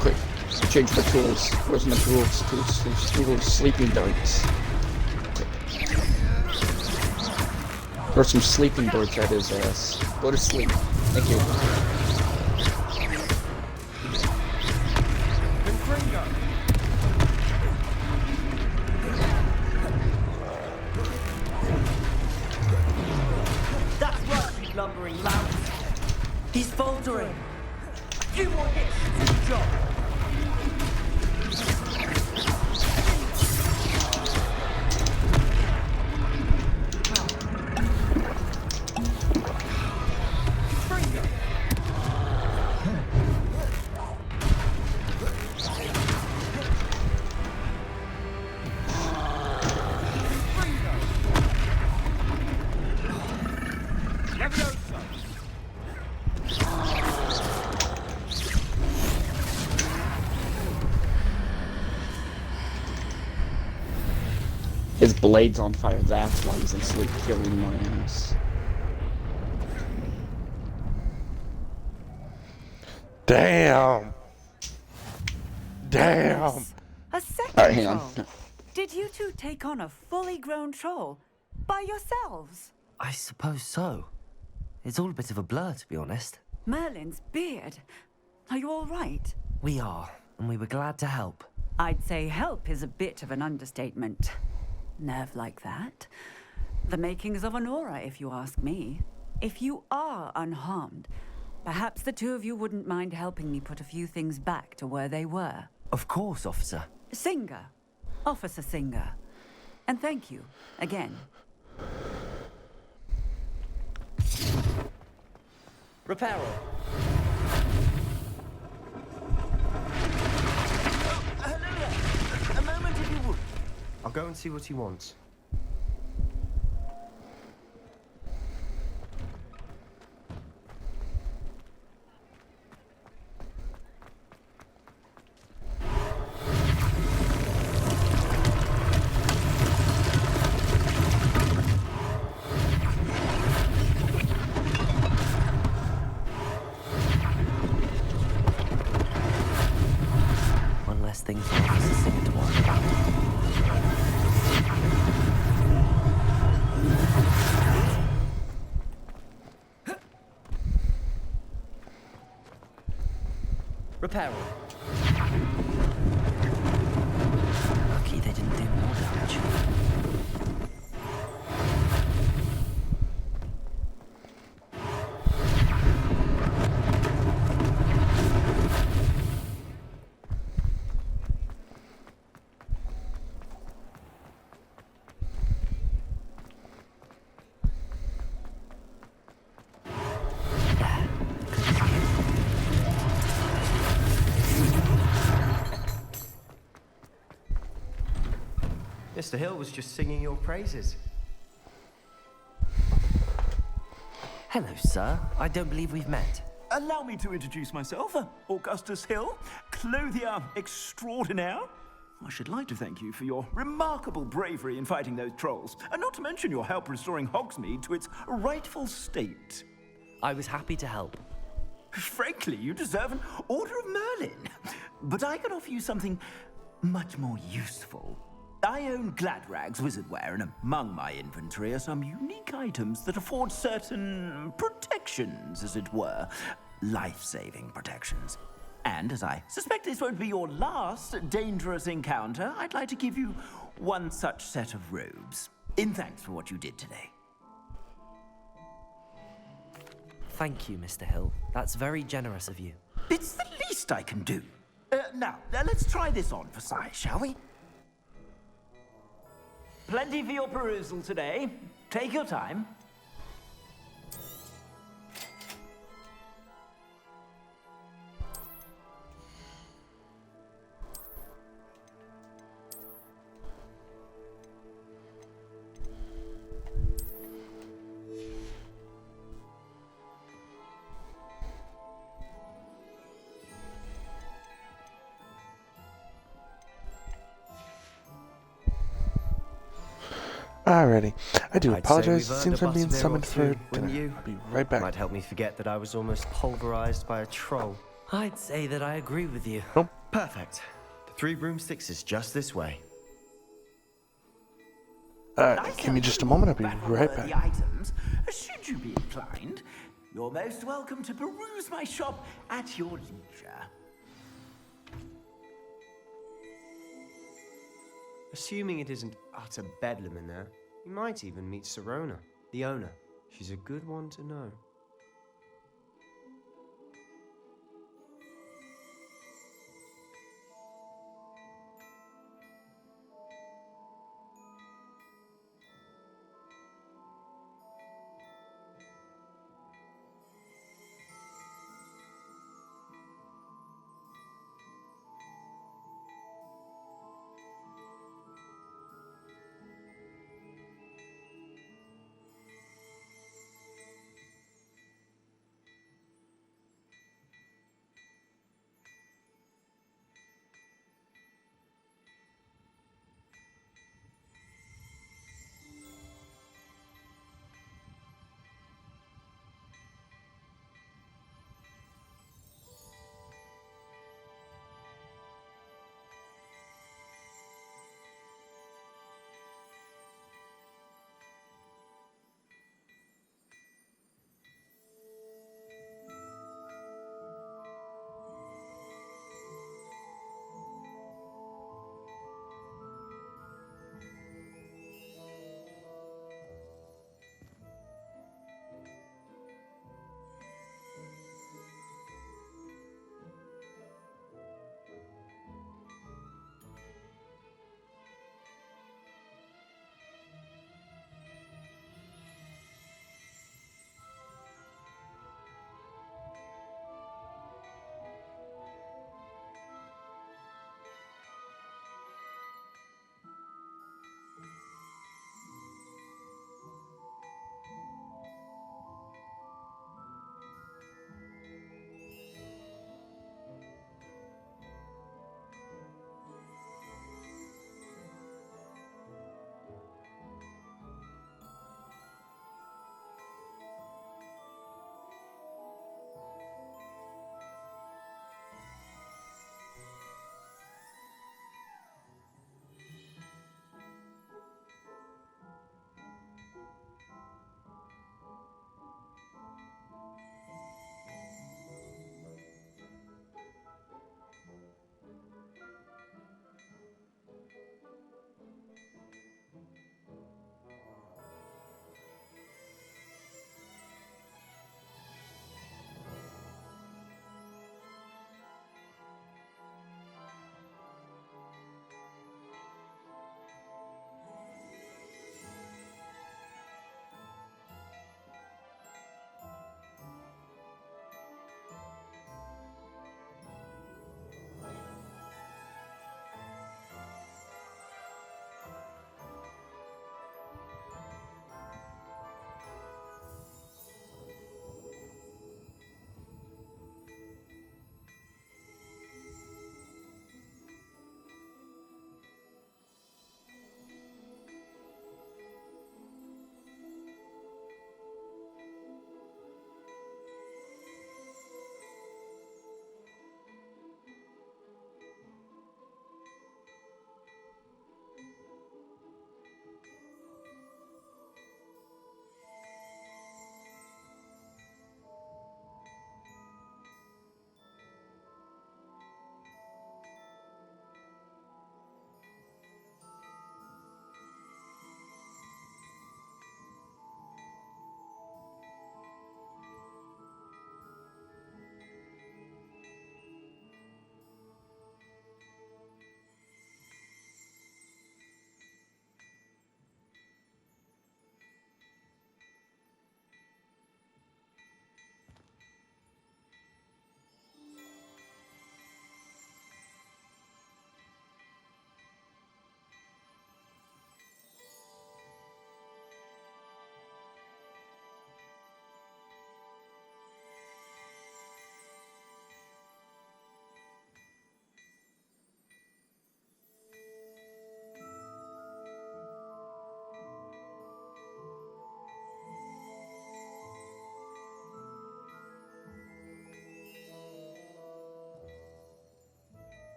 Quick. Change my tools. Where's my tools? Tools. Sleeping darts. Or some sleeping darts at his ass. Go to sleep. Thank you. That's right, you lumbering lout. He's faltering. A few more hits to the job. His blade's on fire. That's why he's asleep, killing my ass. Damn. Damn. A second Alright, hang on. troll. Did you two take on a fully grown troll by yourselves? I suppose so. It's all a bit of a blur, to be honest. Merlin's beard. Are you all right? We are, and we were glad to help. I'd say help is a bit of an understatement. Nerve like that. The makings of an aura, if you ask me. If you are unharmed, perhaps the two of you wouldn't mind helping me put a few things back to where they were. Of course, officer. Singer. Officer Singer. And thank you, again. Reparo. A moment if you would. I'll go and see what he wants. One less thing for Officer Singer to worry about. Reparo. Lucky they didn't do more damage. Mr. Hill was just singing your praises. Hello, sir. I don't believe we've met. Allow me to introduce myself, Augustus Hill, clothier extraordinaire. I should like to thank you for your remarkable bravery in fighting those trolls, and not to mention your help restoring Hogsmeade to its rightful state. I was happy to help. Frankly, you deserve an Order of Merlin. But I can offer you something much more useful. I own Gladrag's wizardware, and among my inventory are some unique items that afford certain protections, as it were. Life-saving protections. And as I suspect this won't be your last dangerous encounter, I'd like to give you one such set of robes, in thanks for what you did today. Thank you, Mr. Hill. That's very generous of you. It's the least I can do. Now, let's try this on for size, shall we? Plenty for your perusal today. Take your time. Alrighty. I do I'd say apologize. It we've seems earned I'm a being butterbeer or summoned for two, wouldn't dinner. you? I'll be right back. Might help me forget that I was almost pulverized by a troll. I'd say that I agree with you. Nope. Perfect. The 3 broomsticks is just this way. Give me just a moment, I'll be right The back. items, should you be inclined, you're most welcome to peruse my shop at your leisure. Assuming it isn't utter bedlam in there, you might even meet Serona, the owner. She's a good one to know.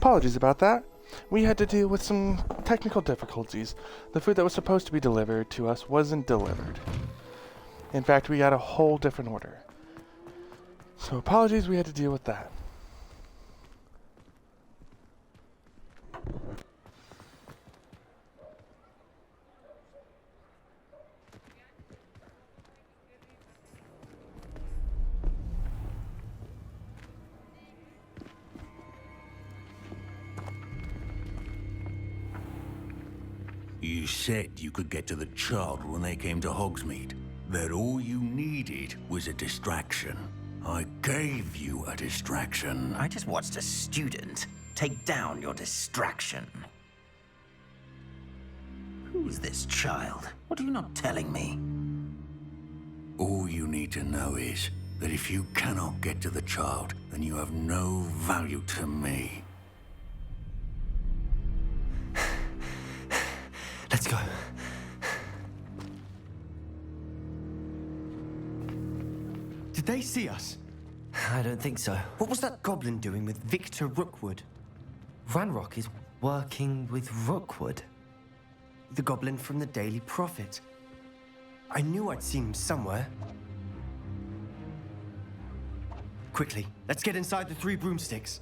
Apologies about that. We had to deal with some technical difficulties. The food that was supposed to be delivered to us wasn't delivered. In fact, we got a whole different order. So apologies, we had to deal with that. You said you could get to the child when they came to Hogsmeade. That all you needed was a distraction. I gave you a distraction. I just watched a student take down your distraction. Who's this child? What are you not telling me? All you need to know is that if you cannot get to the child, then you have no value to me. Let's go. Did they see us? I don't think so. What was that goblin doing with Victor Rookwood? Ranrock is working with Rookwood. The goblin from the Daily Prophet. I knew I'd seen him somewhere. Quickly, let's get inside the 3 broomsticks.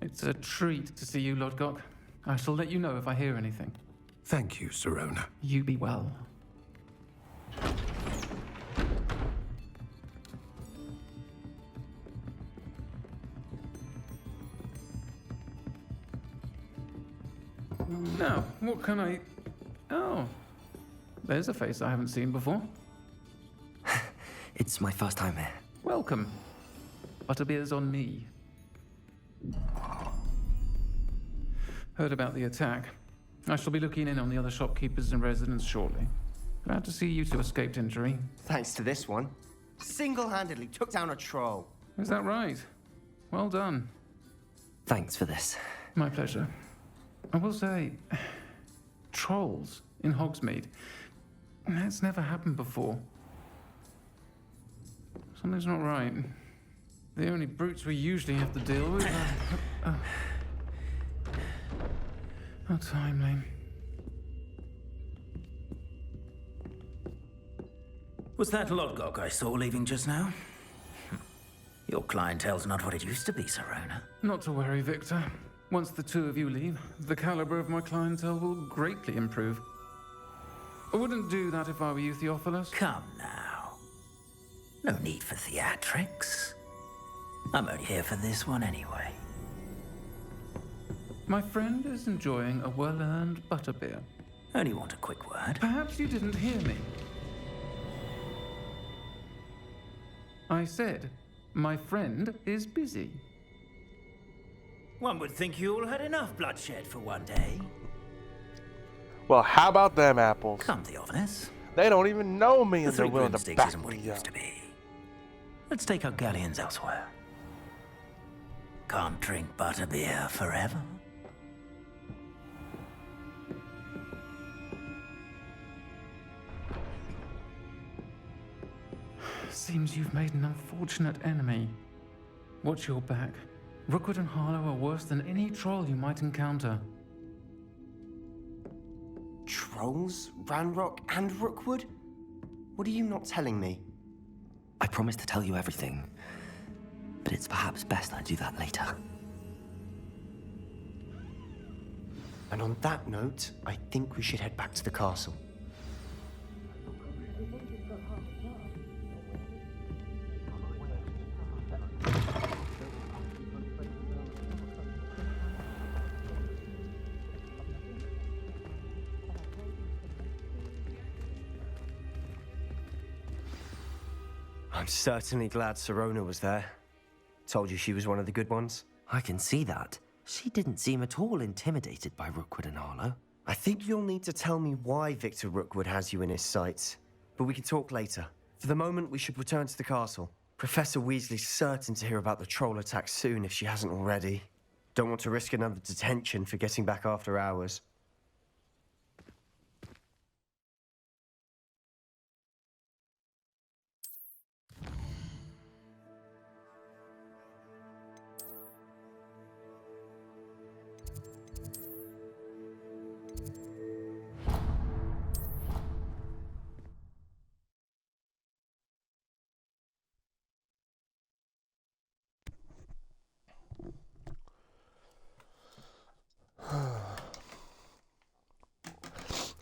It's a treat to see you, Lodgok. I shall let you know if I hear anything. Thank you, Sirona. You be well. Now, what can I... Oh, there's a face I haven't seen before. It's my first time here. Welcome. Butterbeer's on me. Heard about the attack. I shall be looking in on the other shopkeepers and residents shortly. Glad to see you two escaped injury. Thanks to this one. Single-handedly took down a troll. Is that right? Well done. Thanks for this. My pleasure. I will say, trolls in Hogsmeade. That's never happened before. Something's not right. The only brutes we usually have to deal with are... How timely. Was that Lodgok I saw leaving just now? Your clientele's not what it used to be, Sirona. Not to worry, Victor. Once the two of you leave, the caliber of my clientele will greatly improve. I wouldn't do that if I were you, Theophilus. Come now. No need for theatrics. I'm only here for this one anyway. My friend is enjoying a well-earned butterbeer. Only want a quick word. Perhaps you didn't hear me. I said, my friend is busy. One would think you all had enough bloodshed for one day. Well, how about them apples? Come, Theophilus. They don't even know me and The they're 3 willing to broomsticks back isn't what it me up. used to be. Let's take our galleons elsewhere. Can't drink butterbeer forever. Seems you've made an unfortunate enemy. Watch your back. Rookwood and Harlow are worse than any troll you might encounter. Trolls? Ranrock and Rookwood? What are you not telling me? I promised to tell you everything, but it's perhaps best I do that later. And on that note, I think we should head back to the castle. I'm certainly glad Sirona was there. Told you she was one of the good ones. I can see that. She didn't seem at all intimidated by Rookwood and Harlow. I think you'll need to tell me why Victor Rookwood has you in his sights. But we can talk later. For the moment, we should return to the castle. Professor Weasley's certain to hear about the troll attack soon if she hasn't already. Don't want to risk another detention for getting back after hours.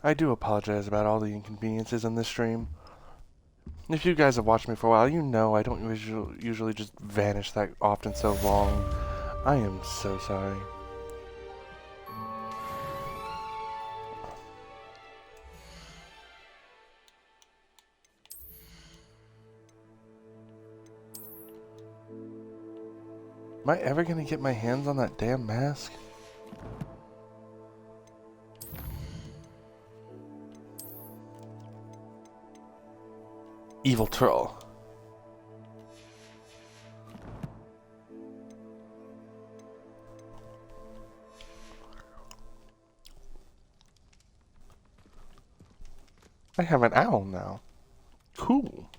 I do apologize about all the inconveniences in this stream. If you guys have watched me for a while, you know I don't usually just vanish that often so long. I am so sorry. Am I ever gonna get my hands on that damn mask? Evil troll. I have an owl now. Cool.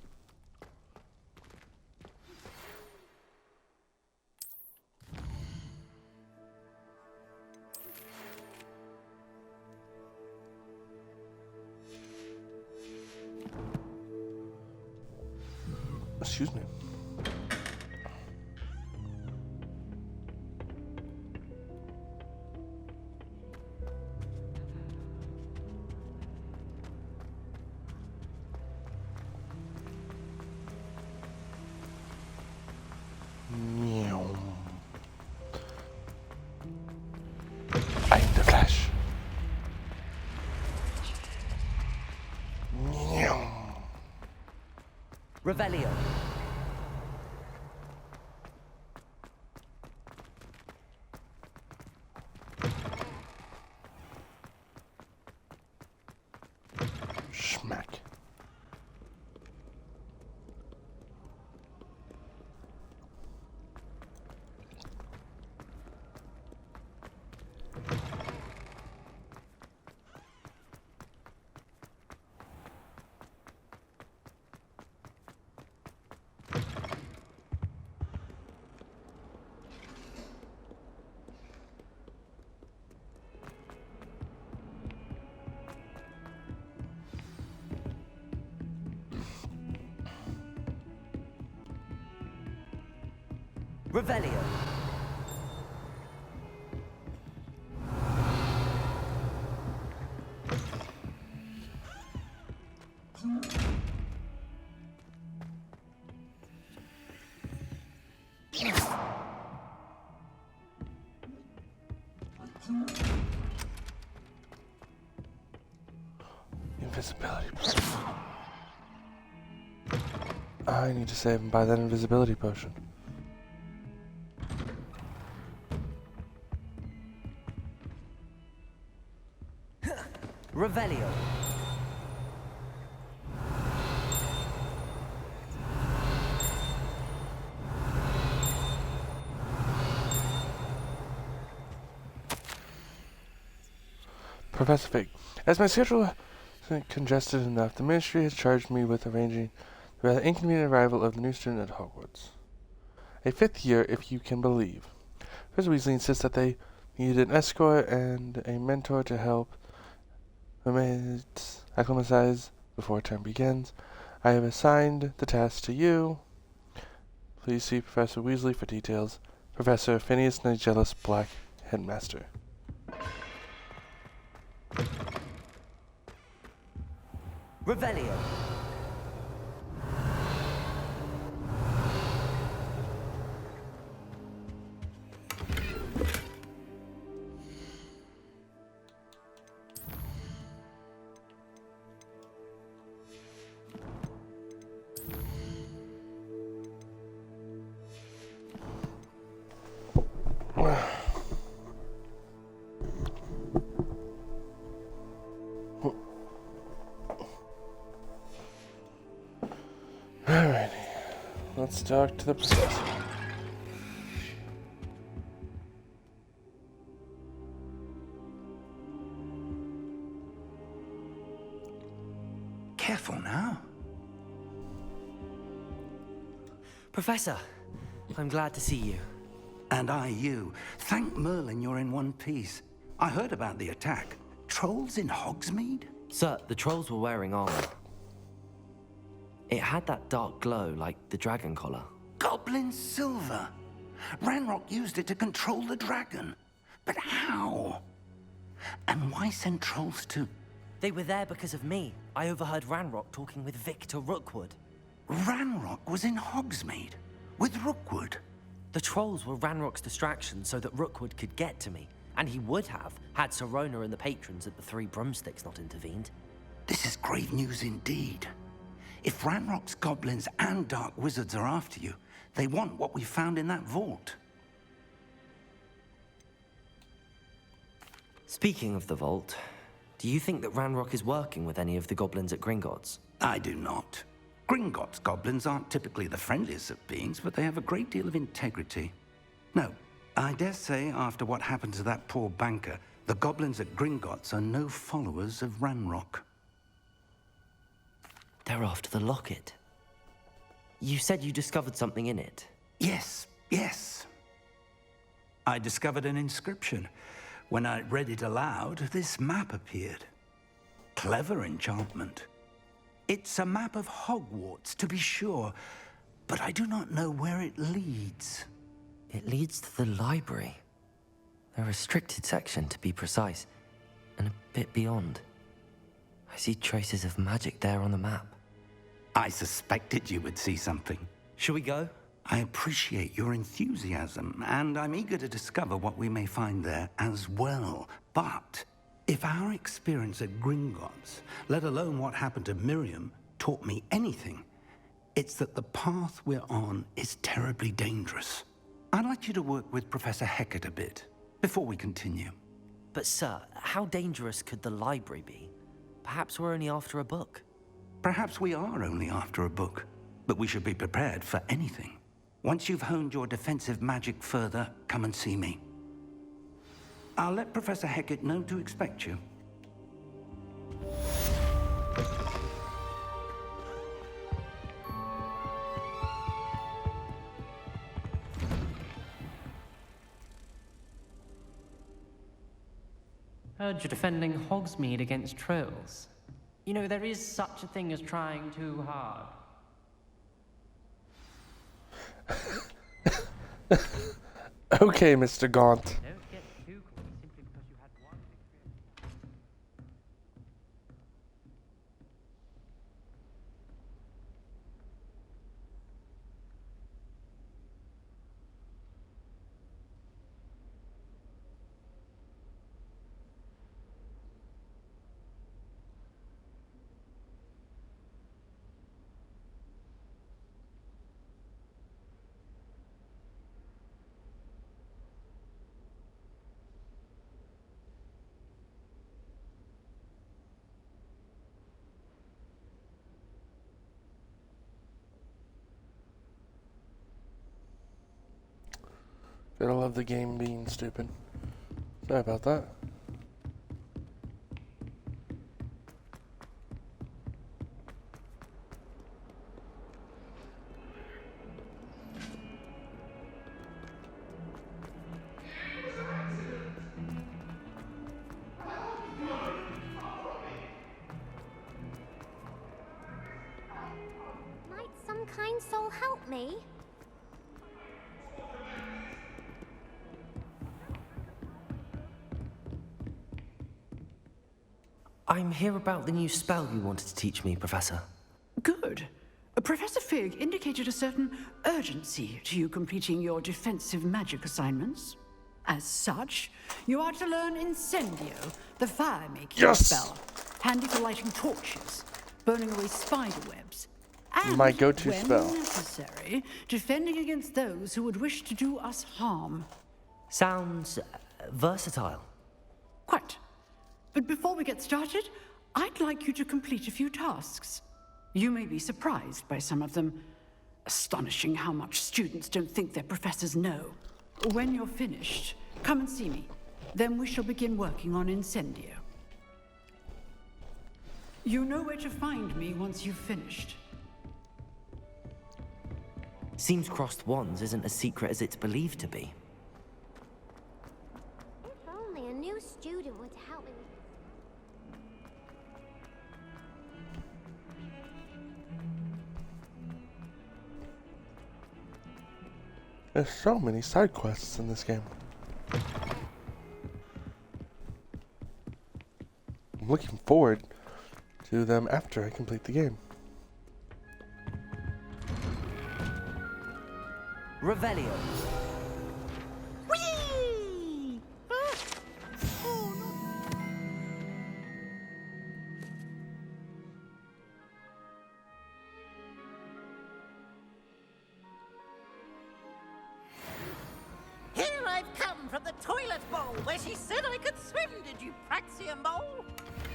Excuse me. Meow. I am the Flash. Meow. Revelio. Schmack. Revelio. Invisibility. I need to save and buy that invisibility potion. Revelio. Professor Fig, as my schedule is congested enough, the Ministry has charged me with arranging the rather inconvenient arrival of the new student at Hogwarts. A 5th year, if you can believe. Professor Weasley insists that they need an escort and a mentor to help roommates acclimatize before term begins. I have assigned the task to you. Please see Professor Weasley for details. Professor Phineas Nigellus Black, Headmaster. Revelio. Alrighty, let's talk to the professor. Careful now. Professor, I'm glad to see you. And I you. Thank Merlin you're in one piece. I heard about the attack. Trolls in Hogsmeade? Sir, the trolls were wearing armor. It had that dark glow like the dragon collar. Goblin silver. Ranrock used it to control the dragon. But how? And why send trolls to They were there because of me. I overheard Ranrock talking with Victor Rookwood. Ranrock was in Hogsmeade? With Rookwood? The trolls were Ranrock's distraction so that Rookwood could get to me. And he would have, had Serona and the patrons at the Three Broomsticks not intervened. This is grave news indeed. If Ranrock's goblins and dark wizards are after you, they want what we found in that vault. Speaking of the vault, do you think that Ranrock is working with any of the goblins at Gringotts? I do not. Gringotts goblins aren't typically the friendliest of beings, but they have a great deal of integrity. No, I dare say after what happened to that poor banker, the goblins at Gringotts are no followers of Ranrock. They're after the locket. You said you discovered something in it. Yes. I discovered an inscription. When I read it aloud, this map appeared. Clever enchantment. It's a map of Hogwarts, to be sure, but I do not know where it leads. It leads to the library. A restricted section, to be precise, and a bit beyond. I see traces of magic there on the map. I suspected you would see something. Shall we go? I appreciate your enthusiasm, and I'm eager to discover what we may find there as well. But if our experience at Gringotts, let alone what happened to Miriam, taught me anything, it's that the path we're on is terribly dangerous. I'd like you to work with Professor Hecat a bit before we continue. But sir, how dangerous could the library be? Perhaps we're only after a book. Perhaps we are only after a book, but we should be prepared for anything. Once you've honed your defensive magic further, come and see me. I'll let Professor Hecat know to expect you. Heard you're defending Hogsmeade against trolls. You know, there is such a thing as trying too hard. Okay, Mr. Gaunt. Don't get too cool simply because you had one experience. Gotta love the game being stupid. Sorry about that. Might some kind soul help me? I'm here about the new spell you wanted to teach me, Professor. Good. Professor Fig indicated a certain urgency to you completing your defensive magic assignments. As such, you are to learn Incendio, the fire-making spell, handy for lighting torches, burning away spider webs, and, my go-to when spell. necessary, defending against those who would wish to do us harm. Sounds versatile. Quite. But before we get started, I'd like you to complete a few tasks. You may be surprised by some of them. Astonishing how much students don't think their professors know. When you're finished, come and see me. Then we shall begin working on Incendio. You know where to find me once you've finished. Seems crossed wands isn't as secret as it's believed to be. If only a new student would help me with There's so many side quests in this game. I'm looking forward to them after I complete the game. Revelio. Whee! Ah! Oh, no. Here I've come from the toilet bowl where she said I could swim, did you Praxia mole?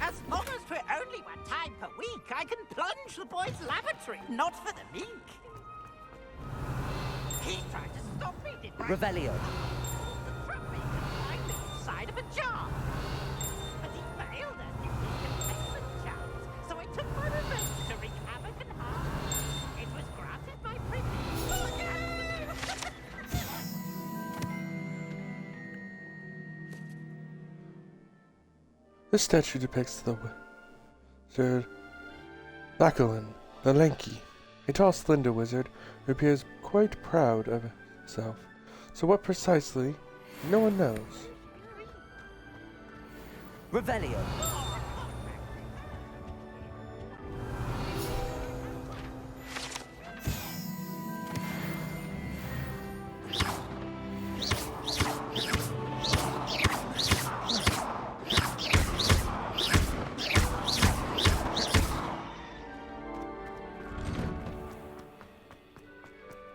As long as 'twere only 1 time per week, I can plunge the boy's lavatory, not for the meek. He tried to stop me, did I? Revelio. The trophy confined inside of a jar. But he failed as the containment chance, so I took my revenge to wreak havoc and harm. It was granted by privilege. Oh, yeah! This statue depicts the wizard Lachlan the Lanky, a tall, slender wizard who appears quite proud of himself. So what precisely? No one knows. Revelio.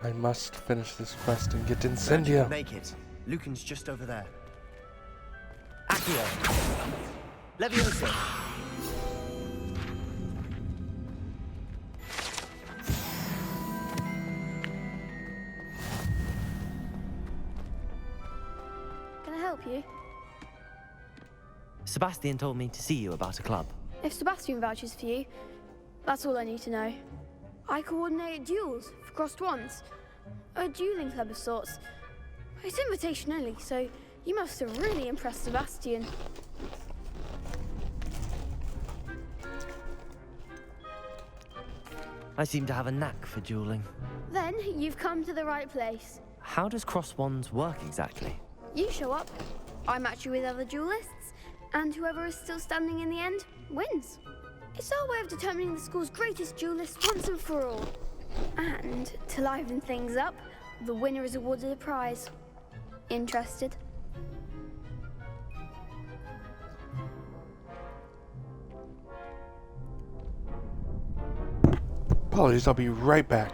I must finish this quest and get Incendio. Make it. Lucan's just over there. Accio. Leviosa. Can I help you? Sebastian told me to see you about a club. If Sebastian vouches for you, that's all I need to know. I coordinate duels for crossed wands. A dueling club of sorts. It's invitation only, so you must have really impressed Sebastian. I seem to have a knack for dueling. Then you've come to the right place. How does cross wands work exactly? You show up, I match you with other duelists, and whoever is still standing in the end wins. It's our way of determining the school's greatest duelist once and for all. And to liven things up, the winner is awarded a prize. Interested? Apologies, I'll be right back.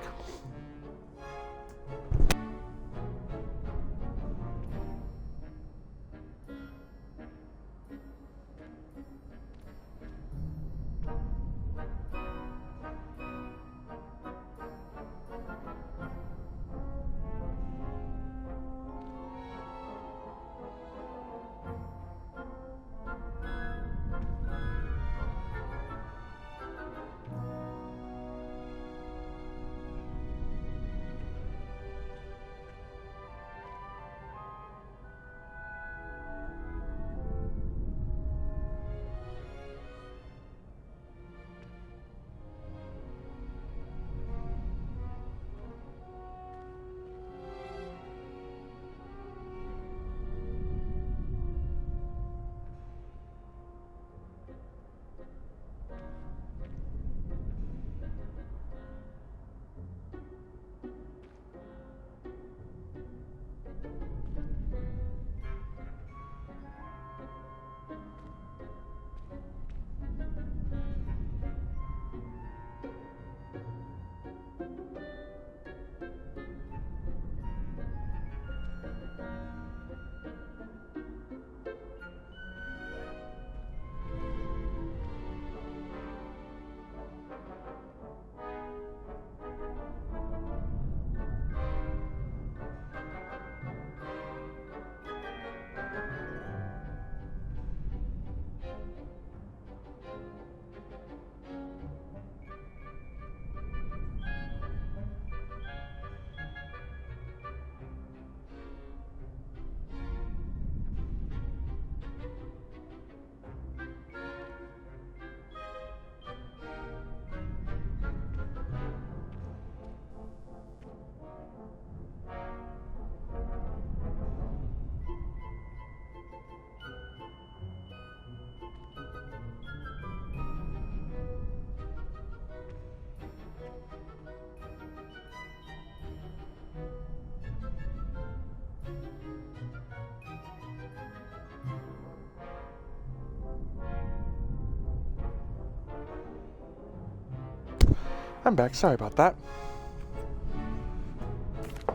I'm back. Sorry about that.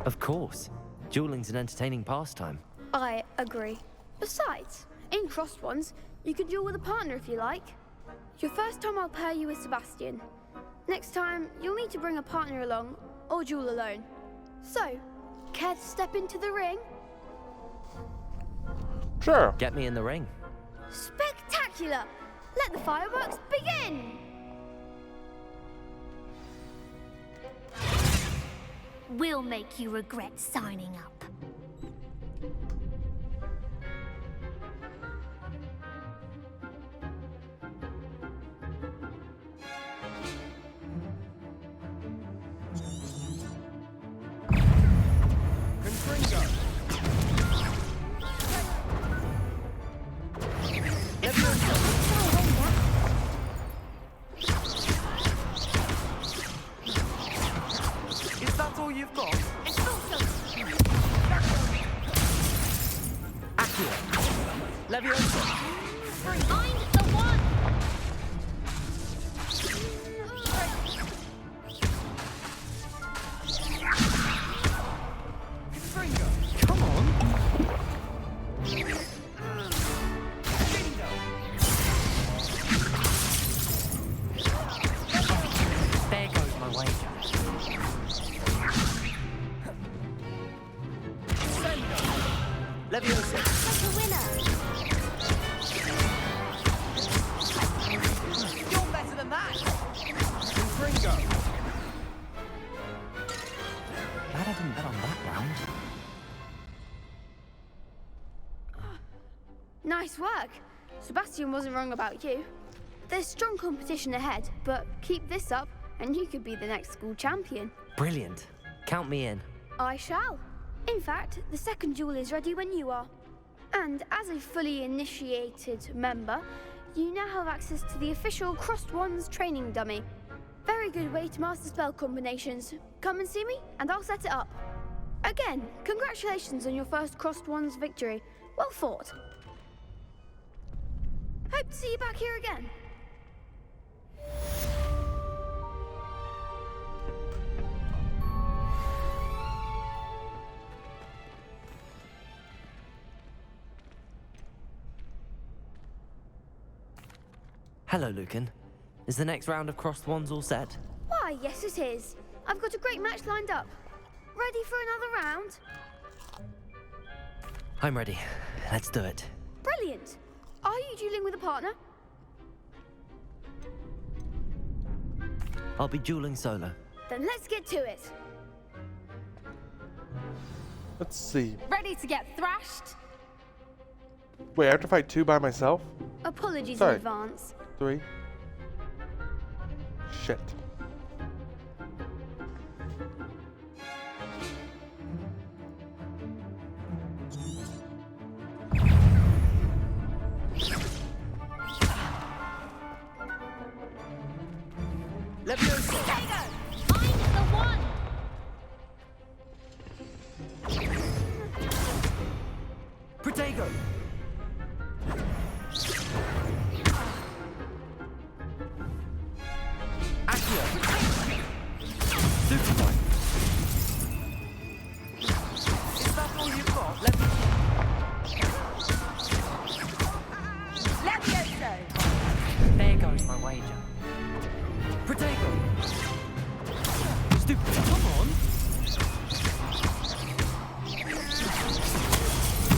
Of course. Dueling's an entertaining pastime. I agree. Besides, in crossed ones, you can duel with a partner if you like. Your first time I'll pair you with Sebastian. Next time, you'll need to bring a partner along, or duel alone. So, care to step into the ring? Sure. Get me in the ring. Spectacular! Let the fireworks begin! We'll make you regret signing up. Is that all you've got? It's also... Accio. Leviosa. Find the one! Come on. There goes my wager. Leviosa. Take the winner! You're better than that. Confringo. Glad I didn't bet on that round. Nice work. Sebastian wasn't wrong about you. There's strong competition ahead, but keep this up and you could be the next school champion. Brilliant. Count me in. I shall. In fact, the second duel is ready when you are. And as a fully initiated member, you now have access to the official Crossed Wands training dummy. Very good way to master spell combinations. Come and see me, and I'll set it up. Again, congratulations on your first Crossed Wands victory. Well fought. Hope to see you back here again. Hello, Lucan. Is the next round of Crossed Wands all set? Why, yes it is. I've got a great match lined up. Ready for another round? I'm ready. Let's do it. Brilliant. Are you dueling with a partner? I'll be dueling solo. Then let's get to it. Let's see. Ready to get thrashed? Wait, I have to fight 2 by myself? Apologies Sorry. in advance. 3. Shit. Leviosa. Find the one! Protego. Accio. Superboy. Is that all you've got? Levioso! There goes my wager. Protego. Stupid. Come on.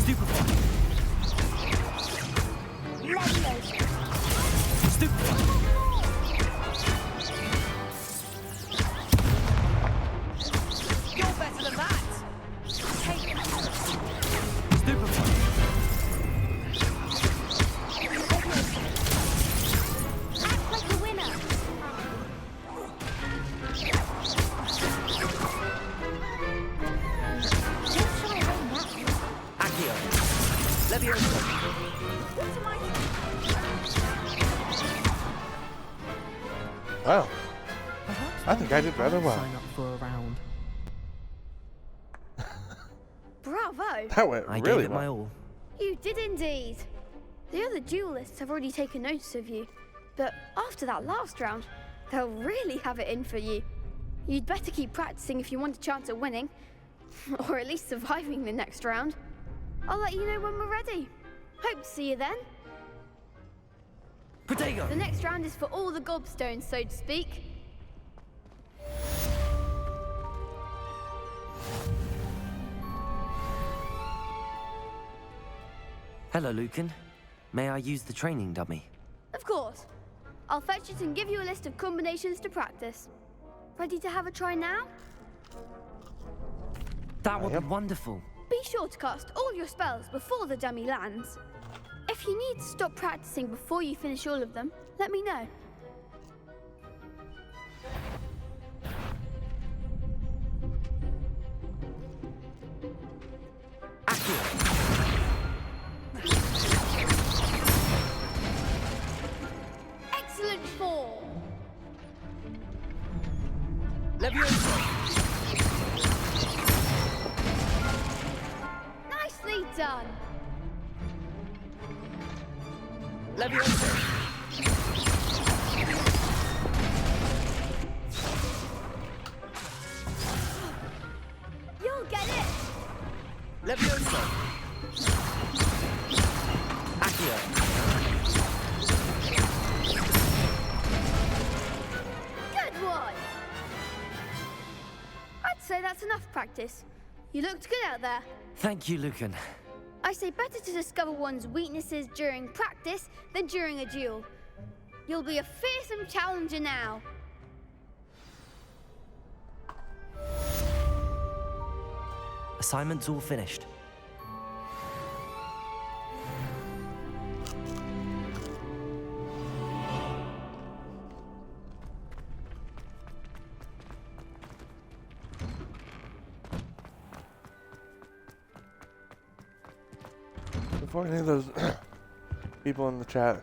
Superboy. Levioso! Stupid. You're better than that. Take it. Superboy. Act like a winner! Don't try right now. Accio. Leviosa. Wow. I think I did rather well. Sign up for a round. Bravo! That went I really gave it well. my all. You did indeed. The other duelists have already taken notice of you. But after that last round, They'll really have it in for you. You'd better keep practicing if you want a chance at winning. Or at least surviving the next round. I'll let you know when we're ready. Hope to see you then. Protego! The next round is for all the gobstones, so to speak. Hello, Lucan. May I use the training dummy? Of course. I'll fetch it and give you a list of combinations to practice. Ready to have a try now? That would be wonderful. Be sure to cast all your spells before the dummy lands. If you need to stop practicing before you finish all of them, let me know. Excellent form. Nicely done. You'll get it. Levioso! Accio! Good one. I'd say that's enough practice. You looked good out there. Thank you, Lucan. I say better to discover one's weaknesses during practice than during a duel. You'll be a fearsome challenger now. Assignment's all finished. Before any of those people in the chat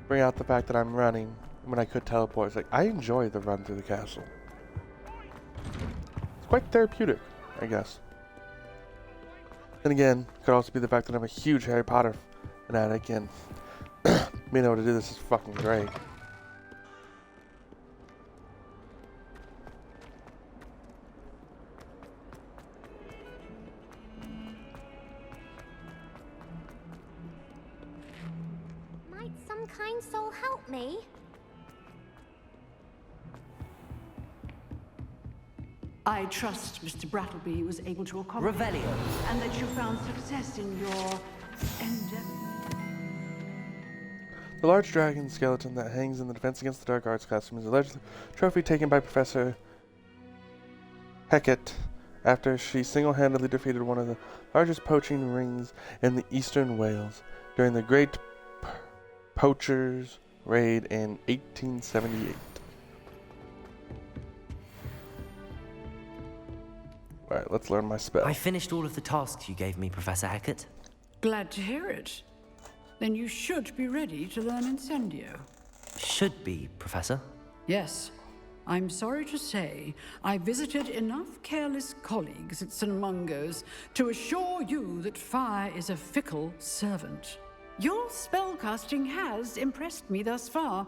bring out the fact that I'm running when I could teleport, it's like, I enjoy the run through the castle. It's quite therapeutic, I guess. Then again, it could also be the fact that I'm a huge Harry Potter fanatic, and being able to do this is fucking great. Might some kind soul help me? I trust Mr. Brattleby was able to accommodate Revelio. and that you found success in your endeavor. The large dragon skeleton that hangs in the Defense Against the Dark Arts classroom is allegedly a trophy taken by Professor Hecat after she single-handedly defeated one of the largest poaching rings in the eastern Wales during the Great Poachers Raid in 1878. Alright, let's learn my spell. I finished all of the tasks you gave me, Professor Hecat. Glad to hear it. Then you should be ready to learn Incendio. Should be, Professor. Yes. I'm sorry to say, I visited enough careless colleagues at St. Mungo's to assure you that fire is a fickle servant. Your spellcasting has impressed me thus far,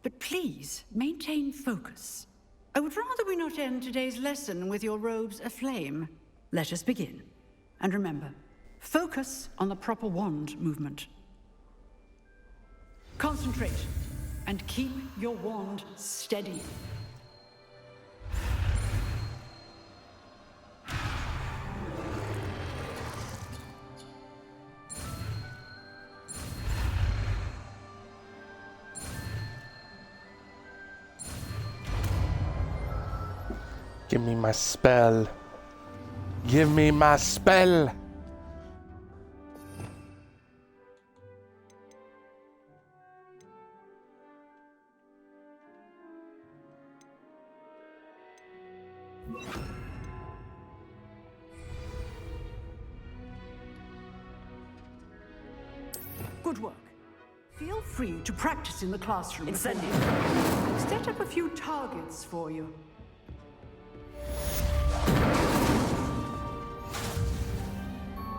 but please maintain focus. I would rather we not end today's lesson with your robes aflame. Let us begin. And remember, focus on the proper wand movement. Concentrate and keep your wand steady. Give me my spell. Give me my spell. Good work. Feel free to practice in the classroom. Incendio. Set up a few targets for you.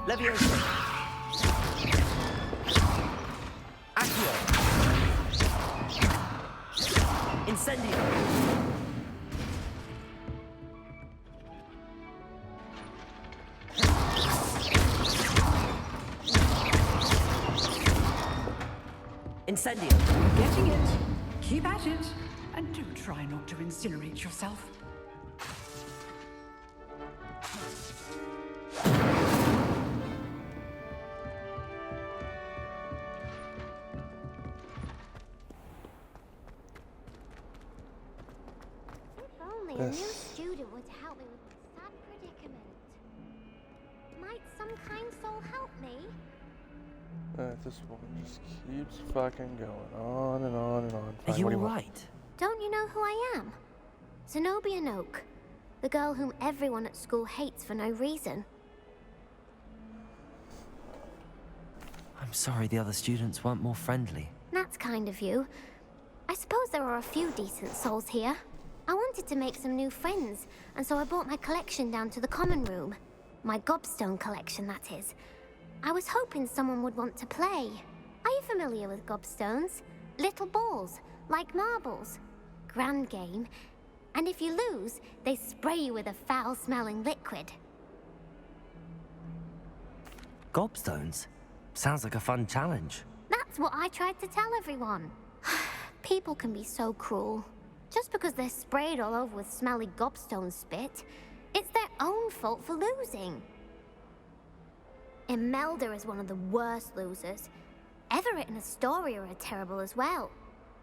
Leviosa. Accio. Incendio! Incendio! Getting it. Keep at it. And do try not to incinerate yourself. Only a new student would help me with my sad predicament. Might some kind soul help me? This woman just keeps fucking going on and on and on. Are you alright? Don't you know who I am? Zenobia Noak, the girl whom everyone at school hates for no reason. I'm sorry the other students weren't more friendly. That's kind of you. I suppose there are a few decent souls here. I wanted to make some new friends, and so I brought my collection down to the common room. My gobstone collection, that is. I was hoping someone would want to play. Are you familiar with gobstones? Little balls, like marbles. Grand game. And if you lose, they spray you with a foul-smelling liquid. Gobstones? Sounds like a fun challenge. That's what I tried to tell everyone. People can be so cruel. Just because they're sprayed all over with smelly gobstone spit, it's their own fault for losing. Imelda is one of the worst losers. Everett and Astoria are terrible as well.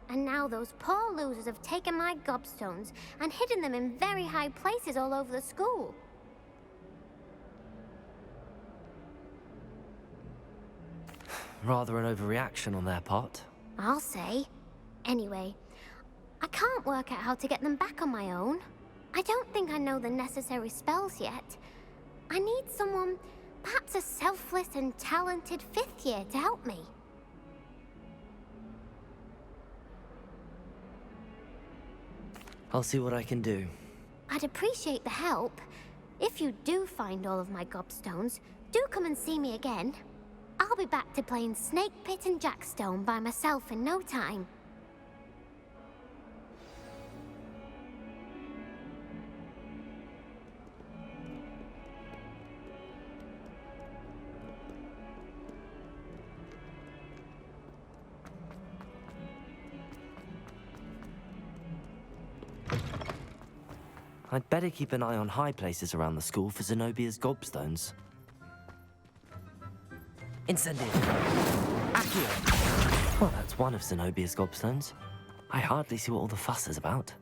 And now those poor losers have taken my gobstones and hidden them in very high places all over the school. Rather an overreaction on their part. I'll say. Anyway, I can't work out how to get them back on my own. I don't think I know the necessary spells yet. I need someone, perhaps a selfless and talented fifth year to help me. I'll see what I can do. I'd appreciate the help. If you do find all of my gobstones, do come and see me again. I'll be back to playing Snake Pit and Jackstone by myself in no time. I'd better keep an eye on high places around the school for Zenobia's gobstones. Incendio! Accio! Well, that's one of Zenobia's gobstones. I hardly see what all the fuss is about.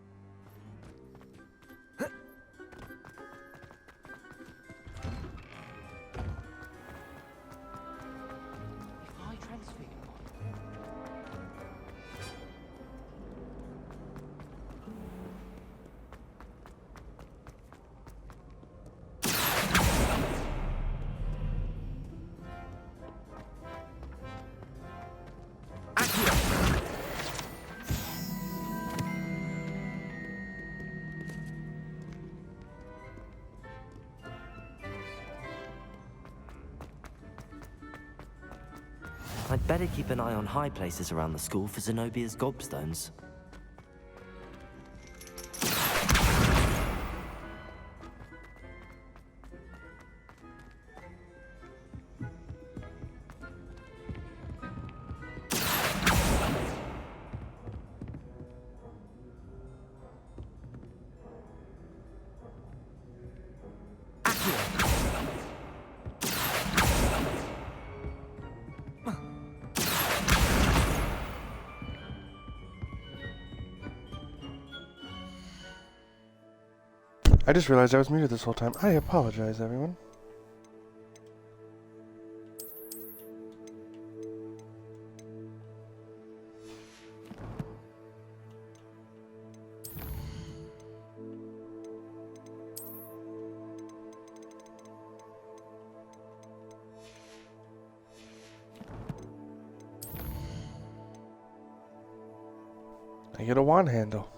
I'd better keep an eye on high places around the school for Zenobia's gobstones. I just realized I was muted this whole time. I apologize, everyone. I get a wand handle.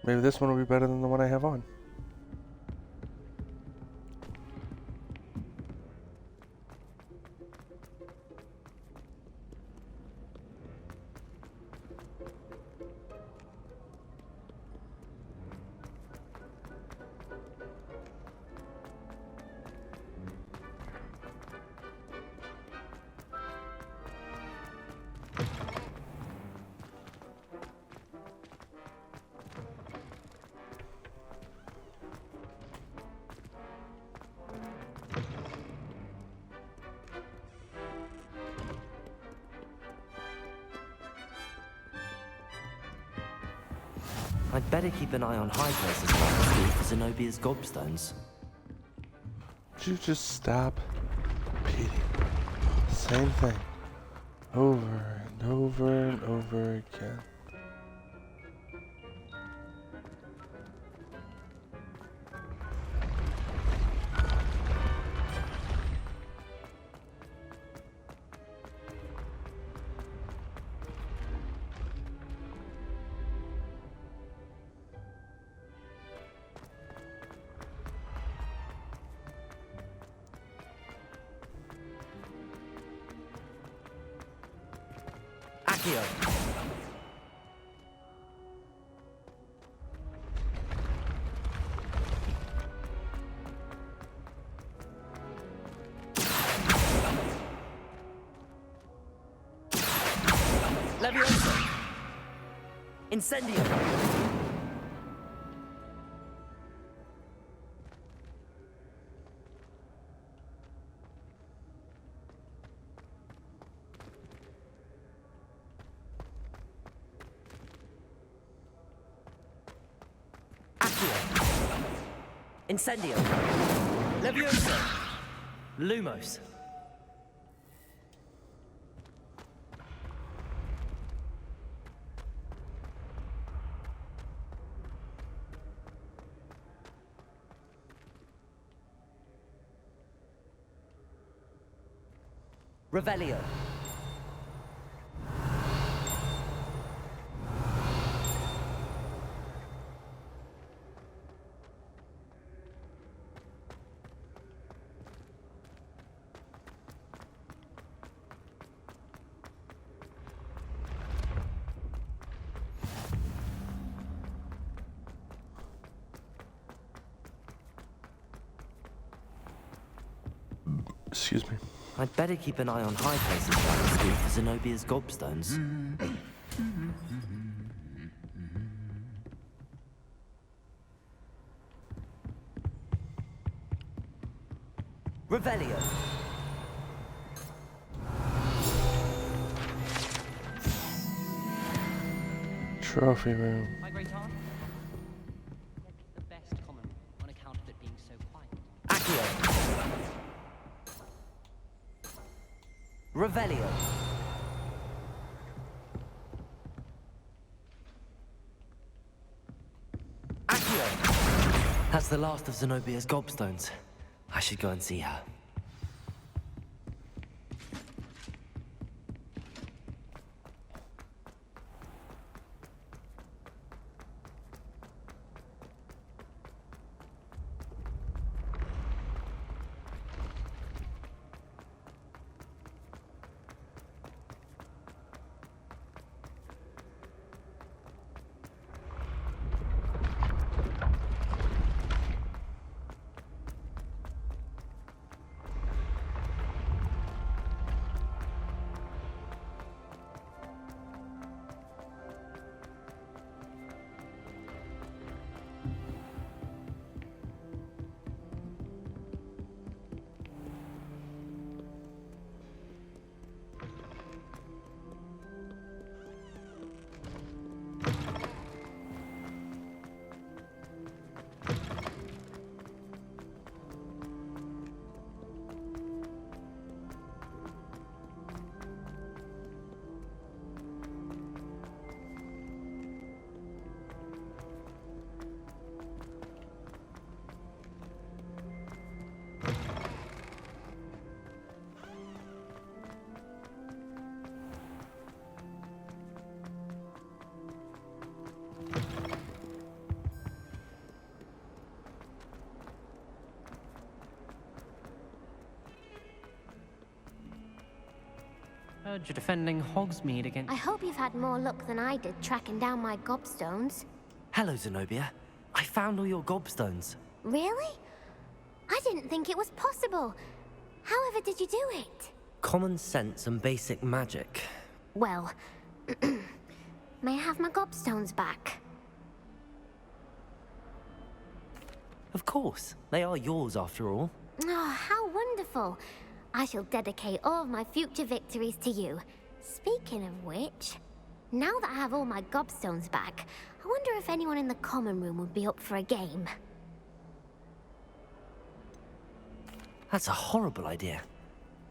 Maybe this one will be better than the one I have on. I'd better keep an eye on high places around the school for Zenobia's gobstones. Would you just stop repeating the same thing over and over and over again? Accio! Leviosa! Incendio! Incendio! Leviosa! Lumos! Revelio! Excuse me. I'd better keep an eye on high places around the school for Zenobia's gobstones. Revelio! Trophy room. My great aunt? The best common on account of it being so quiet. Accio! Revelio! Accio! That's the last of Zenobia's gobstones. I should go and see her. Heard you're defending Hogsmeade against... I hope you've had more luck than I did tracking down my gobstones. Hello, Zenobia. I found all your gobstones. Really? I didn't think it was possible. However did you do it? Common sense and basic magic. Well, may I have my gobstones back? Of course. They are yours, after all. Oh, how wonderful. I shall dedicate all of my future victories to you. Speaking of which, Now that I have all my gobstones back, I wonder if anyone in the common room would be up for a game. That's a horrible idea.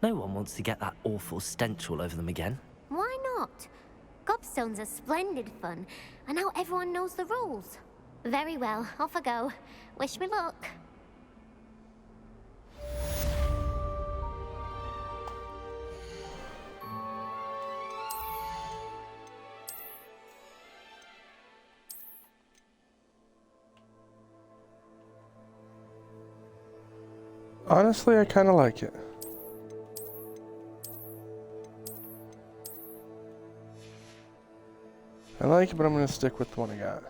No one wants to get that awful stench all over them again. Why not? Gobstones are splendid fun, and now everyone knows the rules. Very well, off I go. Wish me luck. Honestly, I kind of like it. I like it, but I'm going to stick with the one I got.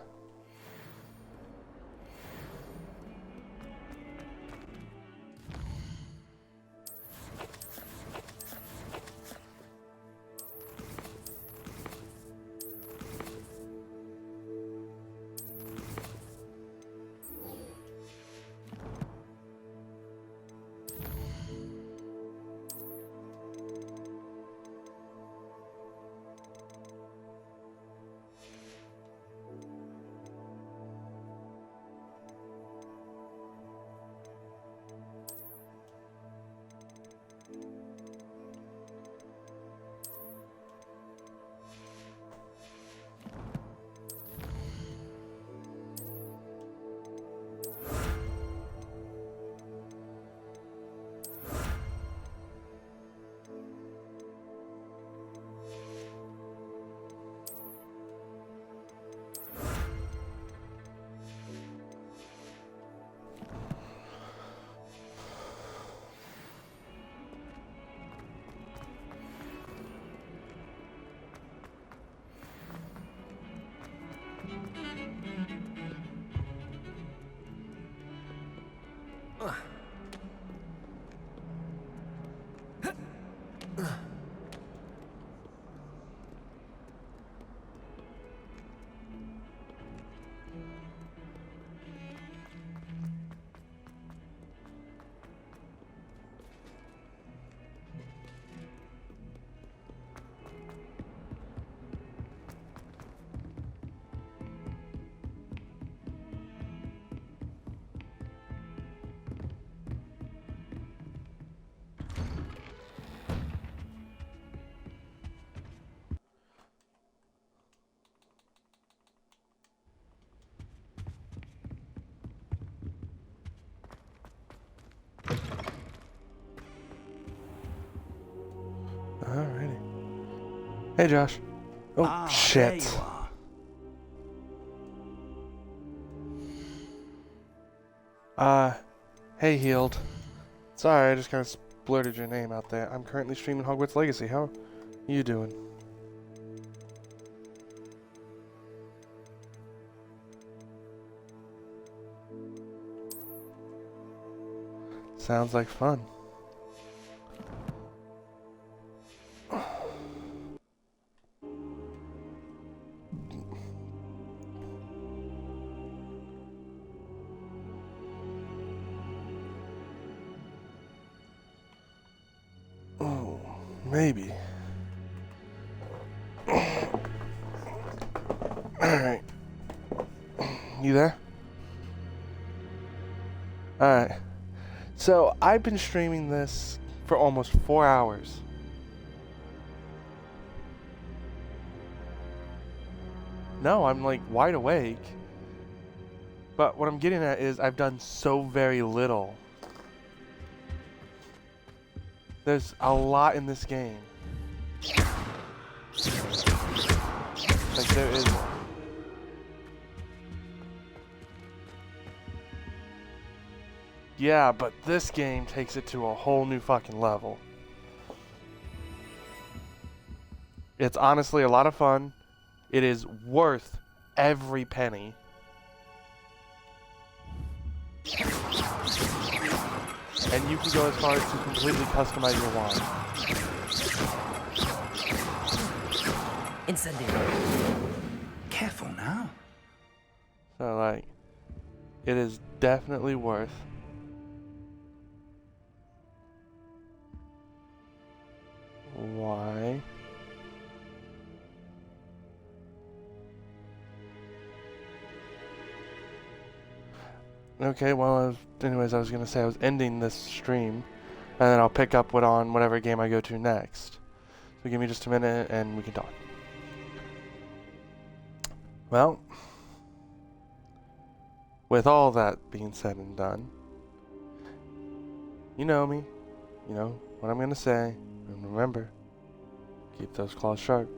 Alrighty. Hey, Josh. Oh, shit. There you are. Hey, Healed. Sorry, I just kind of blurted your name out there. I'm currently streaming Hogwarts Legacy. How are you doing? Sounds like fun. Oh, maybe. Alright. You there? Alright. So, I've been streaming this for almost 4 hours. No, I'm like wide awake. But what I'm getting at is I've done so very little. There's a lot in this game. Like there is. Yeah, but this game takes it to a whole new fucking level. It's honestly a lot of fun. It is worth every penny. And you can go as far as to completely customize your wand. Incendiary. Careful now. So, like, it is definitely worth. Why? Okay, well, anyways, I was gonna say I was ending this stream, and then I'll pick up on whatever game I go to next. So give me just a minute, and we can talk. Well, with all that being said and done, you know me, you know what I'm gonna say, and remember, keep those claws sharp.